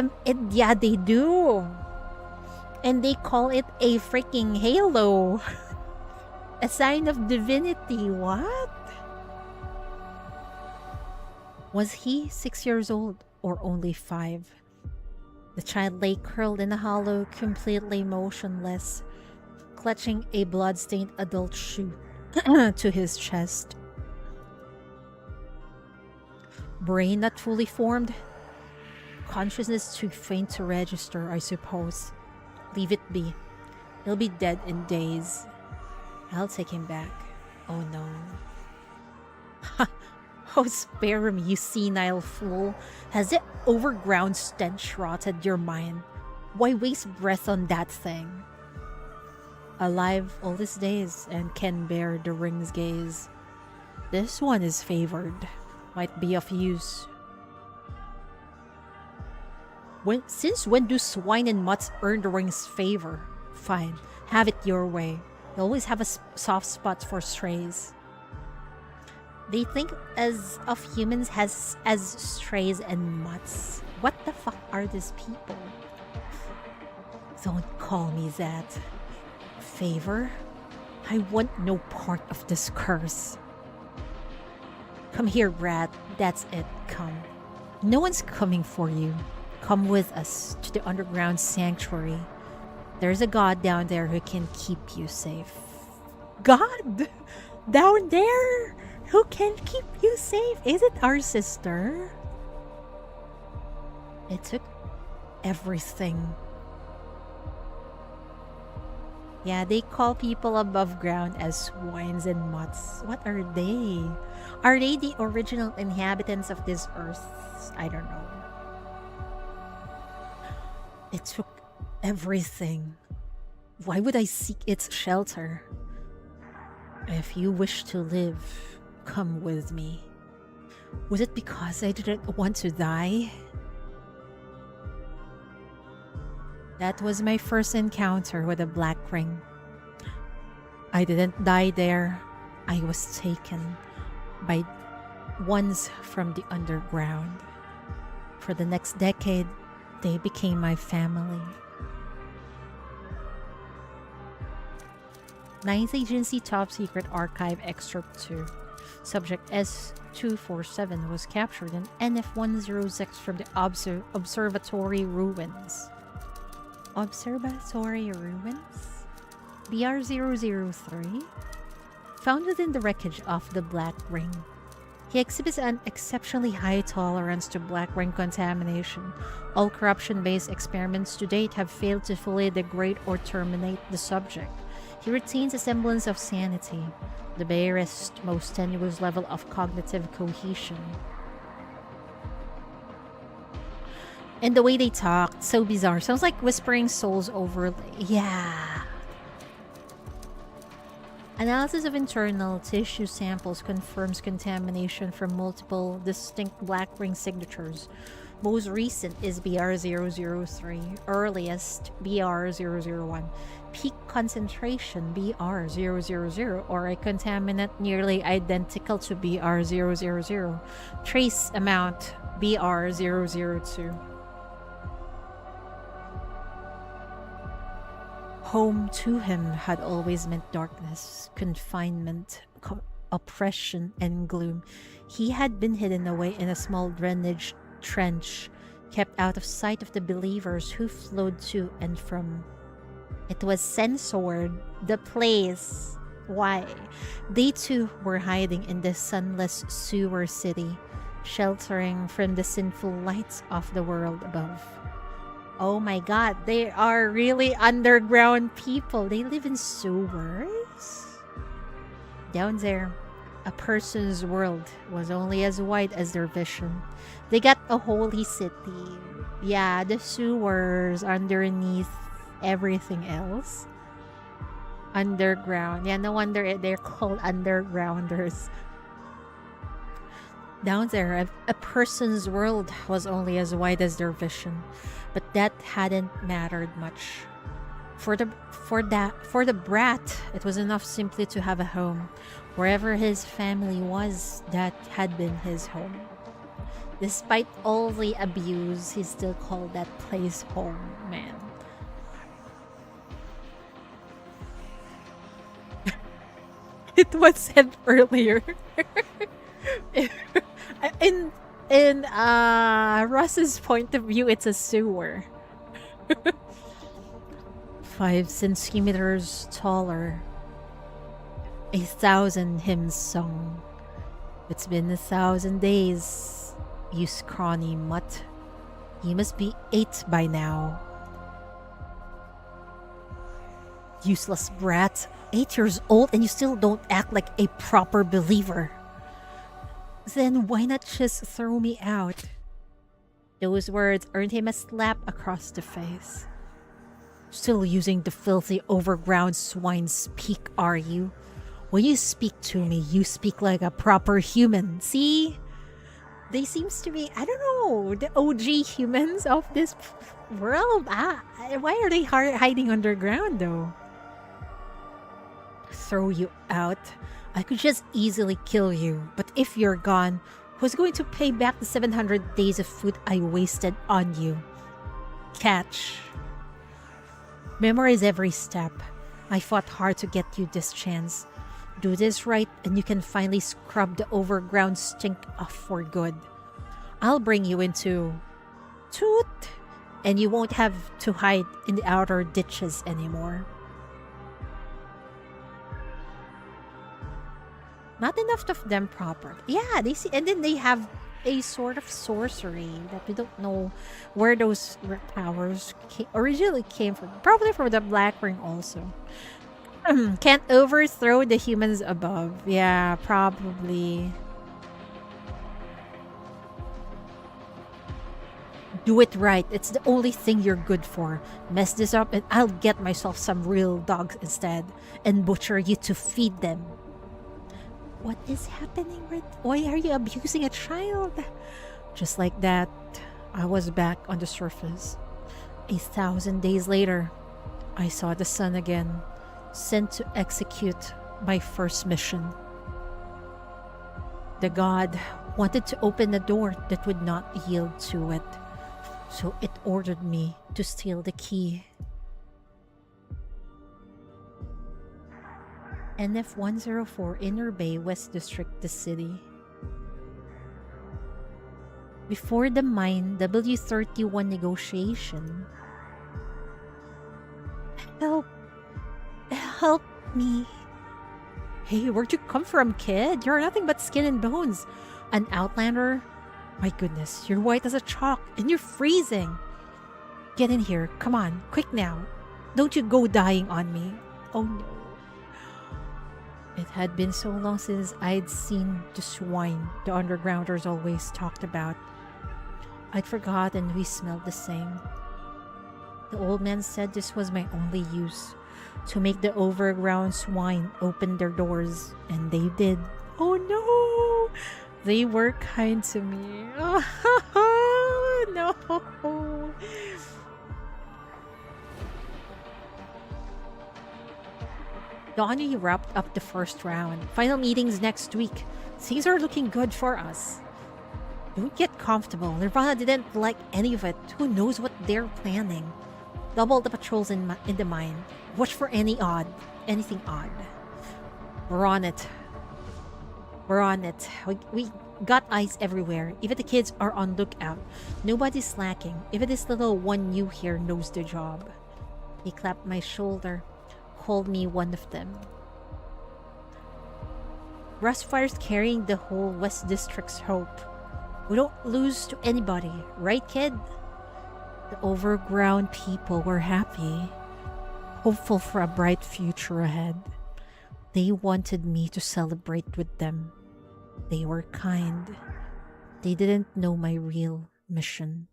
yeah, they do. And they call it a freaking halo. A sign of divinity. What? Was he 6 years old or only 5? The child lay curled in a hollow, completely motionless, clutching a blood-stained adult shoe to his chest. Brain not fully formed. Consciousness too faint to register, I suppose. Leave it be. He'll be dead in days. I'll take him back. Oh no. Ha! Oh, spare him, you senile fool. Has the overground stench rotted your mind? Why waste breath on that thing? Alive all his days and can bear the ring's gaze. This one is favored. Might be of use. Since when do swine and mutts earn the ring's favor? Fine, have it your way. You always have a soft spot for strays. They think of humans as strays and mutts. What the fuck are these people? Don't call me that. Favor? I want no part of this curse. Come here, brat. That's it. Come. No one's coming for you. Come with us to the underground sanctuary. There's a god down there who can keep you safe. God? Down there? Who can keep you safe? Is it our sister? It took everything. Yeah, they call people above ground as swines and mutts. What are they? Are they the original inhabitants of this earth? I don't know. It took everything. Why would I seek its shelter? If you wish to live, come with me. Was it because I didn't want to die? That was my first encounter with a black ring. I didn't die there. I was taken by ones from the underground. For the next decade, they became my family. 9th Agency Top Secret Archive Excerpt 2. Subject S-247 was captured in NF-106 from the Observatory Ruins. Observatory Ruins? BR-003? Found within the wreckage of the Black Ring. He exhibits an exceptionally high tolerance to Black Ring contamination. All corruption-based experiments to date have failed to fully degrade or terminate the subject. He retains a semblance of sanity, the barest, most tenuous level of cognitive cohesion. And the way they talk, so bizarre. Sounds like Whispering Souls overlay. Yeah. Analysis of internal tissue samples confirms contamination from multiple distinct Black Ring signatures. Most recent is BR-003, earliest BR-001. Peak concentration BR-000, or a contaminant nearly identical to BR-000. Trace amount BR-002. Home to him had always meant darkness, confinement, oppression, and gloom. He had been hidden away in a small drainage trench, kept out of sight of the believers who flowed to and from. It was censored, the place. Why? They too were hiding in the sunless sewer city, sheltering from the sinful lights of the world above. Oh my god, they are really underground people. They live in sewers? Down there, a person's world was only as wide as their vision. They got a holy city. Yeah, the sewers underneath everything else. Underground. Yeah, no wonder they're called undergrounders. Down there, a person's world was only as wide as their vision, but that hadn't mattered much. For the brat, it was enough simply to have a home. Wherever his family was, that had been his home. Despite all the abuse, he still called that place home, man. It was said earlier. in Russ's point of view, it's a sewer. 5 centimeters taller. 1,000 hymns sung. It's been 1,000 days, you scrawny mutt. You must be 8 by now. Useless brat. 8 years old and you still don't act like a proper believer. Then why not just throw me out? Those words earned him a slap across the face. Still using the filthy overground swine speak, are you? When you speak to me, you speak like a proper human. See? They seems to be, I don't know, the OG humans of this world. Why are they hiding underground though? Throw you out? I could just easily kill you. But if you're gone, who's going to pay back the 700 days of food I wasted on you? Catch. Memorize every step. I fought hard to get you this chance. Do this right and you can finally scrub the overground stink off for good. I'll bring you into Toot, and you won't have to hide in the outer ditches anymore. Not enough of them proper. Yeah, they see, and then they have a sort of sorcery that we don't know where those powers originally came from. Probably from the Black Ring also. Can't overthrow the humans above. Yeah, probably. Do it right. It's the only thing you're good for. Mess this up and I'll get myself some real dogs instead and butcher you to feed them. What is happening? Why are you abusing a child? Just like that, I was back on the surface. 1,000 days later, I saw the sun again, sent to execute my first mission. The god wanted to open a door that would not yield to it, so it ordered me to steal the key. NF-104 Inner Bay, West District, the city. Before the mine W31 negotiation. Help me. Hey, where'd you come from, kid? You're nothing but skin and bones. An outlander? My goodness, you're white as a chalk and you're freezing. Get in here, come on, quick now. Don't you go dying on me. Oh no. It had been so long since I'd seen the swine the undergrounders always talked about. I'd forgotten we smelled the same. The old man said this was my only use, to make the overground swine open their doors, and they did. Oh no! They were kind to me. Oh no! Donnie wrapped up the first round. Final meetings next week. Things are looking good for us. Don't get comfortable. Nirvana didn't like any of it. Who knows what they're planning? Double the patrols in the mine. Watch for anything odd. We're on it. We got eyes everywhere. Even the kids are on lookout. Nobody's slacking. Even this little one new here knows the job. He clapped my shoulder. Called me one of them. Rustfire's carrying the whole West District's hope. We don't lose to anybody, right, kid? The overground people were happy, hopeful for a bright future ahead. They wanted me to celebrate with them. They were kind. They didn't know my real mission.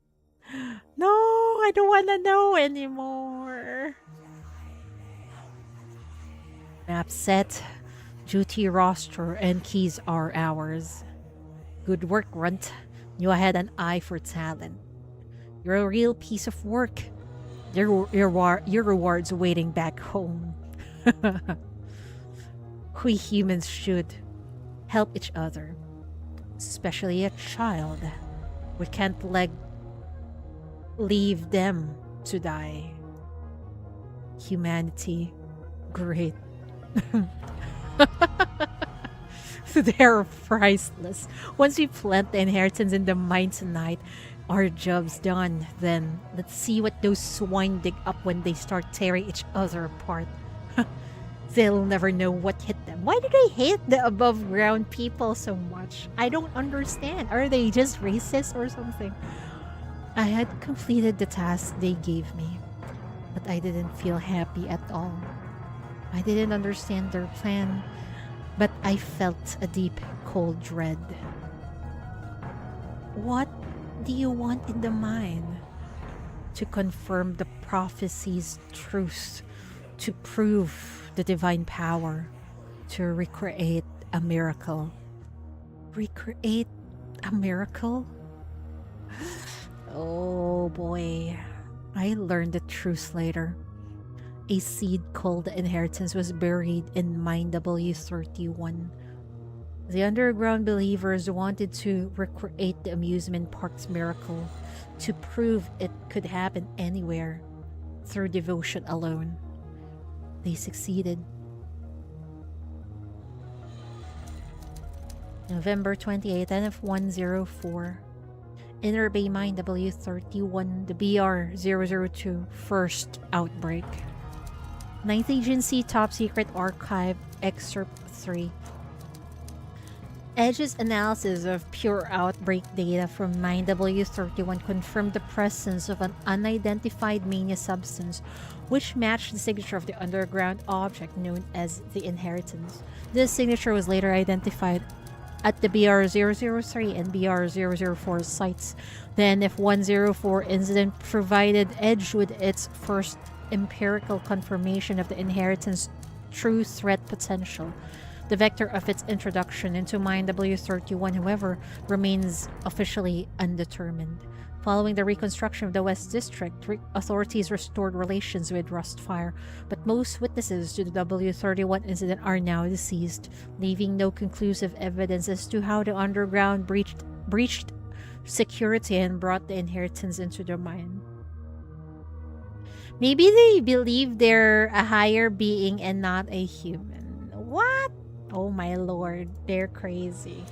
No, I don't want to know anymore. Map set, duty roster, and keys are ours. Good work, Runt. You had an eye for talent. You're a real piece of work. Your reward's waiting back home. We humans should help each other, especially a child. We can't leave them to die. Humanity, great. They're priceless. Once we plant the inheritance in the mine tonight, our job's done. Then let's see what those swine dig up when they start tearing each other apart. They'll never know what hit them. Why do they hate the above ground people so much? I don't understand. Are they just racist or something? I had completed the task they gave me, but I didn't feel happy at all. I didn't understand their plan, but I felt a deep, cold dread. What do you want in the mine? To confirm the prophecy's truth, to prove the divine power, to recreate a miracle. Recreate a miracle? Oh boy. I learned the truth later. A seed called the inheritance was buried in mine W31. The underground believers wanted to recreate the amusement park's miracle, to prove it could happen anywhere through devotion alone. They succeeded. November 28th, NF104. Inner Bay Mine W31, the BR002, first outbreak. 9th Agency Top Secret Archive, Excerpt 3. Edge's analysis of pure outbreak data from Mine W31 confirmed the presence of an unidentified mania substance which matched the signature of the underground object known as the Inheritance. This signature was later identified at the BR003 and BR004 sites. The NF104 incident provided Edge with its first empirical confirmation of the Inheritance true threat potential. The vector of its introduction into Mine W31, however, remains officially undetermined. Following the reconstruction of the West District, authorities restored relations with Rustfire, but most witnesses to the W31 incident are now deceased, leaving no conclusive evidence as to how the underground breached security and brought the Inheritance into the mine. Maybe they believe they're a higher being and not a human. What? Oh my lord, they're crazy.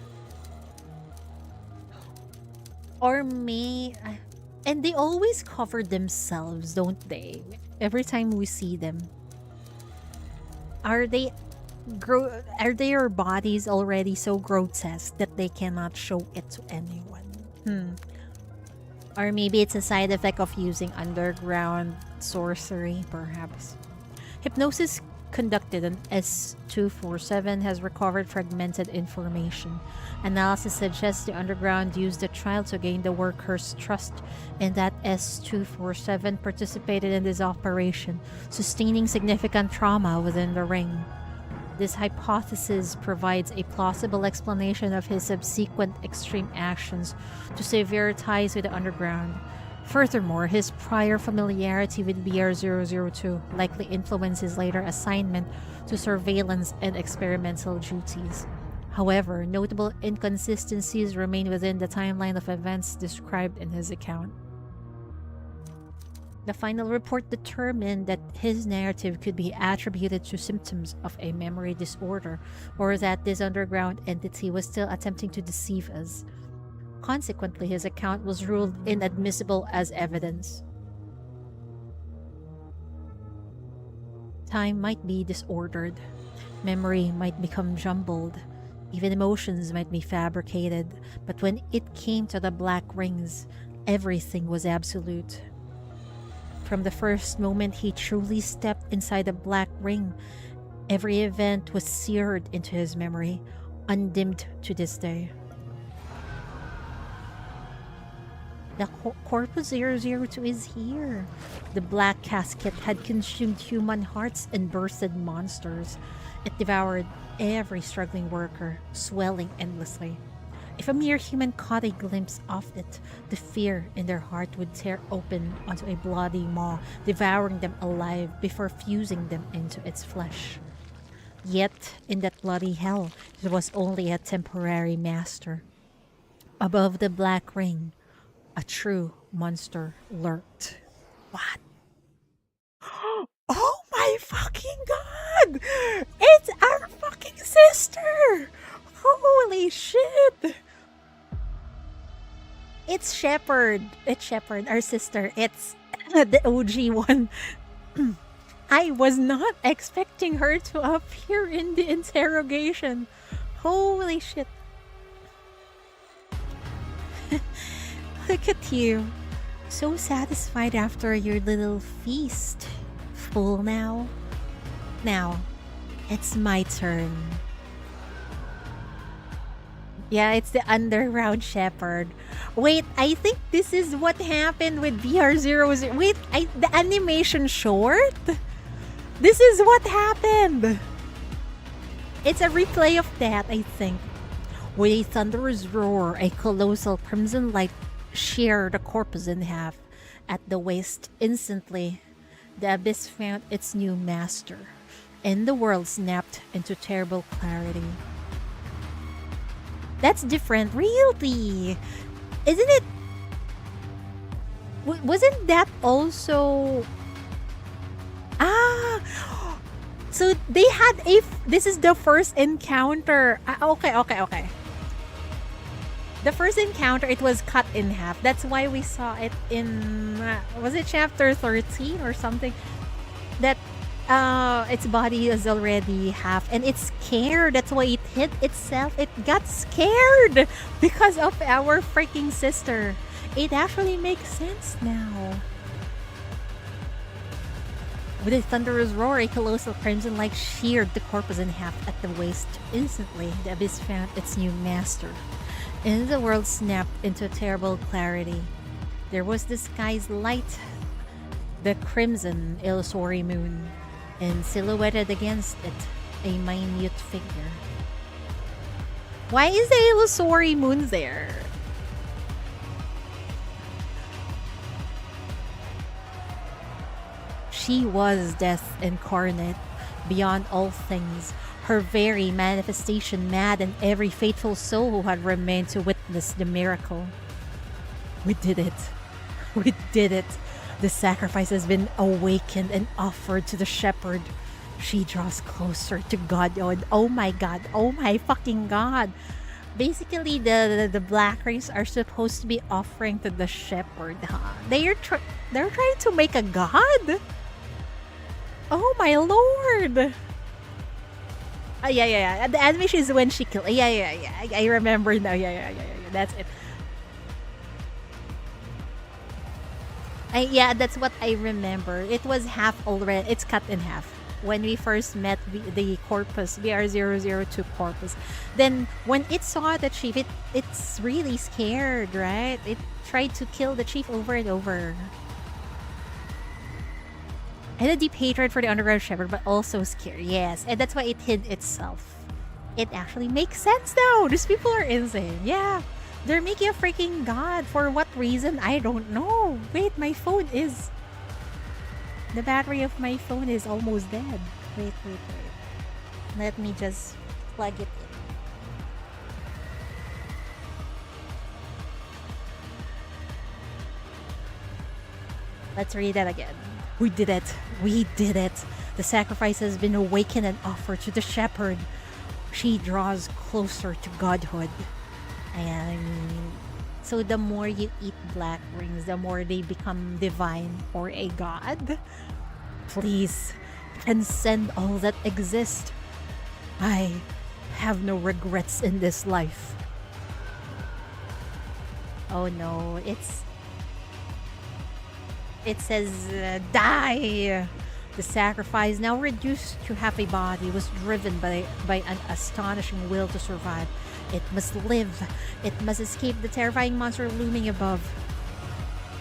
Or and they always cover themselves, don't they? Every time we see them. Are their bodies already so grotesque that they cannot show it to anyone? Or maybe it's a side effect of using underground sorcery, perhaps. Hypnosis conducted on S247 has recovered fragmented information. Analysis suggests the underground used the trial to gain the workers' trust, and that S247 participated in this operation, sustaining significant trauma within the ring. This hypothesis provides a plausible explanation of his subsequent extreme actions to sever ties with the underground. Furthermore, his prior familiarity with BR002 likely influenced his later assignment to surveillance and experimental duties. However, notable inconsistencies remain within the timeline of events described in his account. The final report determined that his narrative could be attributed to symptoms of a memory disorder, or that this underground entity was still attempting to deceive us. Consequently, his account was ruled inadmissible as evidence. Time might be disordered, memory might become jumbled, even emotions might be fabricated, but when it came to the black rings, everything was absolute. From the first moment he truly stepped inside the black ring, every event was seared into his memory, undimmed to this day. The Corpus 002 is here. The black casket had consumed human hearts and birthed monsters. It devoured every struggling worker, swelling endlessly. If a mere human caught a glimpse of it, the fear in their heart would tear open onto a bloody maw, devouring them alive before fusing them into its flesh. Yet, in that bloody hell, it was only a temporary master. Above the black ring, a true monster lurked. What? Oh my fucking god! It's our fucking sister! Holy shit! It's Shepherd. It's Shepherd, our sister. It's the OG one. I was not expecting her to appear in the interrogation. Holy shit. Look at you. So satisfied after your little feast. Full now? Now, it's my turn. Yeah, it's the underground shepherd. Wait, I think this is what happened with VR00. Wait, the animation short? This is what happened. It's a replay of that, I think. With a thunderous roar, a colossal crimson light sheared the corpus in half. At the waist, instantly, the abyss found its new master, and the world snapped into terrible clarity. That's different, really. Isn't it? Wasn't that also? So they had this is the first encounter. Okay. The first encounter, it was cut in half. That's why we saw it in, was it chapter 13 or something? That its body is already half and it's scared. That's why it hit itself. It got scared because of our freaking sister. It actually makes sense now. With a thunderous roar, a colossal crimson light sheared the corpus in half at the waist. Instantly, the abyss found its new master, and the world snapped into terrible clarity. There was the sky's light, the crimson illusory moon, and silhouetted against it, a minute figure. Why is the illusory moon there? She was death incarnate, beyond all things, her very manifestation maddened every faithful soul who had remained to witness the miracle. We did it. We did it. The sacrifice has been awakened and offered to the shepherd. She draws closer to Godhood. Oh my god. Oh my fucking god. Basically, the black race are supposed to be offering to the shepherd, huh? They're trying to make a god? Oh my lord! Yeah. The animation is when she killed. Yeah. I remember now. Yeah. That's it. Yeah, that's what I remember. It was half already. It's cut in half when we first met the corpus, VR002 corpus. Then when it saw the chief, it's really scared, right? It tried to kill the chief over and over. And a deep hatred for the underground shepherd, but also scared. Yes, and that's why it hid itself. It actually makes sense now. These people are insane. Yeah, they're making a freaking god. For what reason? I don't know. Wait, my phone is... The battery of my phone is almost dead. Wait. Let me just plug it in. Let's read that again. We did it. We did it. The sacrifice has been awakened and offered to the shepherd. She draws closer to godhood. And so the more you eat black rings, the more they become divine or a god. Please, transcend all that exists. I have no regrets in this life. Oh no, it says, die! The sacrifice, now reduced to half a body, was driven by an astonishing will to survive. It must live. It must escape the terrifying monster looming above.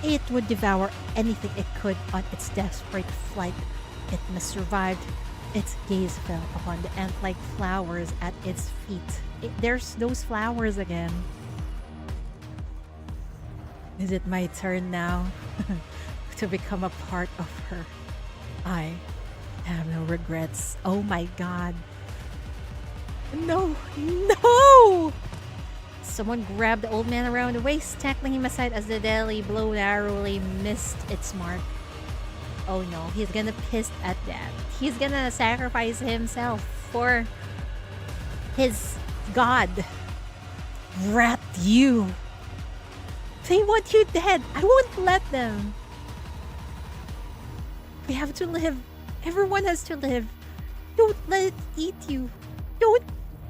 It would devour anything it could on its desperate flight. It must survive. Its gaze fell upon the ant-like flowers at its feet. There's those flowers again. Is it my turn now to become a part of her? I have no regrets. Oh my god. No! No! Someone grabbed the old man around the waist, tackling him aside as the deadly blow narrowly missed its mark. Oh no, he's gonna piss at that. He's gonna sacrifice himself for his god. Rat you! They want you dead! I won't let them! We have to live. Everyone has to live. Don't let it eat you. Don't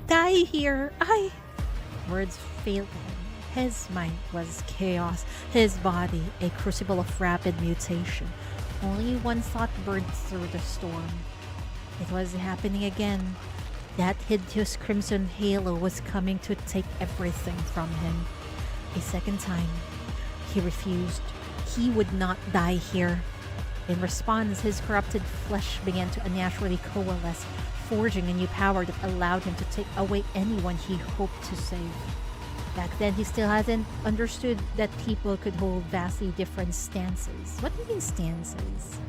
die here. Words failed him. His mind was chaos. His body a crucible of rapid mutation. Only one thought burned through the storm. It was happening again. That hideous crimson halo was coming to take everything from him. A second time, he refused. He would not die here. In response, his corrupted flesh began to unnaturally coalesce, forging a new power that allowed him to take away anyone he hoped to save. Back then, he still hadn't understood that people could hold vastly different stances. What do you mean stances?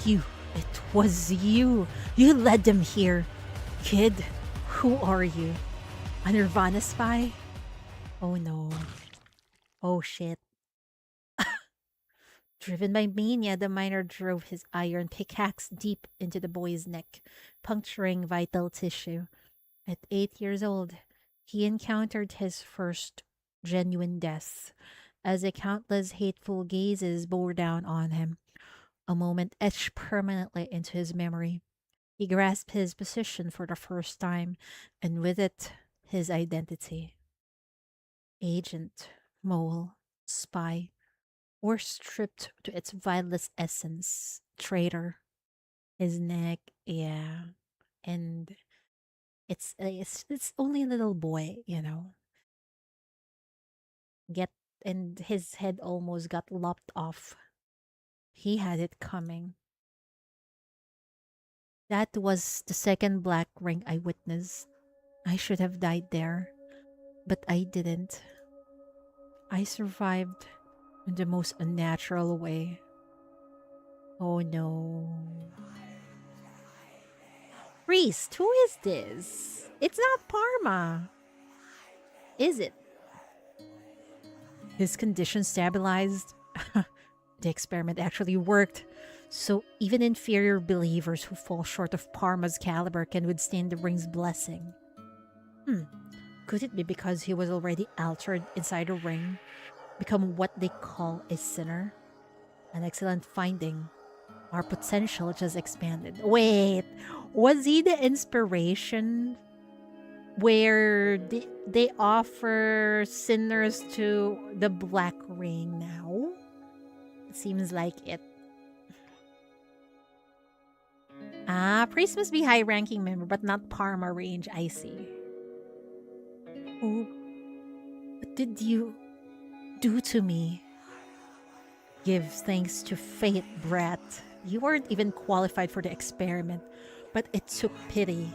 You. It was you. You led them here. Kid, who are you? A Nirvana spy? Oh no. Oh shit. Driven by mania, the miner drove his iron pickaxe deep into the boy's neck, puncturing vital tissue. At 8 years old, he encountered his first genuine death, as the countless hateful gazes bore down on him, a moment etched permanently into his memory. He grasped his position for the first time, and with it, his identity. Agent, mole, spy, or stripped to its vilest essence, traitor. His neck, yeah, and it's only a little boy, you know. And his head almost got lopped off. He had it coming. That was the second black ring I witnessed. I should have died there, but I didn't. I survived in the most unnatural way. Oh no. Priest, who is this? It's not Parma. Is it? His condition stabilized. The experiment actually worked. So even inferior believers who fall short of Parma's caliber can withstand the ring's blessing. Could it be because he was already altered inside a ring? Become what they call a sinner? An excellent finding. Our potential just expanded. Wait, was he the inspiration where they offer sinners to the black ring now? It seems like it. Priest must be high-ranking member, but not Parma range, I see. Oh, what did you do to me? Give thanks to fate, brat. You weren't even qualified for the experiment, but it took pity.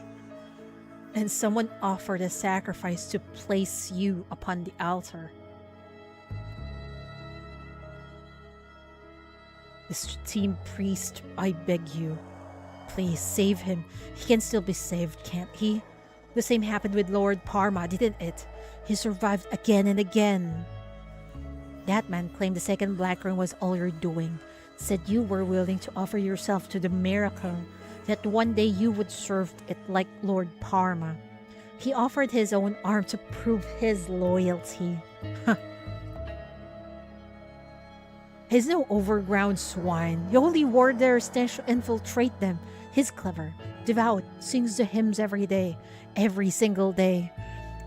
And someone offered a sacrifice to place you upon the altar. Esteemed priest, I beg you. Please save him. He can still be saved, can't he? The same happened with Lord Parma, didn't it? He survived again and again. That man claimed the second black ring was all you're doing. Said you were willing to offer yourself to the miracle, that one day you would serve it like Lord Parma. He offered his own arm to prove his loyalty. He's no overground swine. You only ward their stench to infiltrate them. He's clever, devout, sings the hymns every day, every single day.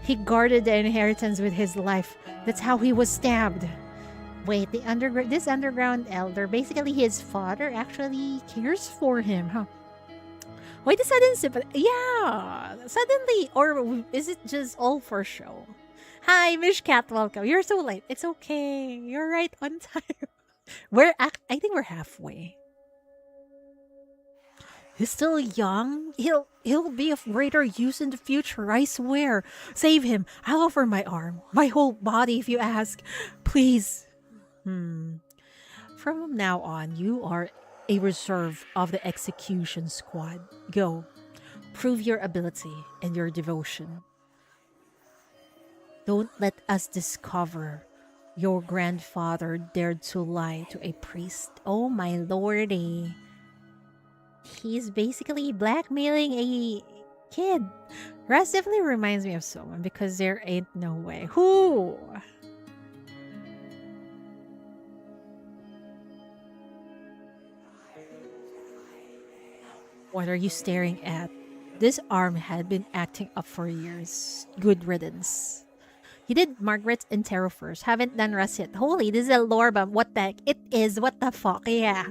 He guarded the inheritance with his life. That's how he was stabbed. Wait, this underground elder, basically his father, actually cares for him, huh? Why the sudden sympathy? Yeah, suddenly, or is it just all for show? Hi, Mish Cat, welcome. You're so late. It's okay. You're right on time. I think we're halfway. He's still young. He'll be of greater use in the future, I swear. Save him. I'll offer my arm, my whole body if you ask. Please. From now on, you are a reserve of the execution squad. Go. Prove your ability and your devotion. Don't let us discover your grandfather dared to lie to a priest. Oh my lordy. He's basically blackmailing a kid. Raz definitely reminds me of someone because there ain't no way. Who? What are you staring at? This arm had been acting up for years. Good riddance. You did Margaret's and Tarot first. Haven't done Russ yet. Holy, this is a lore bomb. What the heck? It is. What the fuck? Yeah.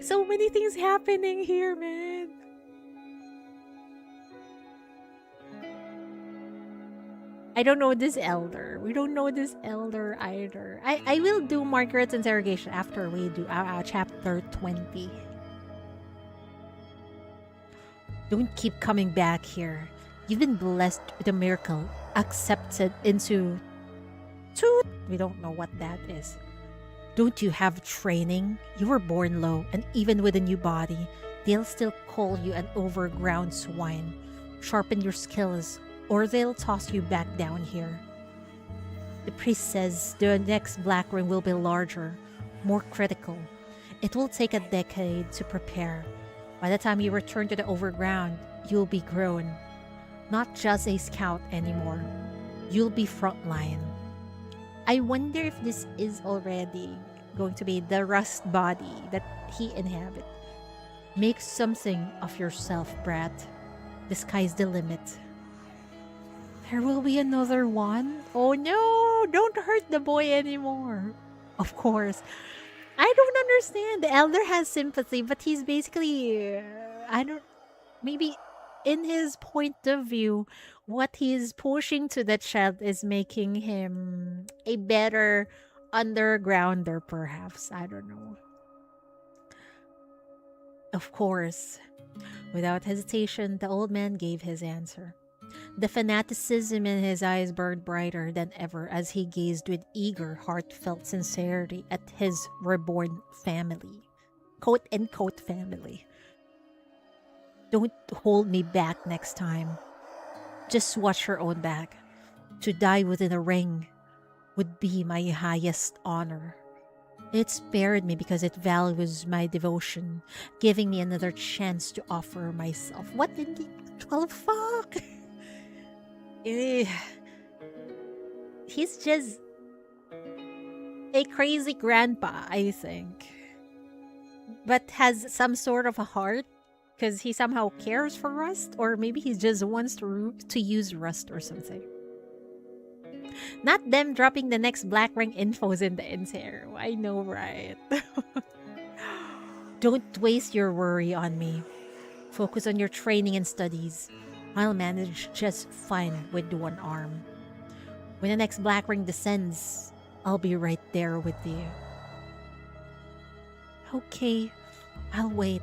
So many things happening here, man. I don't know this elder. We don't know this elder either. I will do Margaret's interrogation after we do chapter 20. Don't keep coming back here. You've been blessed with a miracle. Accepted into... We don't know what that is. Don't you have training? You were born low, and even with a new body, they'll still call you an overground swine. Sharpen your skills, or they'll toss you back down here. The priest says the next black ring will be larger, more critical. It will take a decade to prepare. By the time you return to the overground, you'll be grown. Not just a scout anymore. You'll be frontline. I wonder if this is already going to be the rust body that he inhabits. Make something of yourself, brat. The sky's the limit. There will be another one? Oh no! Don't hurt the boy anymore. Of course. I don't understand. The elder has sympathy, but he's basically... Maybe in his point of view, what he's pushing to the child is making him a better undergrounder, perhaps. I don't know. Of course. Without hesitation, the old man gave his answer. The fanaticism in his eyes burned brighter than ever as he gazed with eager, heartfelt sincerity at his reborn family. Quote-unquote family. Don't hold me back next time. Just watch your own back. To die within a ring would be my highest honor. It spared me because it values my devotion, giving me another chance to offer myself. What in the fuck? He's just a crazy grandpa, I think. But has some sort of a heart because he somehow cares for Rust, or maybe he just wants to use Rust or something. Not them dropping the next black ring infos in the interview. I know, right? Don't waste your worry on me. Focus on your training and studies. I'll manage just fine with one arm. When the next black ring descends, I'll be right there with you. Okay, I'll wait.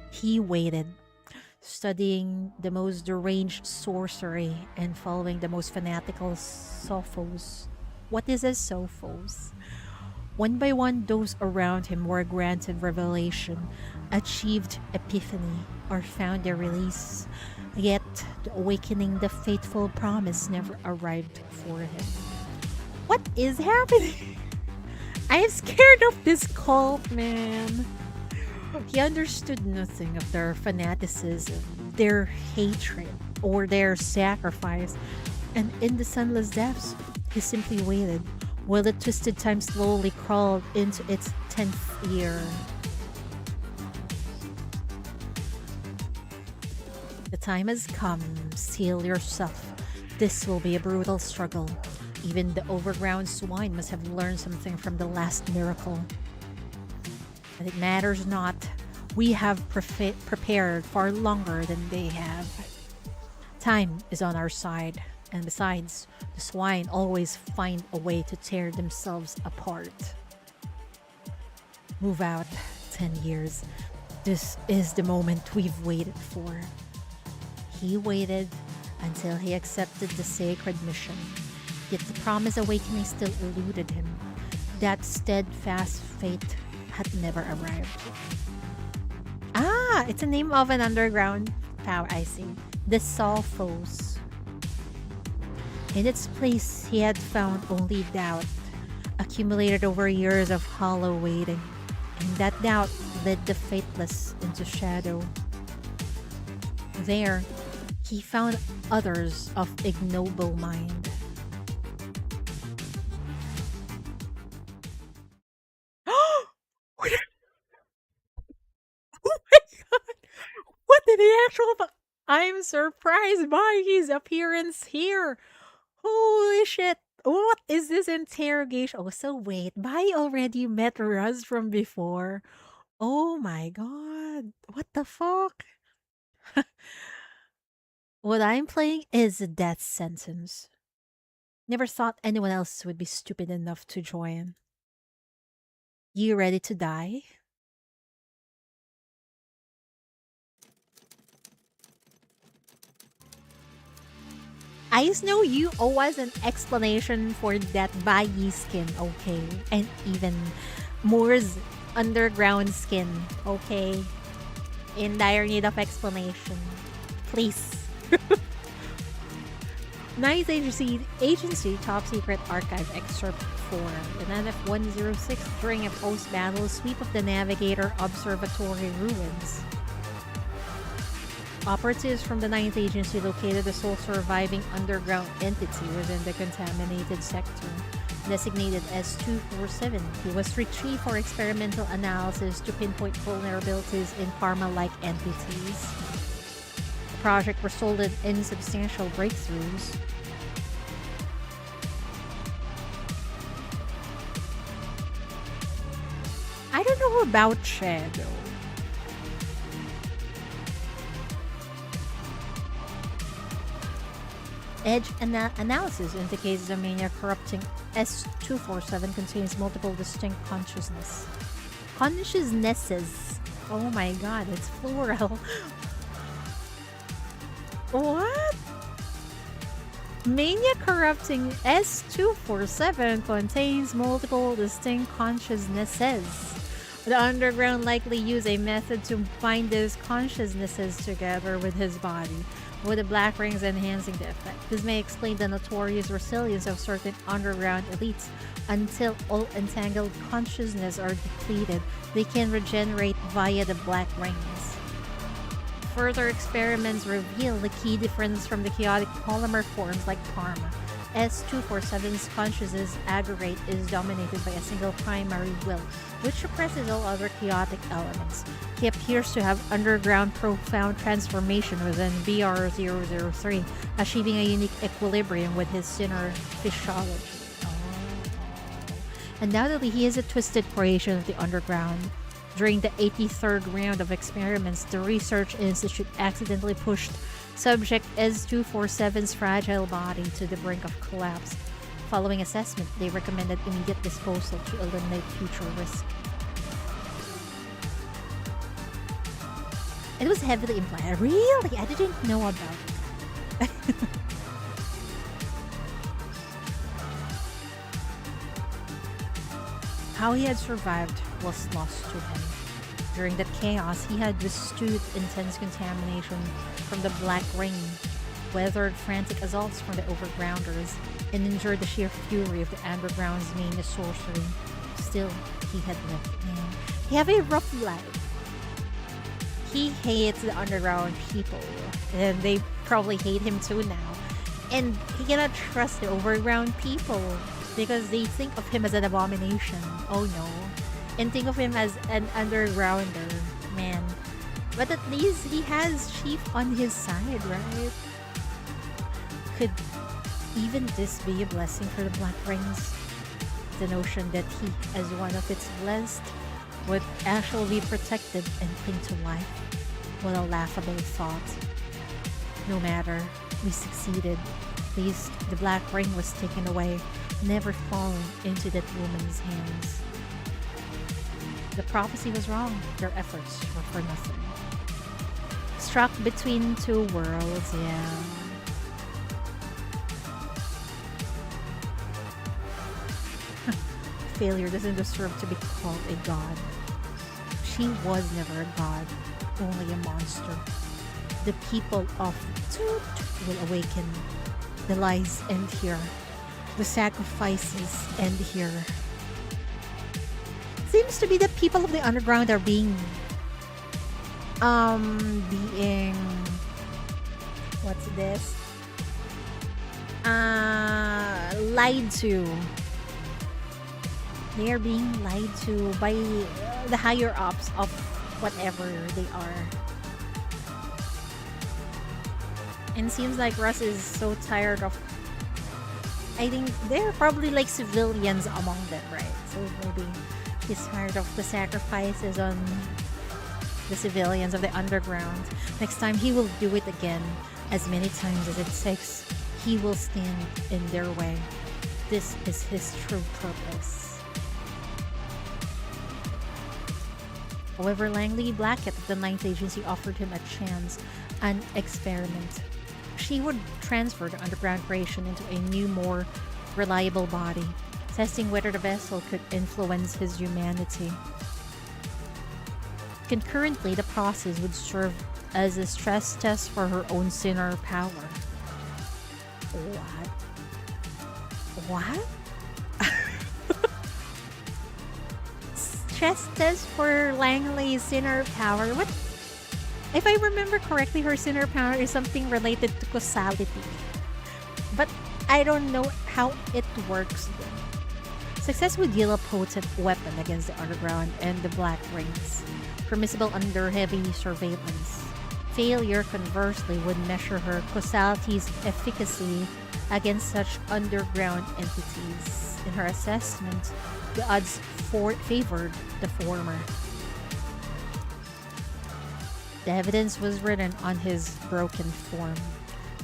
He waited, studying the most deranged sorcery and following the most fanatical sophos. What is a sophos? One by one, those around him were granted revelation, achieved epiphany, or found their release. Yet, the awakening, the fateful promise never arrived for him. What is happening? I am scared of this cult, man. He understood nothing of their fanaticism, their hatred, or their sacrifice. And in the sunless depths, he simply waited, while the twisted time slowly crawled into its 10th year. The time has come. Steel yourself. This will be a brutal struggle. Even the overground swine must have learned something from the last miracle. But it matters not. We have prepared far longer than they have. Time is on our side, and besides, the swine always find a way to tear themselves apart. Move out. 10 years. This is the moment we've waited for. He waited until he accepted the sacred mission. Yet the promised awakening still eluded him. That steadfast fate had never arrived. Ah, it's the name of an underground power, I see. The Sulfos. In its place, he had found only doubt, accumulated over years of hollow waiting. And that doubt led the faithless into shadow. There, he found others of ignoble mind. Oh my god! What did he actually... I'm surprised by his appearance here. Holy shit! What is this interrogation? Oh, so wait, Bai already met Raz from before. Oh my god. What the fuck? What I'm playing is a death sentence. Never thought anyone else would be stupid enough to join. You ready to die? I just know you owe us an explanation for that Bayi skin, okay? And even Moore's underground skin, okay? In dire need of explanation. Please. Nice Agency Top Secret Archive Excerpt 4. The NF-106 during a post-battle sweep of the Navigator Observatory ruins. Operatives from the 9th Agency located the sole surviving underground entity within the contaminated sector, designated as 247. He was retrieved for experimental analysis to pinpoint vulnerabilities in pharma-like entities. The project resulted in substantial breakthroughs. I don't know about Shadow. Edge analysis indicates the mania corrupting S247 contains multiple distinct consciousnesses. Oh my god, it's plural. What? Mania corrupting S247 contains multiple distinct consciousnesses. The underground likely used a method to bind those consciousnesses together with his body, with the black rings enhancing the effect. This may explain the notorious resilience of certain underground elites. Until all entangled consciousness are depleted, they can regenerate via the black rings. Further experiments reveal the key difference from the chaotic polymer forms like Parma. S247's consciousness aggregate is dominated by a single primary will, which suppresses all other chaotic elements. He appears to have undergone profound transformation within BR003, achieving a unique equilibrium with his inner physiology. Undoubtedly, he is a twisted creation of the underground. During the 83rd round of experiments, the Research Institute accidentally pushed Subject S247's fragile body to the brink of collapse. Following assessment, they recommended immediate disposal to eliminate future risk. It was heavily implied. Really? I didn't know about that. How he had survived was lost to him. During that chaos, he had withstood intense contamination from the Black Ring, weathered frantic assaults from the Overgrounders, and endured the sheer fury of the Underground's main sorcery. Still, he had lived. Man, he had a rough life. He hates the Underground people, and they probably hate him too now. And he cannot trust the Overground people because they think of him as an abomination. Oh no. And think of him as an undergrounder, man. But at least he has Chief on his side, right? Could even this be a blessing for the Black Rings? The notion that he, as one of its blessed, would actually be protected and cling to life. What a laughable thought. No matter, we succeeded. At least the black ring was taken away, never falling into that woman's hands. The prophecy was wrong. Their efforts were for nothing. Struck between two worlds, yeah. Failure doesn't deserve to be called a god. She was never a god, only a monster. The people of Toot will awaken. The lies end here. The sacrifices end here. Seems to be the people of the underground are being what's this? Lied to. They are being lied to by the higher ups of whatever they are. And it seems like Russ is so tired of, I think they're probably like civilians among them, right? So maybe he's tired of the sacrifices on the civilians of the underground. Next time he will do it again, as many times as it takes. He will stand in their way. This is his true purpose. However, Langley Blackett of the Ninth Agency offered him a chance, an experiment. She would transfer the underground creation into a new, more reliable body, testing whether the vessel could influence his humanity. Concurrently, the process would serve as a stress test for her own sinner power. What? Stress test for Langley's sinner power? What? If I remember correctly, her sinner power is something related to causality. But I don't know how it works though. Success would yield a potent weapon against the underground and the Black Rings, permissible under heavy surveillance. Failure, conversely, would measure her causality's efficacy against such underground entities. In her assessment, the odds favored the former. The evidence was written on his broken form.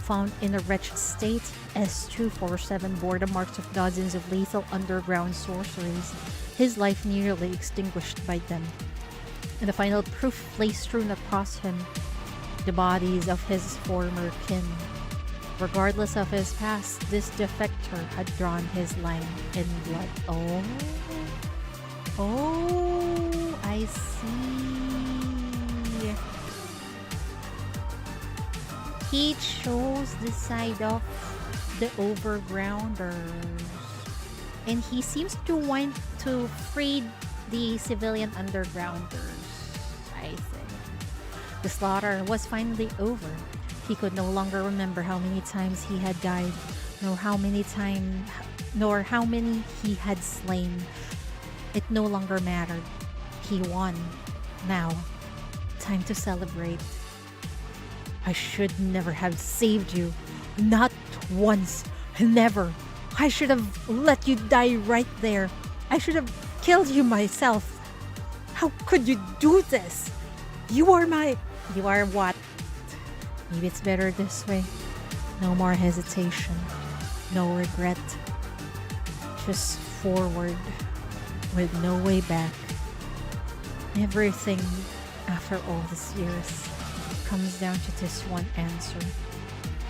Found in a wretched state, S-247 bore the marks of dozens of lethal underground sorceries, his life nearly extinguished by them. And the final proof lay strewn across him, the bodies of his former kin. Regardless of his past, this defector had drawn his line in blood. Oh, I see. He chose the side of the overgrounders. And he seems to want to free the civilian undergrounders, I think. The slaughter was finally over. He could no longer remember how many times he had died, nor how many he had slain. It no longer mattered. He won. Now, time to celebrate. I should never have saved you. Not once. Never. I should have let you die right there. I should have killed you myself. How could you do this? You are what? Maybe it's better this way. No more hesitation. No regret. Just forward with no way back. Everything, after all these years, comes down to this one answer.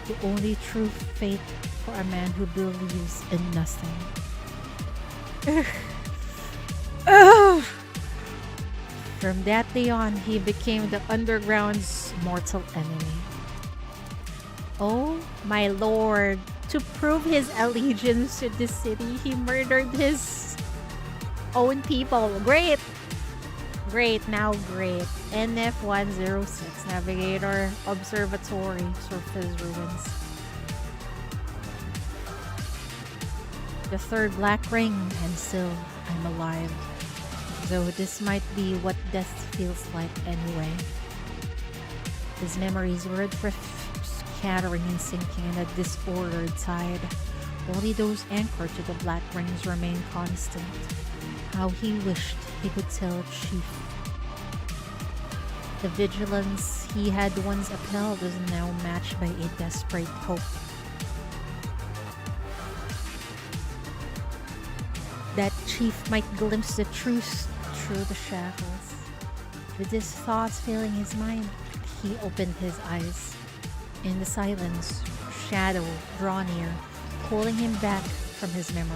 The only true fate for a man who believes in nothing. From that day on, he became the underground's mortal enemy. Oh my lord! To prove his allegiance to the city, he murdered his own people. Great! Great, now great. NF-106, Navigator Observatory, surface ruins. The third black ring, and still I'm alive. Though this might be what death feels like anyway. His memories were adrift, scattering and sinking in a disordered tide. Only those anchored to the black rings remain constant. How he wished he could tell Chief. The vigilance he had once upheld was now matched by a desperate hope. That Chief might glimpse the truth through the shackles. With his thoughts filling his mind, he opened his eyes. In the silence, shadow drew near, pulling him back from his memory.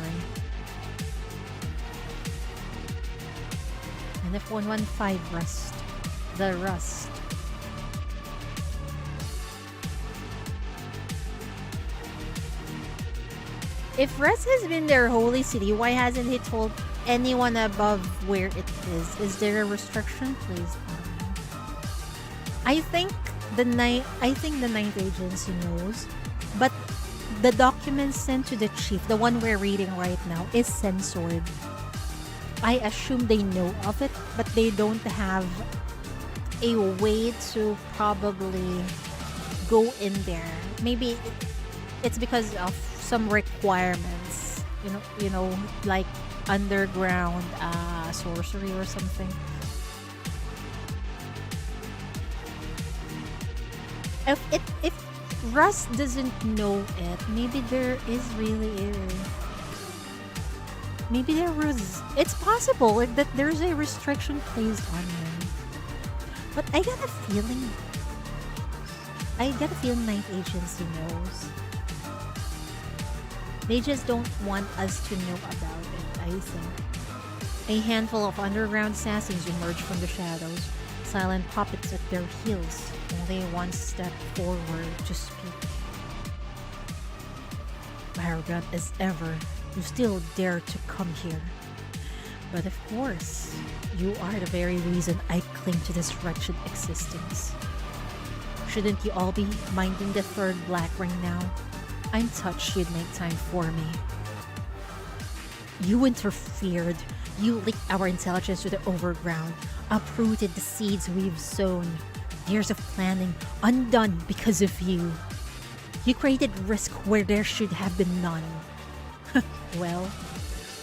And if 115 rust, the rust. If Rust has been their holy city, why hasn't he told anyone above where it is? Is there a restriction? Please. I think the ninth agency knows, but the documents sent to the chief, the one we're reading right now, is censored. I assume they know of it, but they don't have a way to probably go in there. Maybe it's because of some requirements, you know, like underground sorcery or something. If Russ doesn't know it, maybe there is really a... Maybe there was... It's possible that there's a restriction placed on him. But I get a feeling... Ninth Agency knows. They just don't want us to know about it, I think. A handful of underground assassins emerge from the shadows, silent puppets at their heels, only one step forward to speak. Arrogant as ever, you still dare to come here. But of course, you are the very reason I cling to this wretched existence. Shouldn't you all be minding the third black ring now? I'm touched you'd make time for me. You interfered. You leaked our intelligence to the overground, uprooted the seeds we've sown. Years of planning undone because of you. You created risk where there should have been none. Well,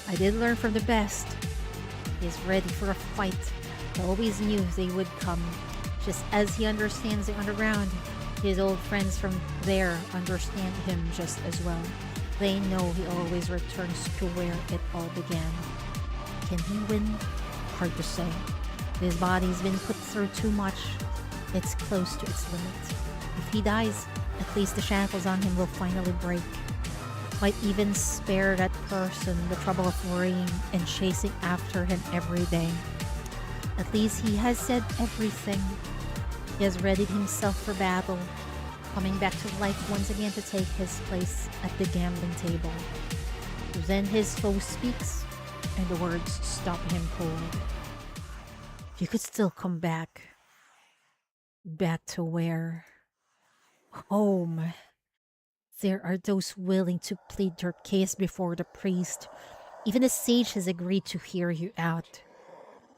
I did learn from the best. He's ready for a fight. I always knew they would come. Just as he understands the underground, his old friends from there understand him just as well. They know he always returns to where it all began. Can he win? Hard to say. His body's been put through too much. It's close to its limit. If he dies, at least the shackles on him will finally break. Might even spare that person the trouble of worrying and chasing after him every day. At least he has said everything. He has readied himself for battle, coming back to life once again to take his place at the gambling table. Then his foe speaks, and the words stop him cold. You could still come back. Back to where? Home. There are those willing to plead their case before the priest. Even the sage has agreed to hear you out.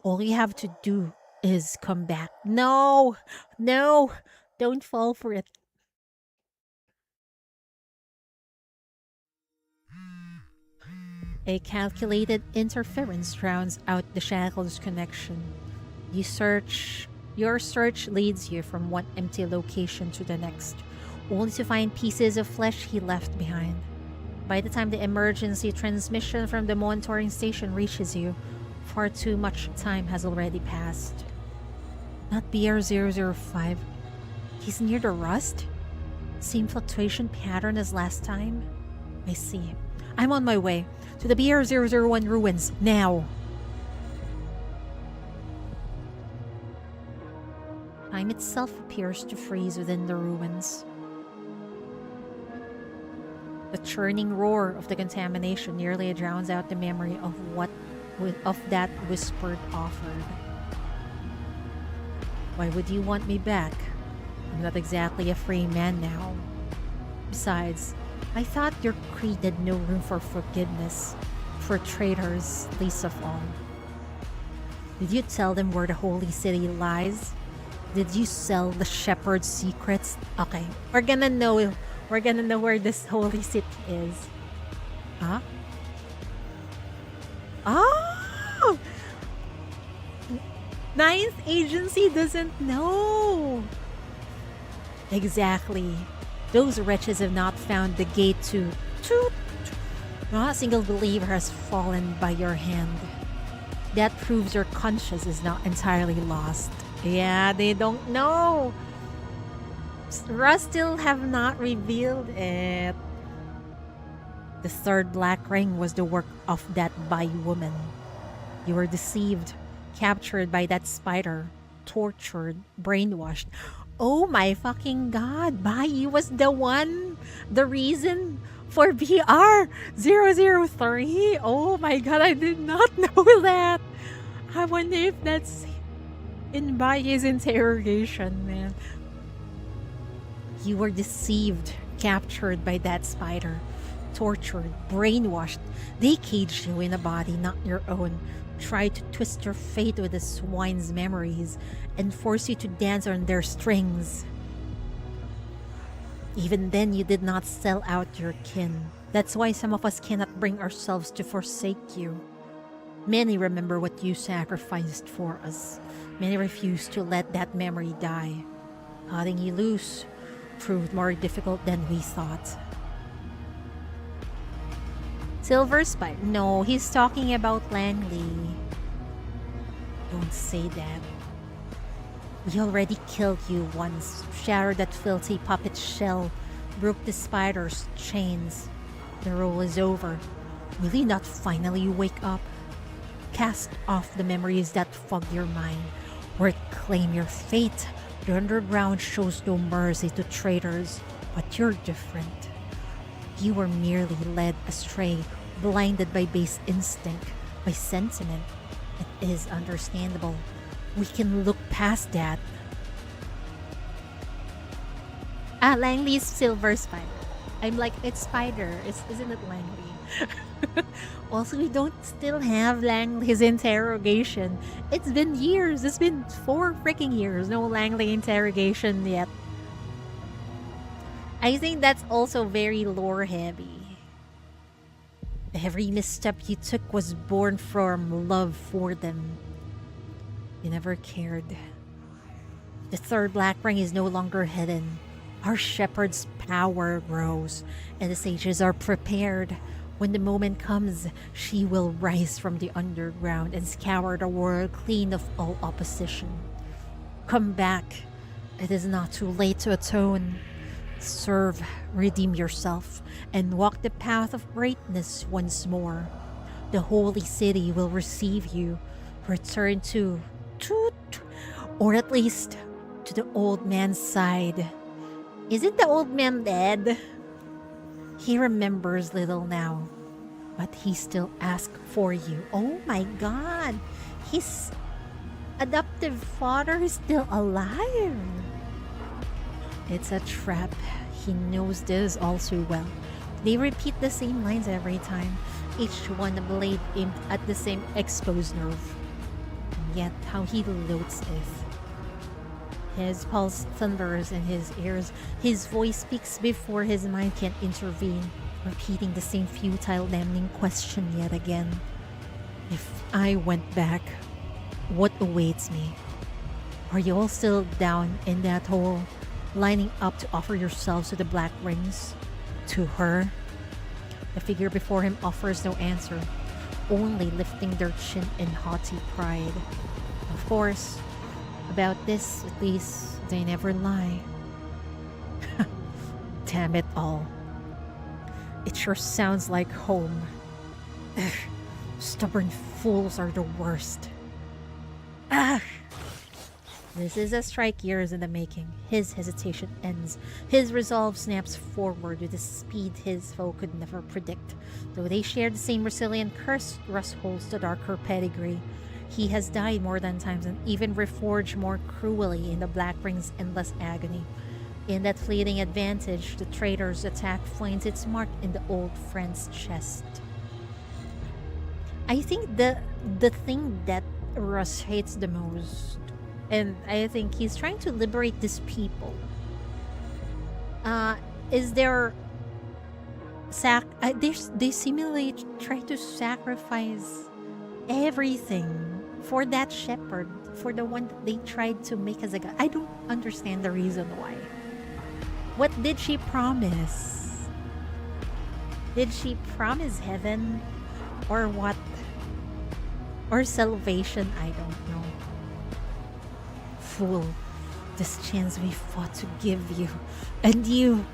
All you have to do is come back. No! No! Don't fall for it. A calculated interference drowns out the shackles connection. Your search leads you from one empty location to the next, only to find pieces of flesh he left behind. By the time the emergency transmission from the monitoring station reaches you, far too much time has already passed. Not BR005. He's near the rust? Same fluctuation pattern as last time? I see. I'm on my way to the BR001 ruins now. Time itself appears to freeze within the ruins. The churning roar of the contamination nearly drowns out the memory of that whispered offered. Why would you want me back? I'm not exactly a free man now. Besides, I thought your creed had no room for forgiveness, for traitors least of all. Did you tell them where the holy city lies? Did you sell the shepherd's secrets? Okay, we're gonna know where this holy city is. Huh? Oh! Ninth agency doesn't know. Exactly. Those wretches have not found the gate to toot. Not a single believer has fallen by your hand. That proves your conscience is not entirely lost. Yeah, they don't know. Russ still have not revealed it. The third black ring was the work of that Bai woman. You were deceived, captured by that spider, tortured, brainwashed. Oh my fucking god, Bai was the one, the reason for BR003. Oh my god, I did not know that. I wonder if that's in Bai's interrogation, man. You were deceived, captured by that spider, tortured, brainwashed. They caged you in a body not your own, tried to twist your fate with the swine's memories, and force you to dance on their strings. Even then, you did not sell out your kin. That's why some of us cannot bring ourselves to forsake you. Many remember what you sacrificed for us. Many refuse to let that memory die. Cutting you loose proved more difficult than we thought. Silver Spike? No, he's talking about Langley. Don't say that. We already killed you once, shattered that filthy puppet shell, broke the spider's chains. The role is over. Will you not finally wake up? Cast off the memories that fog your mind, or claim your fate. The underground shows no mercy to traitors, but you're different. You were merely led astray, blinded by base instinct, by sentiment. It is understandable. We can look past that. Langley's Silver Spider. I'm like, it's Spider. Isn't it Langley? Also, we don't still have Langley's interrogation. It's been years. It's been 4 freaking years. No Langley interrogation yet. I think that's also very lore heavy. Every misstep you took was born from love for them. You never cared. The third black ring is no longer hidden. Our shepherd's power grows, and the sages are prepared. When the moment comes, she will rise from the underground and scour the world clean of all opposition. Come back. It is not too late to atone. Serve, redeem yourself, and walk the path of greatness once more. The holy city will receive you. Return to Toot, or at least to the old man's side. Isn't the old man dead? He remembers little now, but he still asks for you. Oh my god, his adoptive father is still alive. It's a trap. He knows this all too well. They repeat the same lines every time, each one a blade aimed at the same exposed nerve. And yet, how he loathes it. His pulse thunders in his ears. His voice speaks before his mind can intervene, repeating the same futile, damning question yet again. If I went back, what awaits me? Are you all still down in that hole, lining up to offer yourselves to the Black Rings? To her? The figure before him offers no answer, only lifting their chin in haughty pride. Of course, about this, at least, they never lie. Damn it all. It sure sounds like home. Ugh, stubborn fools are the worst. Ugh. This is a strike years in the making. His hesitation ends. His resolve snaps forward with a speed his foe could never predict. Though they share the same resilient curse, Russ holds the darker pedigree. He has died more than times and even reforged more cruelly in the Black Ring's endless agony. In that fleeting advantage, the traitor's attack finds its mark in the old friend's chest. I think the thing that Russ hates the most, and I think he's trying to liberate these people, is they seemingly try to sacrifice everything for that shepherd. for the one that they tried to make as a god. I don't understand the reason why. What did she promise? Did she promise heaven? Or what? Or salvation? I don't know. Fool. This chance we fought to give you. And you.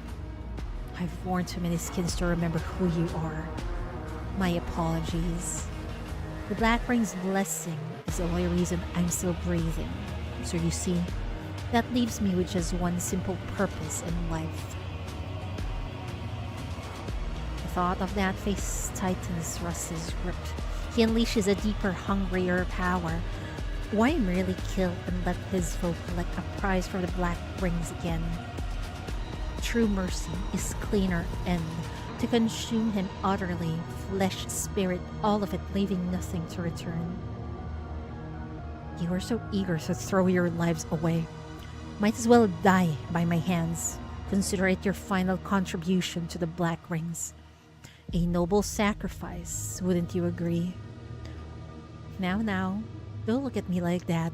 I've worn too many skins to remember who you are. My apologies. The Black Ring's blessing is the only reason I'm still breathing. So you see, that leaves me with just one simple purpose in life. The thought of that face tightens Russ's grip. He unleashes a deeper, hungrier power. Why merely kill and let his foe collect a prize for the Black Rings again? True mercy is cleaner and to consume him utterly, flesh, spirit, all of it, leaving nothing to return. You are so eager to throw your lives away. Might as well die by my hands. Consider it your final contribution to the Black Rings. A noble sacrifice, wouldn't you agree? Now, don't look at me like that.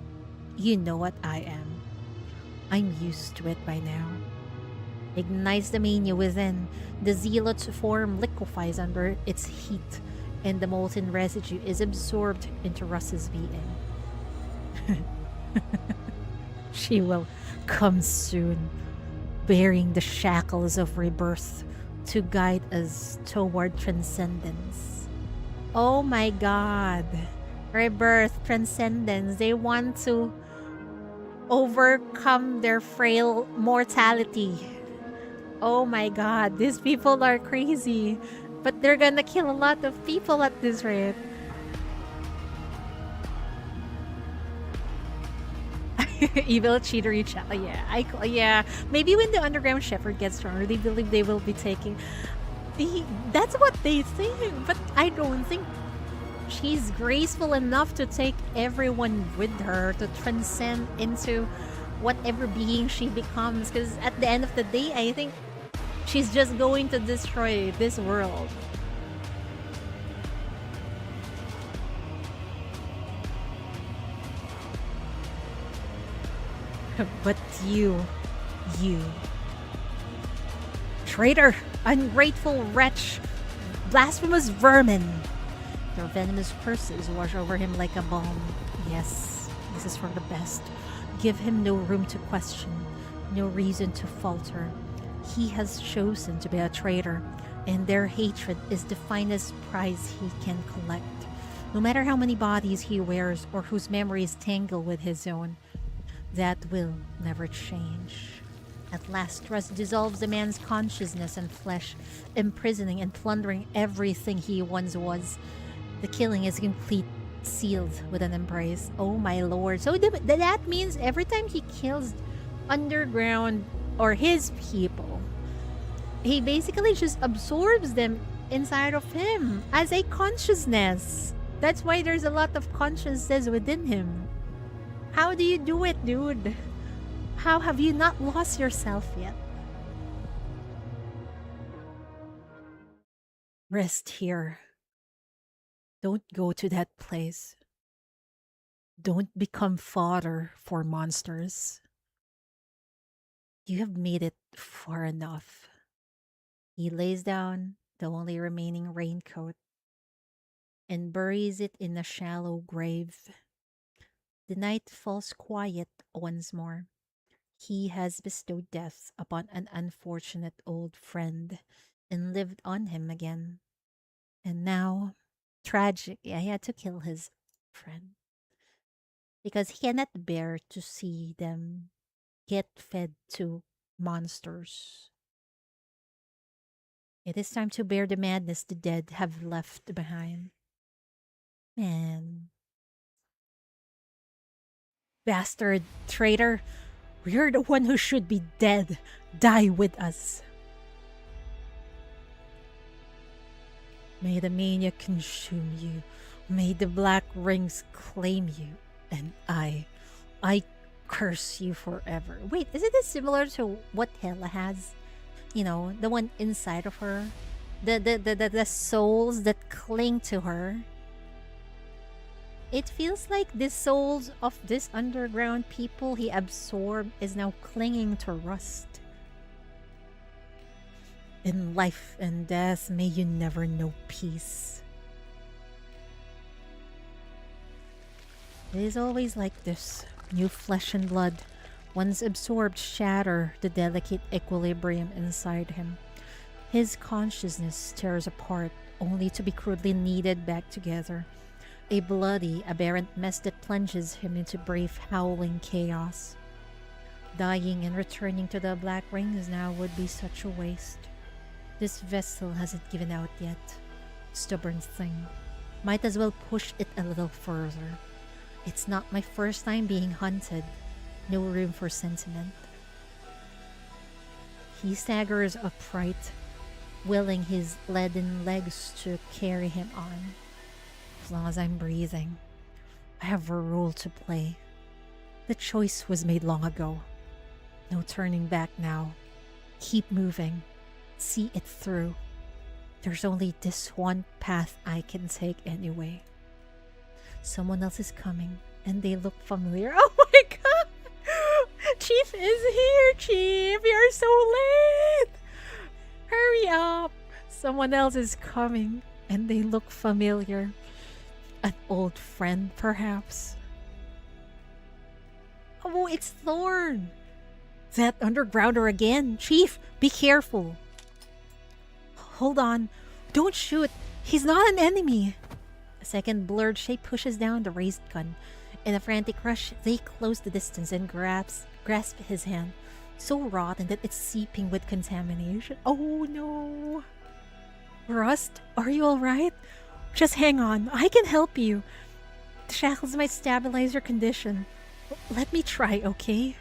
You know what I am. I'm used to it by now. Ignites the mania within. The zealot's form liquefies under its heat, and the molten residue is absorbed into Russ's being. She will come soon, bearing the shackles of rebirth to guide us toward transcendence. Oh my god. Rebirth, transcendence. They want to overcome their frail mortality. Oh my god, these people are crazy. But they're gonna kill a lot of people at this rate. Evil cheatery chat. Yeah. Maybe when the underground shepherd gets stronger, they believe they will be taking. That's what they think. But I don't think she's graceful enough to take everyone with her to transcend into whatever being she becomes. Because at the end of the day, I think she's just going to destroy this world. But you, traitor, ungrateful wretch, blasphemous vermin. Your venomous curses wash over him like a balm. Yes, this is for the best. Give him no room to question, no reason to falter. He has chosen to be a traitor, and their hatred is the finest prize he can collect. No matter how many bodies he wears or whose memories tangle with his own, that will never change. At last, Rust dissolves a man's consciousness and flesh, imprisoning and plundering everything he once was. The killing is complete, sealed with an embrace. Oh my lord. So that means every time he kills underground or his people, he basically just absorbs them inside of him as a consciousness. That's why there's a lot of consciousness within him. How do you do it, dude? How have you not lost yourself yet? Rest here. Don't go to that place. Don't become fodder for monsters. You have made it far enough. He lays down the only remaining raincoat and buries it in a shallow grave. The night falls quiet once more. He has bestowed death upon an unfortunate old friend and lived on him again. And now, tragically, I had to kill his friend because he cannot bear to see them get fed to monsters. It is time to bear the madness the dead have left behind. Man. Bastard, traitor, you're the one who should be dead. Die with us. May the mania consume you. May the Black Rings claim you. And I curse you forever. Wait, isn't this similar to what Hela has? You know, the one inside of her? The souls that cling to her. It feels like the souls of this underground people he absorbed is now clinging to rust. In life and death, may you never know peace. It is always like this. New flesh and blood, once absorbed, shatter the delicate equilibrium inside him. His consciousness tears apart, only to be crudely kneaded back together. A bloody, aberrant mess that plunges him into brief, howling chaos. Dying and returning to the Black Rings now would be such a waste. This vessel hasn't given out yet. Stubborn thing. Might as well push it a little further. It's not my first time being hunted. No room for sentiment. He staggers upright, willing his leaden legs to carry him on. As long as I'm breathing, I have a role to play. The choice was made long ago. No turning back now. Keep moving. See it through. There's only this one path I can take anyway. Someone else is coming, and they look familiar. Oh my god! Chief is here, Chief! You're so late! Hurry up! Someone else is coming, and they look familiar. An old friend, perhaps. Oh, it's Thorn! That undergrounder again! Chief, be careful! Hold on. Don't shoot. He's not an enemy. A second blurred shape pushes down the raised gun. In a frantic rush, they close the distance and grasp his hand. So rotten that it's seeping with contamination. Oh no. Rust, are you alright? Just hang on. I can help you. The shackles might stabilize your condition. Let me try, okay?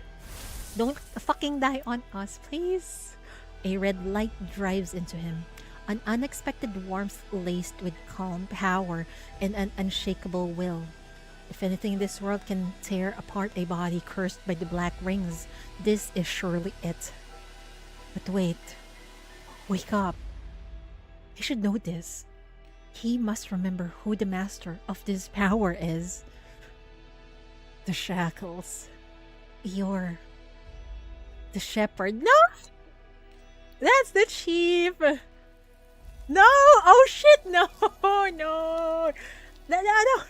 Don't fucking die on us, please. A red light drives into him. An unexpected warmth laced with calm power and an unshakable will. If anything in this world can tear apart a body cursed by the Black Rings, this is surely it. But wait. Wake up. He should know this. He must remember who the master of this power is. The shackles. You're the shepherd. No! That's the chief! No! Oh shit! No! No! No!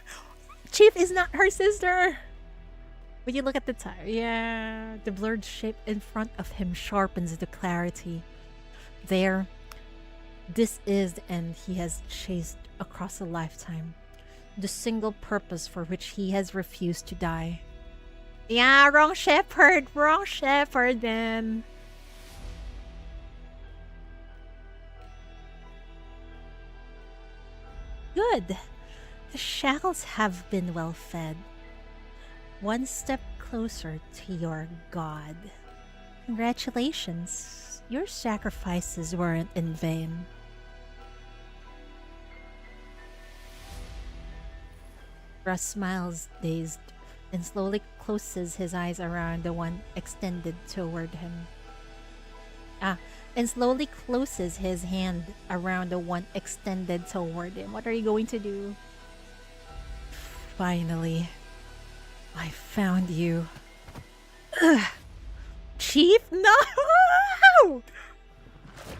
Chief is not her sister! When you look at the time, yeah, the blurred shape in front of him sharpens the clarity. There, this is the end he has chased across a lifetime. The single purpose for which he has refused to die. Yeah, wrong shepherd, man. Good. The shackles have been well fed. One step closer to your god. Congratulations. Your sacrifices weren't in vain. Russ smiles, dazed, and slowly closes his eyes around the one extended toward him. And slowly closes his hand around the one extended toward him. What are you going to do? Finally, I found you. Ugh. Chief? No!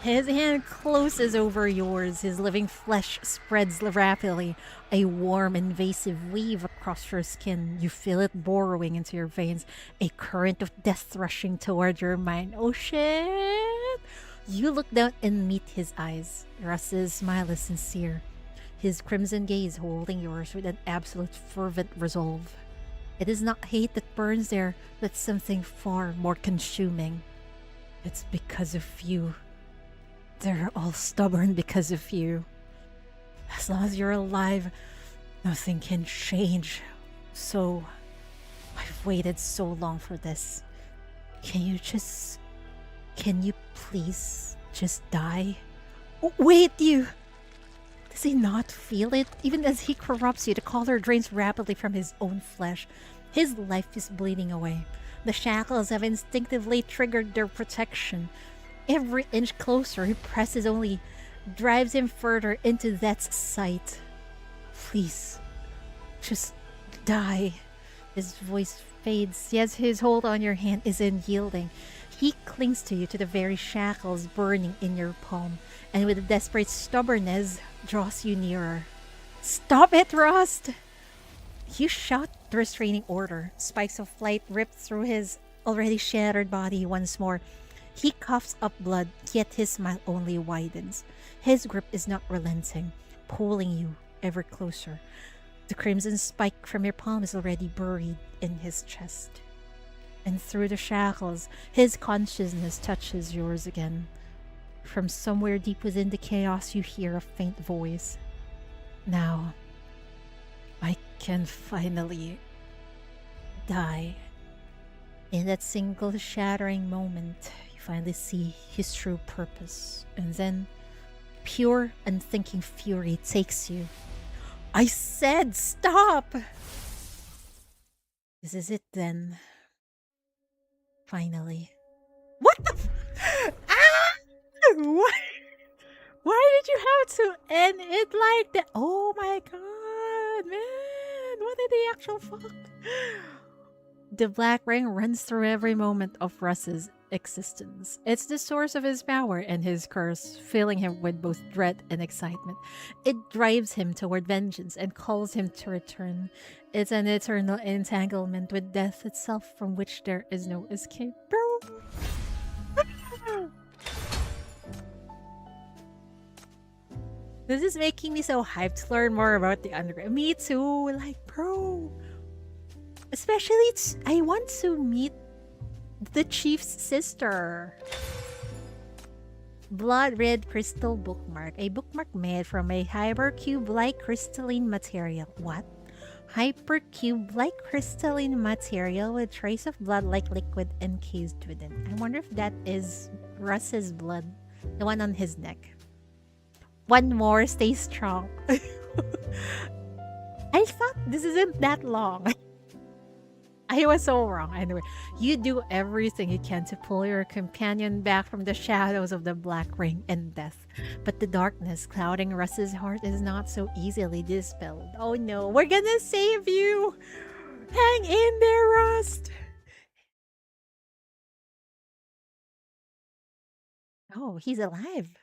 His hand closes over yours. His living flesh spreads rapidly. A warm, invasive weave across your skin. You feel it burrowing into your veins. A current of death rushing toward your mind. Oh shit! You look down and meet his eyes. Russ's smile is sincere. His crimson gaze holding yours with an absolute fervent resolve. It is not hate that burns there, but something far more consuming. It's because of you. They're all stubborn because of you. As long as you're alive, nothing can change. So, I've waited so long for this. Can you please just die? Oh, wait, you! Does he not feel it? Even as he corrupts you, the color drains rapidly from his own flesh. His life is bleeding away. The shackles have instinctively triggered their protection. Every inch closer he presses only drives him further into death's sight. Please, just Die. His voice fades. Yes, his hold on your hand isn't yielding. He clings to you, to the very shackles burning in your palm, and with a desperate stubbornness draws you nearer. Stop it, Rust! You shout the restraining order. Spikes of light rip through his already shattered body once more. He coughs up blood, yet his smile only widens. His grip is not relenting, pulling you ever closer. The crimson spike from your palm is already buried in his chest. And through the shackles, his consciousness touches yours again. From somewhere deep within the chaos, you hear a faint voice. Now, I can finally die. In that single shattering moment, you finally see his true purpose. And then, pure, unthinking fury takes you. I said stop! This is it then. Finally. What the What? Why did you have to end it like that? Oh my god, man. What did the actual fuck? The black ring runs through every moment of Russ's existence. It's the source of his power and his curse, filling him with both dread and excitement. It drives him toward vengeance and calls him to return. It's an eternal entanglement with death itself, from which there is no escape. Bro! This is making me so hyped to learn more about the underground. Me too! Like, bro! Especially, I want to meet the chief's sister. Blood red crystal bookmark. A bookmark made from a hypercube-like crystalline material. What? Hypercube-like crystalline material with trace of blood-like liquid encased within. I wonder if that is Russ's blood. The one on his neck. One more, stay strong. I thought this isn't that long. I was so wrong. Anyway, you do everything you can to pull your companion back from the shadows of the Black Ring and death. But the darkness clouding Russ's heart is not so easily dispelled. Oh no, we're gonna save you! Hang in there, Rust! Oh, he's alive.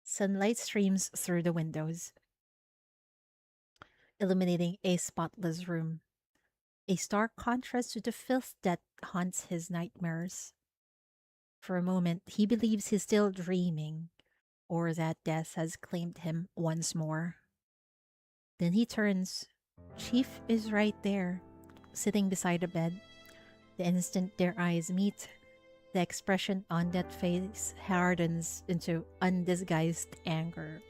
Sunlight streams through the windows, illuminating a spotless room. A stark contrast to the filth that haunts his nightmares. For a moment, he believes he's still dreaming, or that death has claimed him once more. Then he turns. Chief is right there, sitting beside the bed. The instant their eyes meet, the expression on that face hardens into undisguised anger.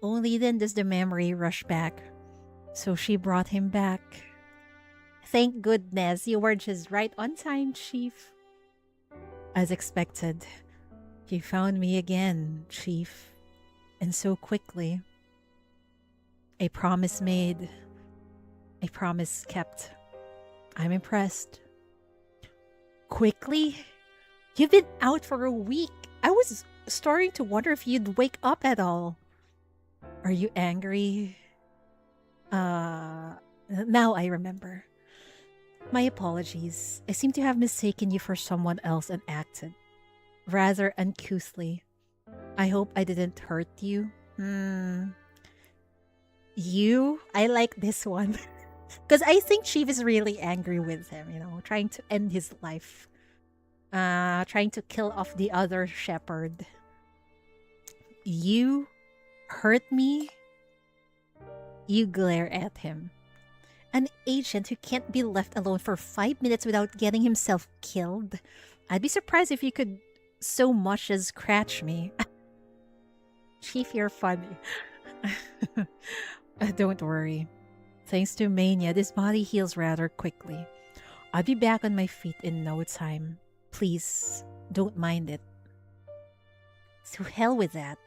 Only then does the memory rush back. So she brought him back. Thank goodness you were just right on time, Chief. As expected, you found me again, Chief. And so quickly. A promise made. A promise kept. I'm impressed. Quickly? You've been out for a week. I was starting to wonder if you'd wake up at all. Are you angry? Now I remember. My apologies. I seem to have mistaken you for someone else and acted rather uncouthly. I hope I didn't hurt you. You? I like this one. Because I think Chief is really angry with him, you know, trying to end his life. Trying to kill off the other shepherd. You hurt me? You glare at him. An agent who can't be left alone for 5 minutes without getting himself killed? I'd be surprised if you could so much as scratch me. Chief, you're funny. Don't worry. Thanks to mania, this body heals rather quickly. I'll be back on my feet in no time. Please, don't mind it. To hell with that.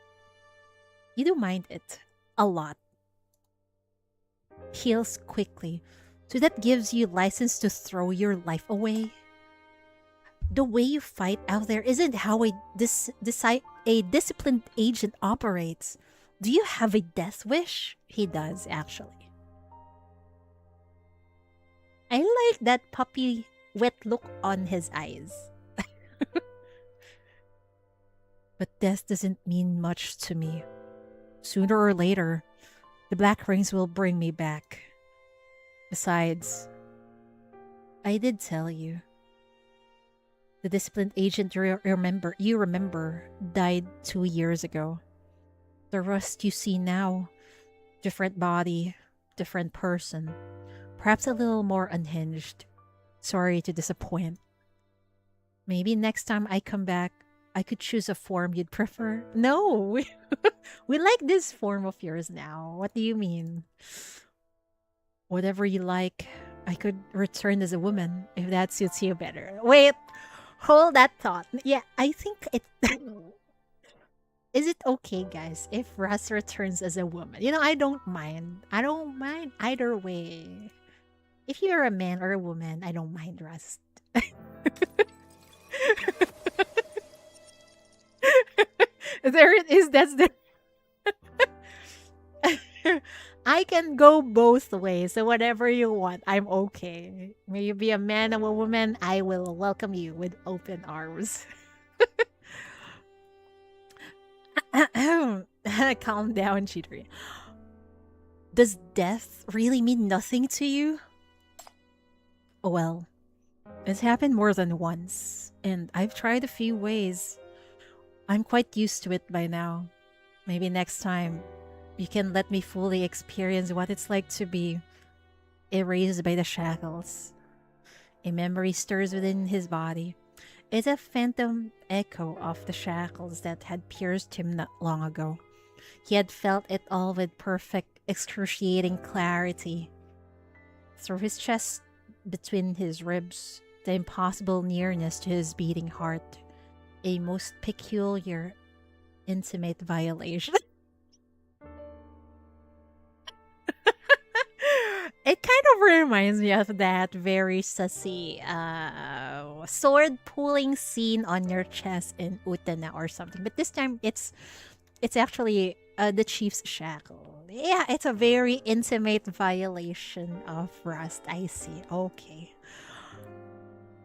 You do mind it. A lot. Heals quickly. So that gives you license to throw your life away? The way you fight out there isn't how a disciplined agent operates. Do you have a death wish? He does, actually. I like that puppy wet look on his eyes. But death doesn't mean much to me. Sooner or later, the black rings will bring me back. Besides, I did tell you. The disciplined agent you remember died 2 years ago. The Rust you see now, different body, different person. Perhaps a little more unhinged. Sorry to disappoint. Maybe next time I come back, I could choose a form you'd prefer. No! We like this form of yours now. What do you mean? Whatever you like, I could return as a woman if that suits you better. Wait! Hold that thought. Yeah, I think it... Is it okay, guys, if Russ returns as a woman? You know, I don't mind. I don't mind either way. If you're a man or a woman, I don't mind Rust. There it is. That's the... I can go both ways. So whatever you want, I'm okay. May you be a man or a woman, I will welcome you with open arms. Calm down, Chidori. Does death really mean nothing to you? Well, it's happened more than once, and I've tried a few ways. I'm quite used to it by now. Maybe next time, you can let me fully experience what it's like to be erased by the shackles. A memory stirs within his body. It's a phantom echo of the shackles that had pierced him not long ago. He had felt it all with perfect, excruciating clarity. Through his chest, between his ribs, the impossible nearness to his beating heart. A most peculiar, intimate violation. It kind of reminds me of that very sussy sword pulling scene on your chest in Utena or something. But this time it's actually the chief's shackle. Yeah, it's a very intimate violation of Rust. I see. Okay.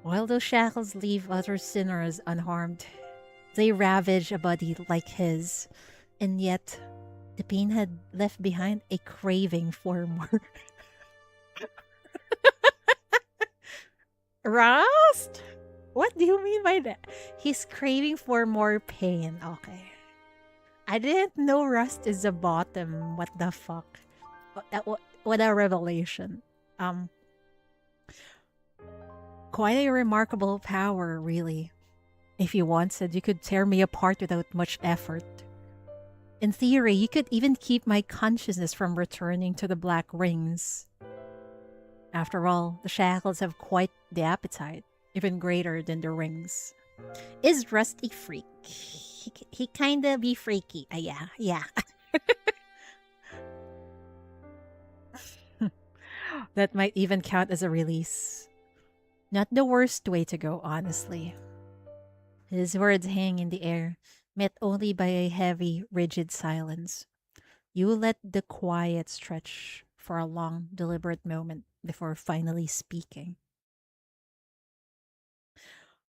While those shackles leave other sinners unharmed, they ravage a body like his, and yet the pain had left behind a craving for more. Rust? What do you mean by that? He's craving for more pain. Okay. I didn't know Rust is the bottom. What the fuck? What a revelation. Quite a remarkable power, really. If you wanted, you could tear me apart without much effort. In theory, you could even keep my consciousness from returning to the black rings. After all, the shackles have quite the appetite, even greater than the rings. Is Rust a freak? He kinda be freaky. Yeah. That might even count as a release. Not the worst way to go, honestly. His words hang in the air, met only by a heavy, rigid silence. You let the quiet stretch for a long, deliberate moment before finally speaking.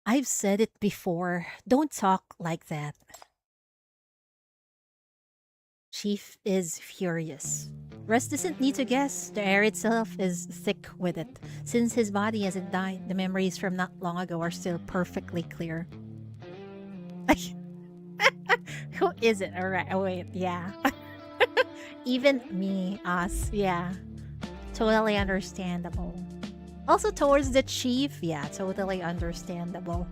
I've said it before. Don't talk like that. Chief is furious. Rust doesn't need to guess. The air itself is thick with it. Since his body hasn't died, the memories from not long ago are still perfectly clear. Who is it? Alright, wait, yeah. Even me, us, yeah. Totally understandable. Also towards the chief, yeah, totally understandable.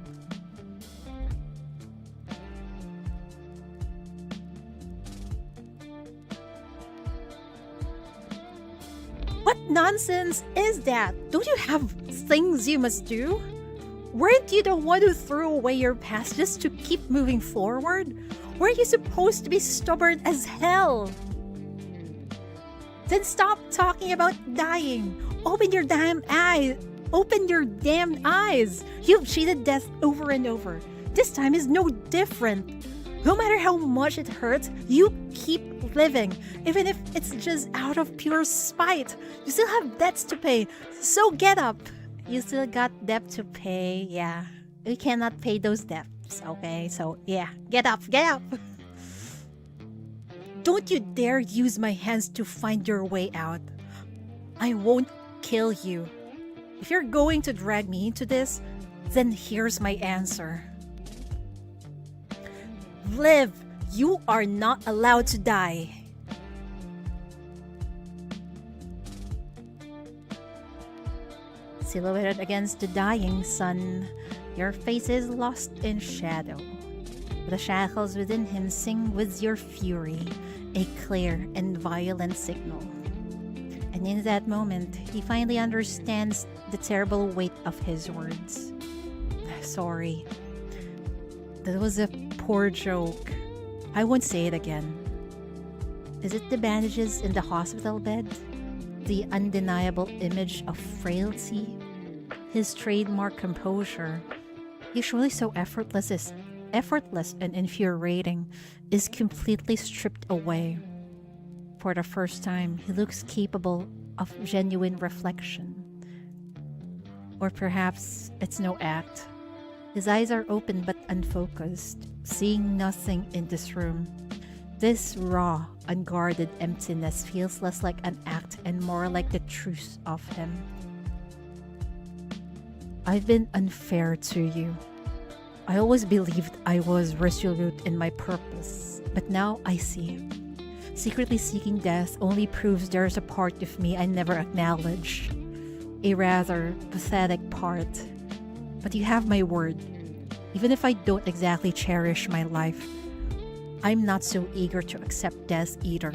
What nonsense is that? Don't you have things you must do? Weren't you the one who threw away your past just to keep moving forward? Weren't you supposed to be stubborn as hell? Then stop talking about dying. Open your damn eyes. Open your damn eyes. You've cheated death over and over. This time is no different. No matter how much it hurts, you keep living, even if it's just out of pure spite. You still have debts to pay, so get up. You still got debt to pay, yeah. We cannot pay those debts, okay? So, yeah, get up, get up. Don't you dare use my hands to find your way out. I won't kill you. If you're going to drag me into this, then here's my answer. Live! You are not allowed to die. Silhouetted against the dying sun, your face is lost in shadow. The shackles within him sing with your fury, a clear and violent signal. And in that moment, he finally understands the terrible weight of his words. Sorry. That was a poor joke. I won't say it again. Is it the bandages in the hospital bed? The undeniable image of frailty? His trademark composure, usually so effortless and infuriating, is completely stripped away. For the first time, he looks capable of genuine reflection. Or perhaps it's no act. His eyes are open but unfocused, seeing nothing in this room. This raw, unguarded emptiness feels less like an act and more like the truth of him. I've been unfair to you. I always believed I was resolute in my purpose, but now I see. Secretly seeking death only proves there's a part of me I never acknowledged. A rather pathetic part. But you have my word. Even if I don't exactly cherish my life, I'm not so eager to accept death either.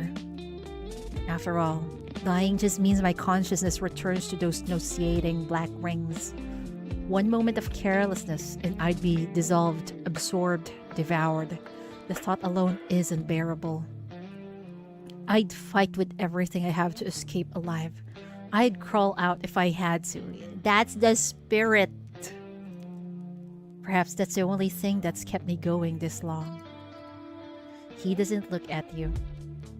After all, dying just means my consciousness returns to those nauseating black rings. One moment of carelessness and I'd be dissolved, absorbed, devoured. The thought alone is unbearable. I'd fight with everything I have to escape alive. I'd crawl out if I had to. That's the spirit. Perhaps that's the only thing that's kept me going this long. He doesn't look at you.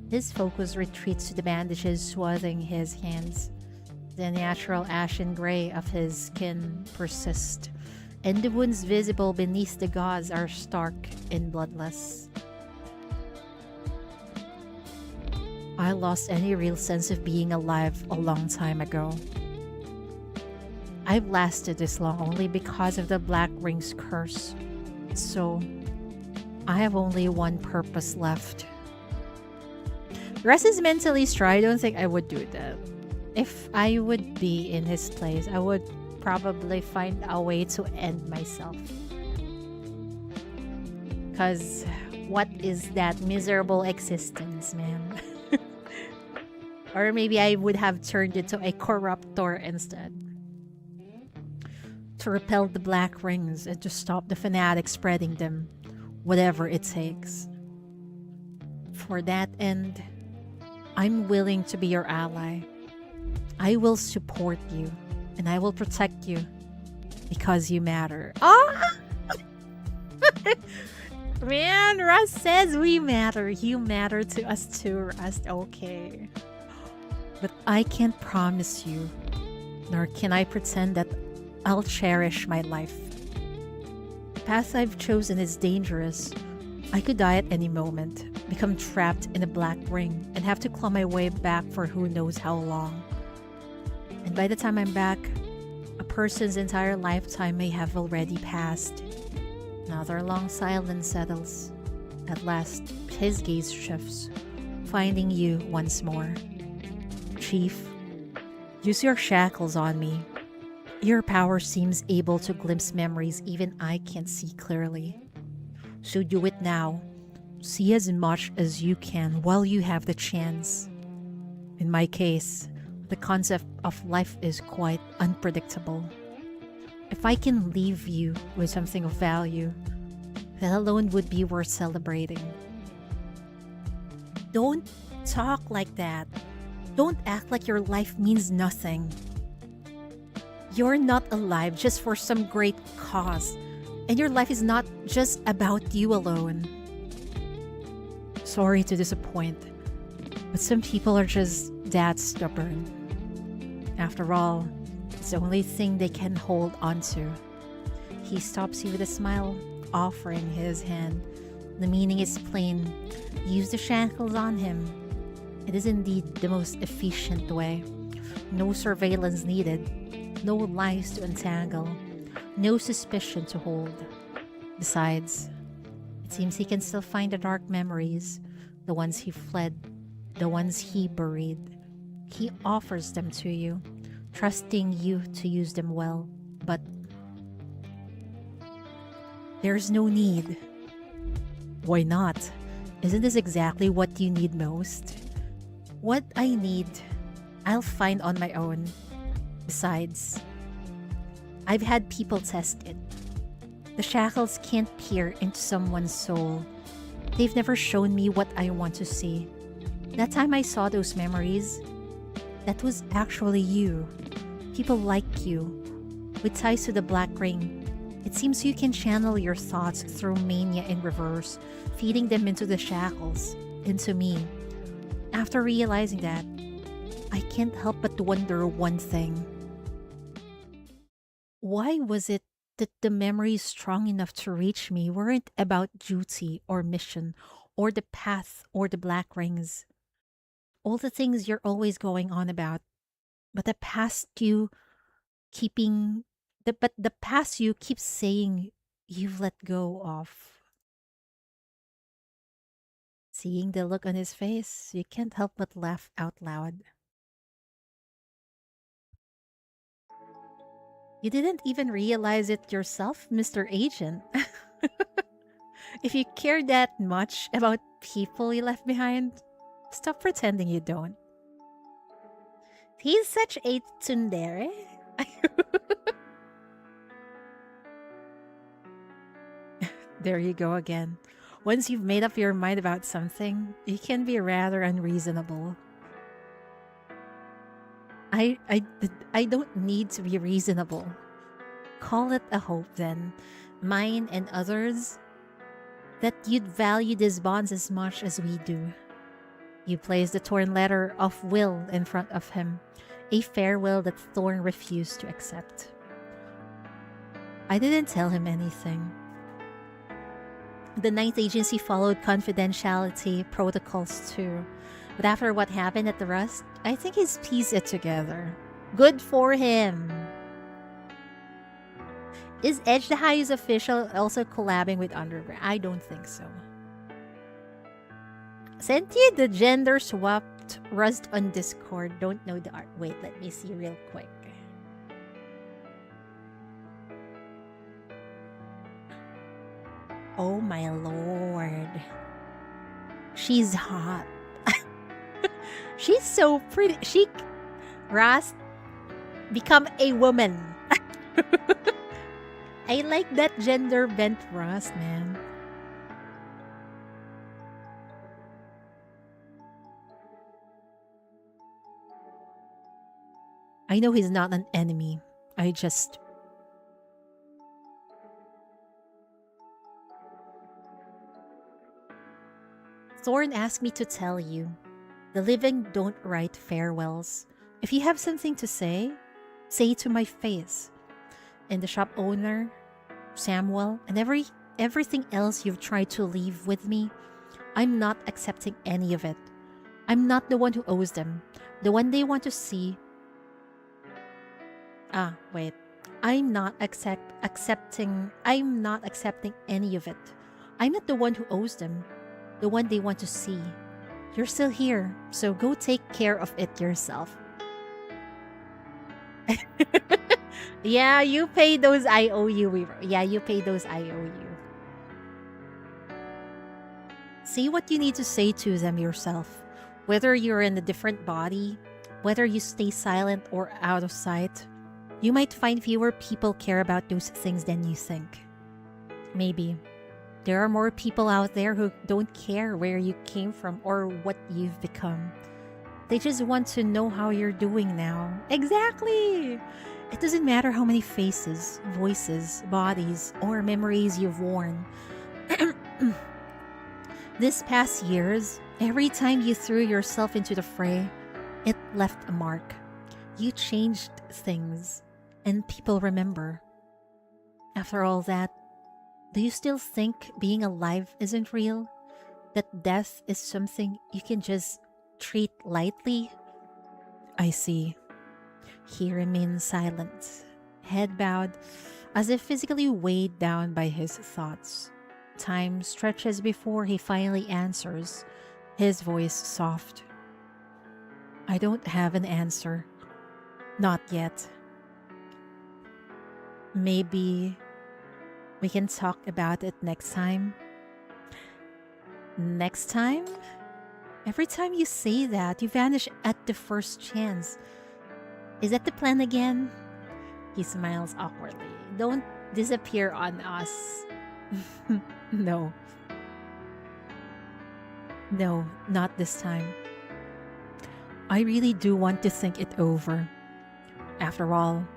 His focus retreats to the bandages swathing his hands. The natural ashen gray of his skin persists, and the wounds visible beneath the gauze are stark and bloodless. I lost any real sense of being alive a long time ago. I've lasted this long only because of the Black Ring's curse. So, I have only one purpose left. The rest is mentally strong. I don't think I would do that. If I would be in his place, I would probably find a way to end myself. Because what is that miserable existence, man? Or maybe I would have turned into a corruptor instead. To repel the Black Rings and to stop the fanatics spreading them, whatever it takes. For that end, I'm willing to be your ally. I will support you, and I will protect you, because you matter. Ah! Man, Russ says we matter. You matter to us too, Russ. Okay. But I can't promise you, nor can I pretend that I'll cherish my life. The path I've chosen is dangerous. I could die at any moment, become trapped in a black ring, and have to claw my way back for who knows how long. And by the time I'm back, a person's entire lifetime may have already passed. Another long silence settles. At last, his gaze shifts, finding you once more. Chief, use your shackles on me. Your power seems able to glimpse memories even I can't see clearly. So do it now. See as much as you can while you have the chance. In my case, the concept of life is quite unpredictable. If I can leave you with something of value, that alone would be worth celebrating. Don't talk like that. Don't act like your life means nothing. You're not alive just for some great cause, and your life is not just about you alone. Sorry to disappoint, but some people are just that stubborn. After all, it's the only thing they can hold on to. He stops you with a smile, offering his hand. The meaning is plain. Use the shackles on him. It is indeed the most efficient way. No surveillance needed. No lies to untangle. No suspicion to hold. Besides, it seems he can still find the dark memories, the ones he fled, the ones he buried. He offers them to you, trusting you to use them well. But there's no need. Why not? Isn't this exactly what you need most? What I need, I'll find on my own. Besides, I've had people test it. The shackles can't peer into someone's soul. They've never shown me what I want to see. That time I saw those memories, that was actually you. People like you. With ties to the Black Ring, it seems you can channel your thoughts through mania in reverse, feeding them into the shackles, into me. After realizing that, I can't help but wonder one thing. Why was it that the memories strong enough to reach me weren't about duty or mission or the path or the black rings? All the things you're always going on about, but the past you keep saying you've let go of. Seeing the look on his face, you can't help but laugh out loud. You didn't even realize it yourself, Mr. Agent. If you care that much about people you left behind, stop pretending you don't. He's such a tsundere. There you go again. Once you've made up your mind about something, you can be rather unreasonable. I don't need to be reasonable. Call it a hope then, mine and others, that you'd value these bonds as much as we do. You place the torn letter of will in front of him, a farewell that Thorn refused to accept. I didn't tell him anything. The Ninth Agency followed confidentiality protocols too. But after what happened at the Rust, I think he's pieced it together. Good for him. Is Edge the Highest official also collabing with Underground? I don't think so. Sent you the gender swapped Rust on Discord. Don't know the art. Wait, let me see real quick. Oh my lord. She's hot. She's so pretty. Rust, become a woman. I like that gender bent Rust, man. I know he's not an enemy. Thorn asked me to tell you, the living don't write farewells. If you have something to say it to my face. And the shop owner, Samuel, and everything else you've tried to leave with me, I'm not accepting any of it. I'm not the one who owes them. The one they want to see. I'm not accepting any of it. I'm not the one who owes them. The one they want to see. You're still here, so go take care of it yourself. Yeah, you pay those IOU. Yeah, you pay those IOU. See what you need to say to them yourself. Whether you're in a different body, whether you stay silent or out of sight, you might find fewer people care about those things than you think. Maybe. There are more people out there who don't care where you came from or what you've become. They just want to know how you're doing now. Exactly! It doesn't matter how many faces, voices, bodies, or memories you've worn. This past years, every time you threw yourself into the fray, it left a mark. You changed things, and people remember. After all that, do you still think being alive isn't real? That death is something you can just treat lightly? I see. He remains silent, head bowed, as if physically weighed down by his thoughts. Time stretches before he finally answers, his voice soft. I don't have an answer. Not yet. Maybe we can talk about it next time. Next time? Every time you say that, you vanish at the first chance. Is that the plan again? He smiles awkwardly. Don't disappear on us. No. No, not this time. I really do want to think it over. After all,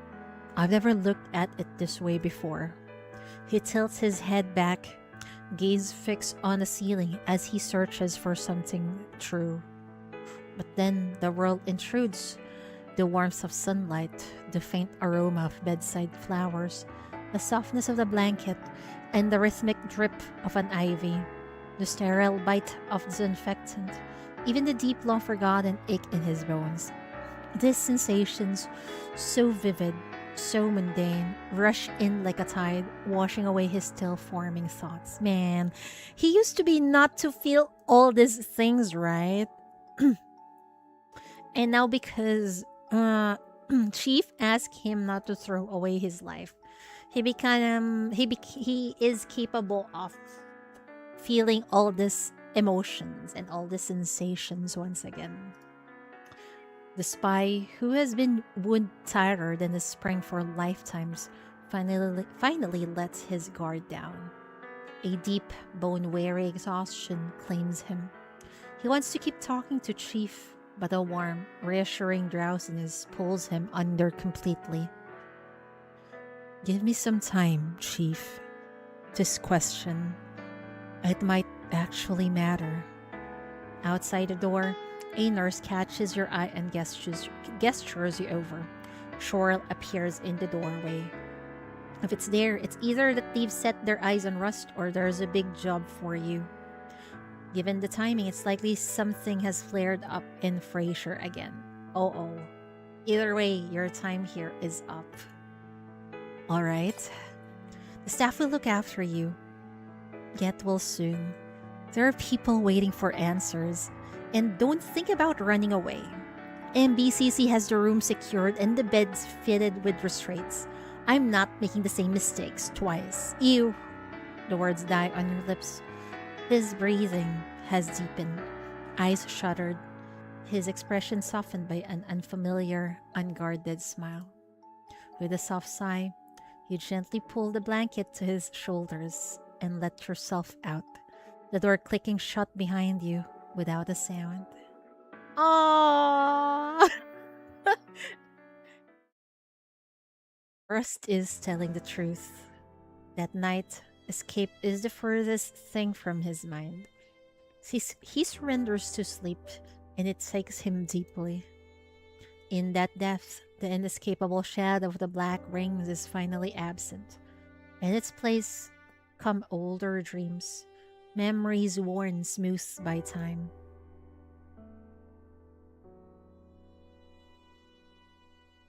I've never looked at it this way before. He tilts his head back, gaze fixed on the ceiling as he searches for something true. But then the world intrudes. The warmth of sunlight, the faint aroma of bedside flowers, the softness of the blanket, and the rhythmic drip of an ivy, the sterile bite of disinfectant, even the deep long-forgotten ache in his bones. These sensations, so vivid, so mundane, rush in like a tide, washing away his still forming thoughts. Man, he used to be not to feel all these things, right? And now because Chief asked him not to throw away his life, he is capable of feeling all these emotions and all these sensations once again. The spy, who has been wound-tired in the spring for lifetimes, finally lets his guard down. A deep, bone-weary exhaustion claims him. He wants to keep talking to Chief, but a warm, reassuring drowsiness pulls him under completely. Give me some time, Chief. This question, it might actually matter. Outside the door, a nurse catches your eye and gestures you over. Shorel appears in the doorway. If it's there, it's either that they've set their eyes on Rust or there's a big job for you. Given the timing, it's likely something has flared up in Frasier again. Oh. Either way, your time here is up. Alright. The staff will look after you. Get well soon. There are people waiting for answers. And don't think about running away. MBCC has the room secured and the beds fitted with restraints. I'm not making the same mistakes twice. Ew. The words die on your lips. His breathing has deepened. Eyes shuttered. His expression softened by an unfamiliar, unguarded smile. With a soft sigh, you gently pull the blanket to his shoulders and let yourself out. The door clicking shut behind you without a sound. Aww! Rust is telling the truth. That night, escape is the furthest thing from his mind. He surrenders to sleep, and it takes him deeply. In that depth, the inescapable shadow of the black rings is finally absent. In its place come older dreams, memories worn smooth by time.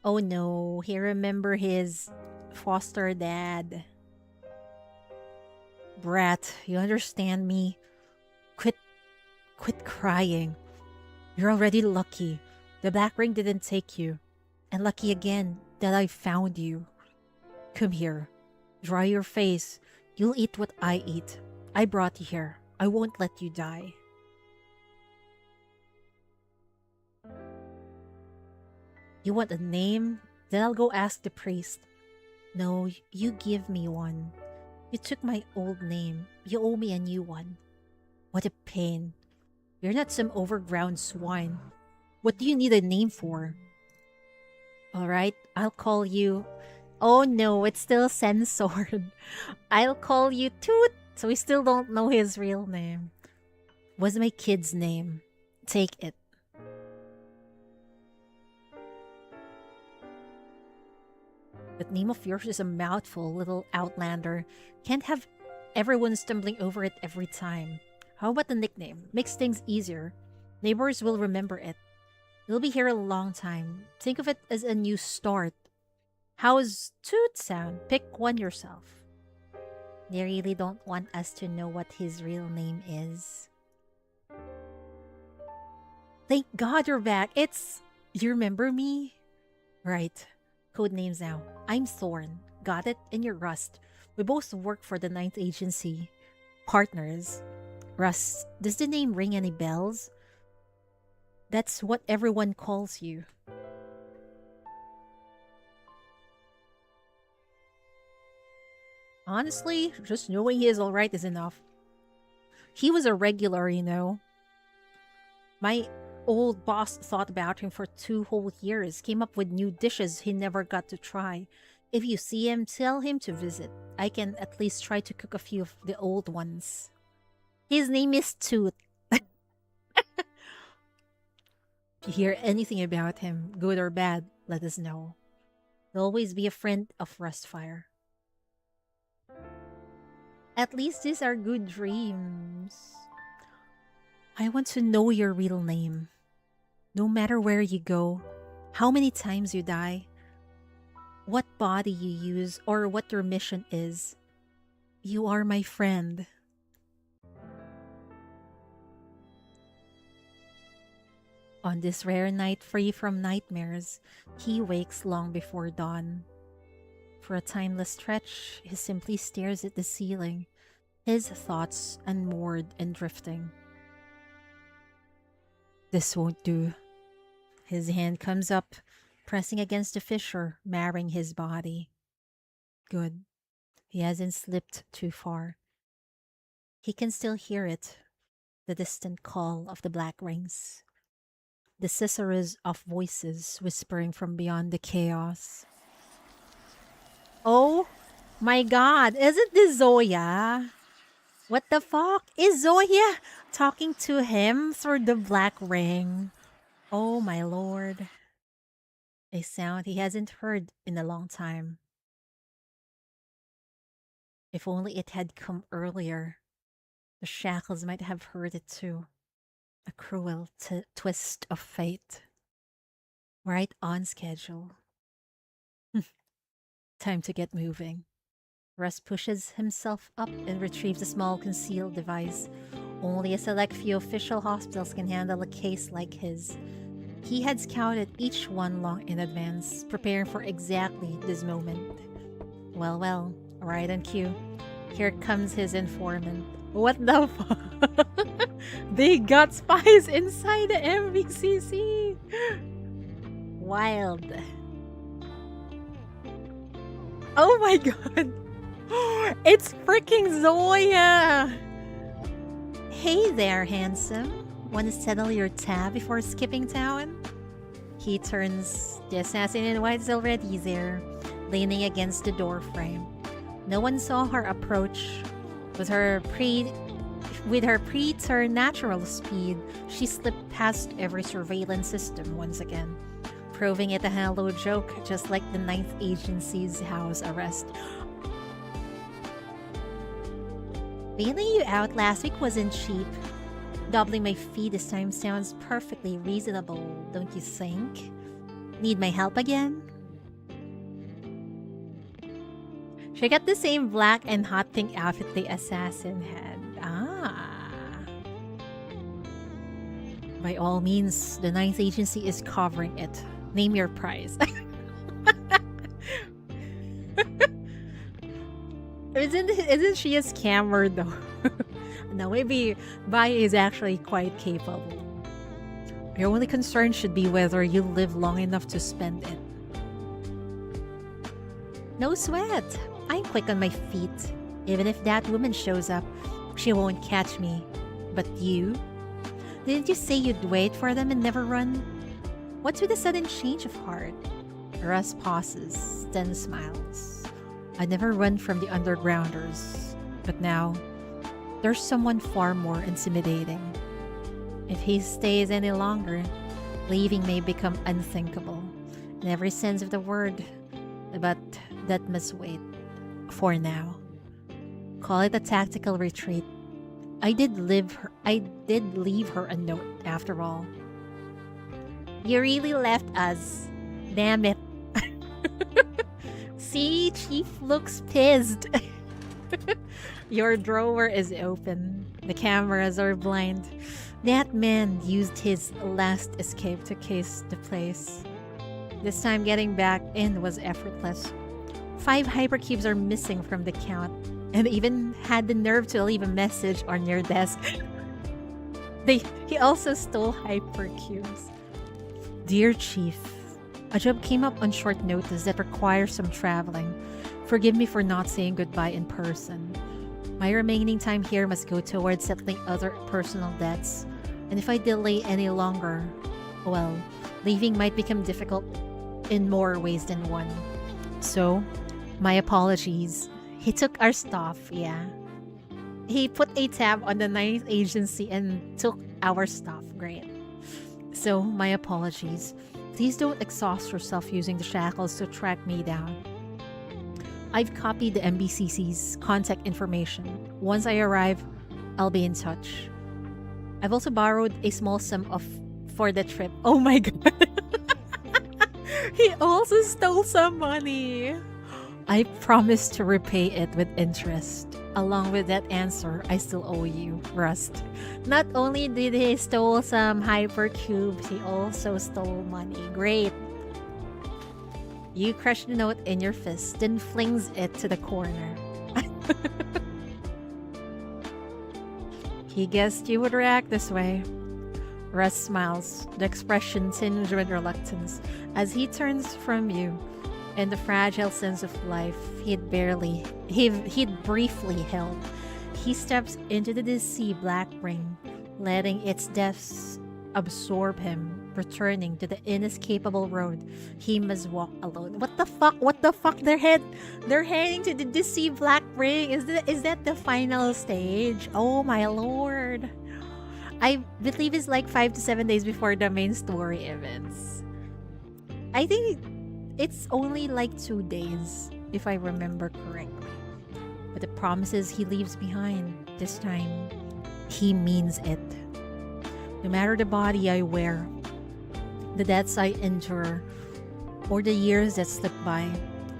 Oh no, he remembered his foster dad. Brat, you understand me? Quit crying. You're already lucky. The black ring didn't take you. And lucky again that I found you. Come here. Dry your face. You'll eat what I eat. I brought you here. I won't let you die. You want a name? Then I'll go ask the priest. No, you give me one. You took my old name. You owe me a new one. What a pain. You're not some overground swine. What do you need a name for? Alright, I'll call you... Oh no, it's still censored. I'll call you Toot, so we still don't know his real name. was my kid's name. Take it. That name of yours is a mouthful, little outlander. Can't have everyone stumbling over it every time. How about the nickname? Makes things easier. Neighbors will remember it. You'll be here a long time. Think of it as a new start. How's Toot sound? Pick one yourself. They really don't want us to know what his real name is. Thank God you're back. You remember me? Right. Code names now. I'm Thorn. Got it? And you're Rust. We both work for the Ninth Agency. Partners. Rust, does the name ring any bells? That's what everyone calls you. Honestly, just knowing he is alright is enough. He was a regular, you know. My old boss thought about him for 2 whole years, came up with new dishes he never got to try. If you see him, tell him to visit. I can at least try to cook a few of the old ones. His name is Toot. If you hear anything about him, good or bad, let us know. He'll always be a friend of Rustfire. At least these are good dreams. I want to know your real name. No matter where you go, how many times you die, what body you use, or what your mission is. You are my friend. On this rare night free from nightmares, he wakes long before dawn. For a timeless stretch, he simply stares at the ceiling, his thoughts unmoored and drifting. This won't do. His hand comes up, pressing against the fissure, marring his body. Good. He hasn't slipped too far. He can still hear it, the distant call of the black rings. The susurrus of voices whispering from beyond the chaos. Oh my god, isn't this Zoya? What the fuck? Is Zoya talking to him through the black ring? Oh my lord. A sound he hasn't heard in a long time. If only it had come earlier. The shackles might have heard it too. A cruel twist of fate. Right on schedule. Time to get moving. Russ pushes himself up and retrieves a small concealed device. Only a select few official hospitals can handle a case like his. He had scouted each one long in advance, preparing for exactly this moment. Well, right on cue. Here comes his informant. What the fuck? They got spies inside the MVCC! Wild. Oh my god! It's freaking Zoya! Hey there, handsome. Want to settle your tab before skipping town? He turns. The assassin in white is already there, leaning against the door frame. No one saw her approach. With her preternatural speed, she slipped past every surveillance system once again, proving it a hollow joke, just like the Ninth Agency's house arrest. Bailing you out last week wasn't cheap. Doubling my fee this time sounds perfectly reasonable, don't you think? Need my help again? She got the same black and hot pink outfit the assassin had. By all means, the Ninth Agency is covering it. Name your price. Isn't she a scammer though? No, maybe Bai is actually quite capable. Your only concern should be whether you live long enough to spend it. No sweat. I'm quick on my feet. Even if that woman shows up, she won't catch me. But you? Didn't you say you'd wait for them and never run? What's with the sudden change of heart? Russ pauses, then smiles. I never run from the undergrounders. But now, there's someone far more intimidating. If he stays any longer, leaving may become unthinkable in every sense of the word. But that must wait. For now. Call it a tactical retreat. I did leave her a note after all. You really left us. Damn it. See, Chief looks pissed. Your drawer is open. The cameras are blind. That man used his last escape to case the place. This time getting back in was effortless. 5 hypercubes are missing from the count, and even had the nerve to leave a message on your desk. He also stole hypercubes. Dear Chief, a job came up on short notice that requires some traveling. Forgive me for not saying goodbye in person. My remaining time here must go towards settling other personal debts. And if I delay any longer, well, leaving might become difficult in more ways than one. So, my apologies. He took our stuff, yeah. He put a tab on the 9th agency and took our stuff. Great. So, my apologies. Please don't exhaust yourself using the shackles to track me down. I've copied the MBCC's contact information. Once I arrive, I'll be in touch. I've also borrowed a small sum for the trip. Oh my god. He also stole some money. I promise to repay it with interest. Along with that answer, I still owe you, Rust. Not only did he stole some hypercubes, he also stole money. Great. You crush the note in your fist, then flings it to the corner. He guessed you would react this way. Russ smiles, the expression tinged with reluctance, as he turns from you. And the fragile sense of life he'd briefly held. He steps into the sea black ring, letting its depths absorb him, returning to the inescapable road he must walk alone. What the fuck? What the fuck? They're heading to the sea black ring. Is that the final stage? Oh my lord. I believe it's like 5 to 7 days before the main story events. I think it's only like 2 days, if I remember correctly. But the promises he leaves behind, this time, he means it. No matter the body I wear, the debts I endure, or the years that slip by,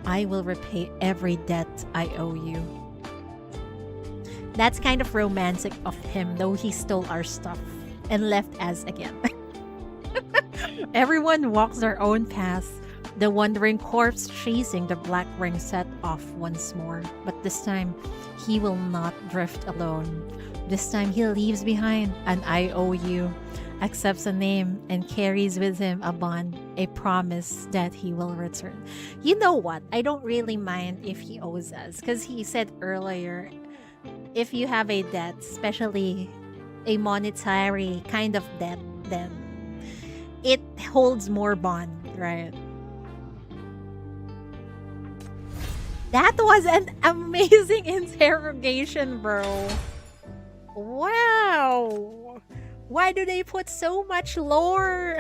I will repay every debt I owe you. That's kind of romantic of him, though he stole our stuff and left us again. Everyone walks their own paths. The wandering corpse chasing the black ring set off once more. But this time, he will not drift alone. This time, he leaves behind an IOU, accepts a name, and carries with him a bond, a promise that he will return. You know what? I don't really mind if he owes us, because he said earlier, if you have a debt, especially a monetary kind of debt, then it holds more bond, right? That was an amazing interrogation, bro. Wow. Why do they put so much lore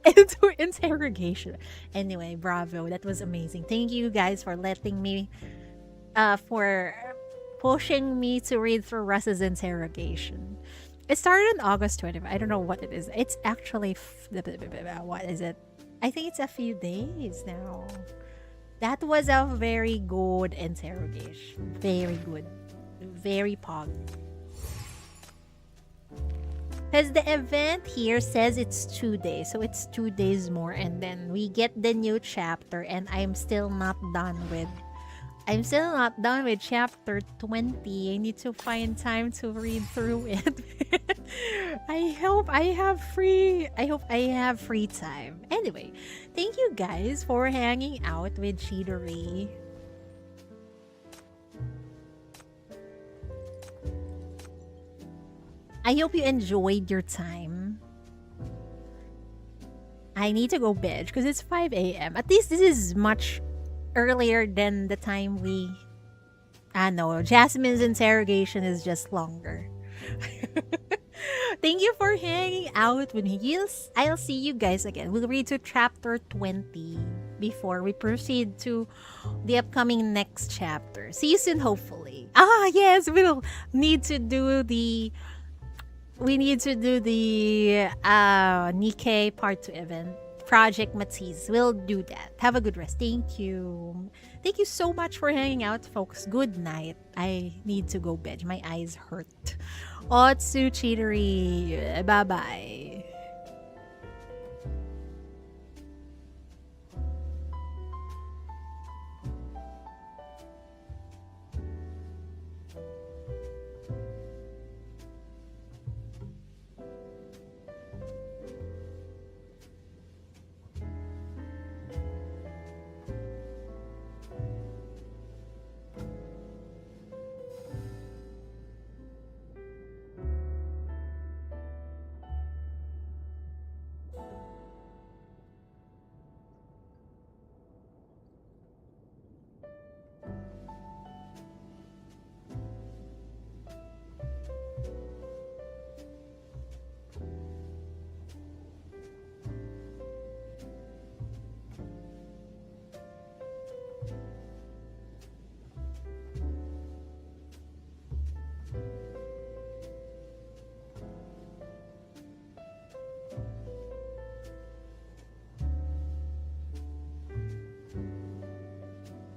into interrogation? Anyway, bravo. That was amazing. Thank you guys for letting me, for pushing me to read through Russ's interrogation. It started on August 25th. I don't know what it is. It's actually, what is it? I think it's a few days now. That was a very good interrogation. Very good. Very pog. Because the event here says it's 2 days. So it's 2 days more. And then we get the new chapter. And I'm still not done with chapter 20. I need to find time to read through it. I hope I have free time. Anyway, thank you guys for hanging out with Chidori. I hope you enjoyed your time. I need to go bed because it's 5 a.m. At least this is much earlier than the time we... no, Jasmine's interrogation is just longer. Thank you for hanging out with me. I'll see you guys again. We'll read to chapter 20 before we proceed to the upcoming next chapter. See you soon, hopefully. Yes, we'll need to do the Nikkei Part 2 event. Project Matisse. We'll do that. Have a good rest. Thank you. Thank you so much for hanging out, folks. Good night. I need to go bed. My eyes hurt. Otsu Cheatery. Bye-bye.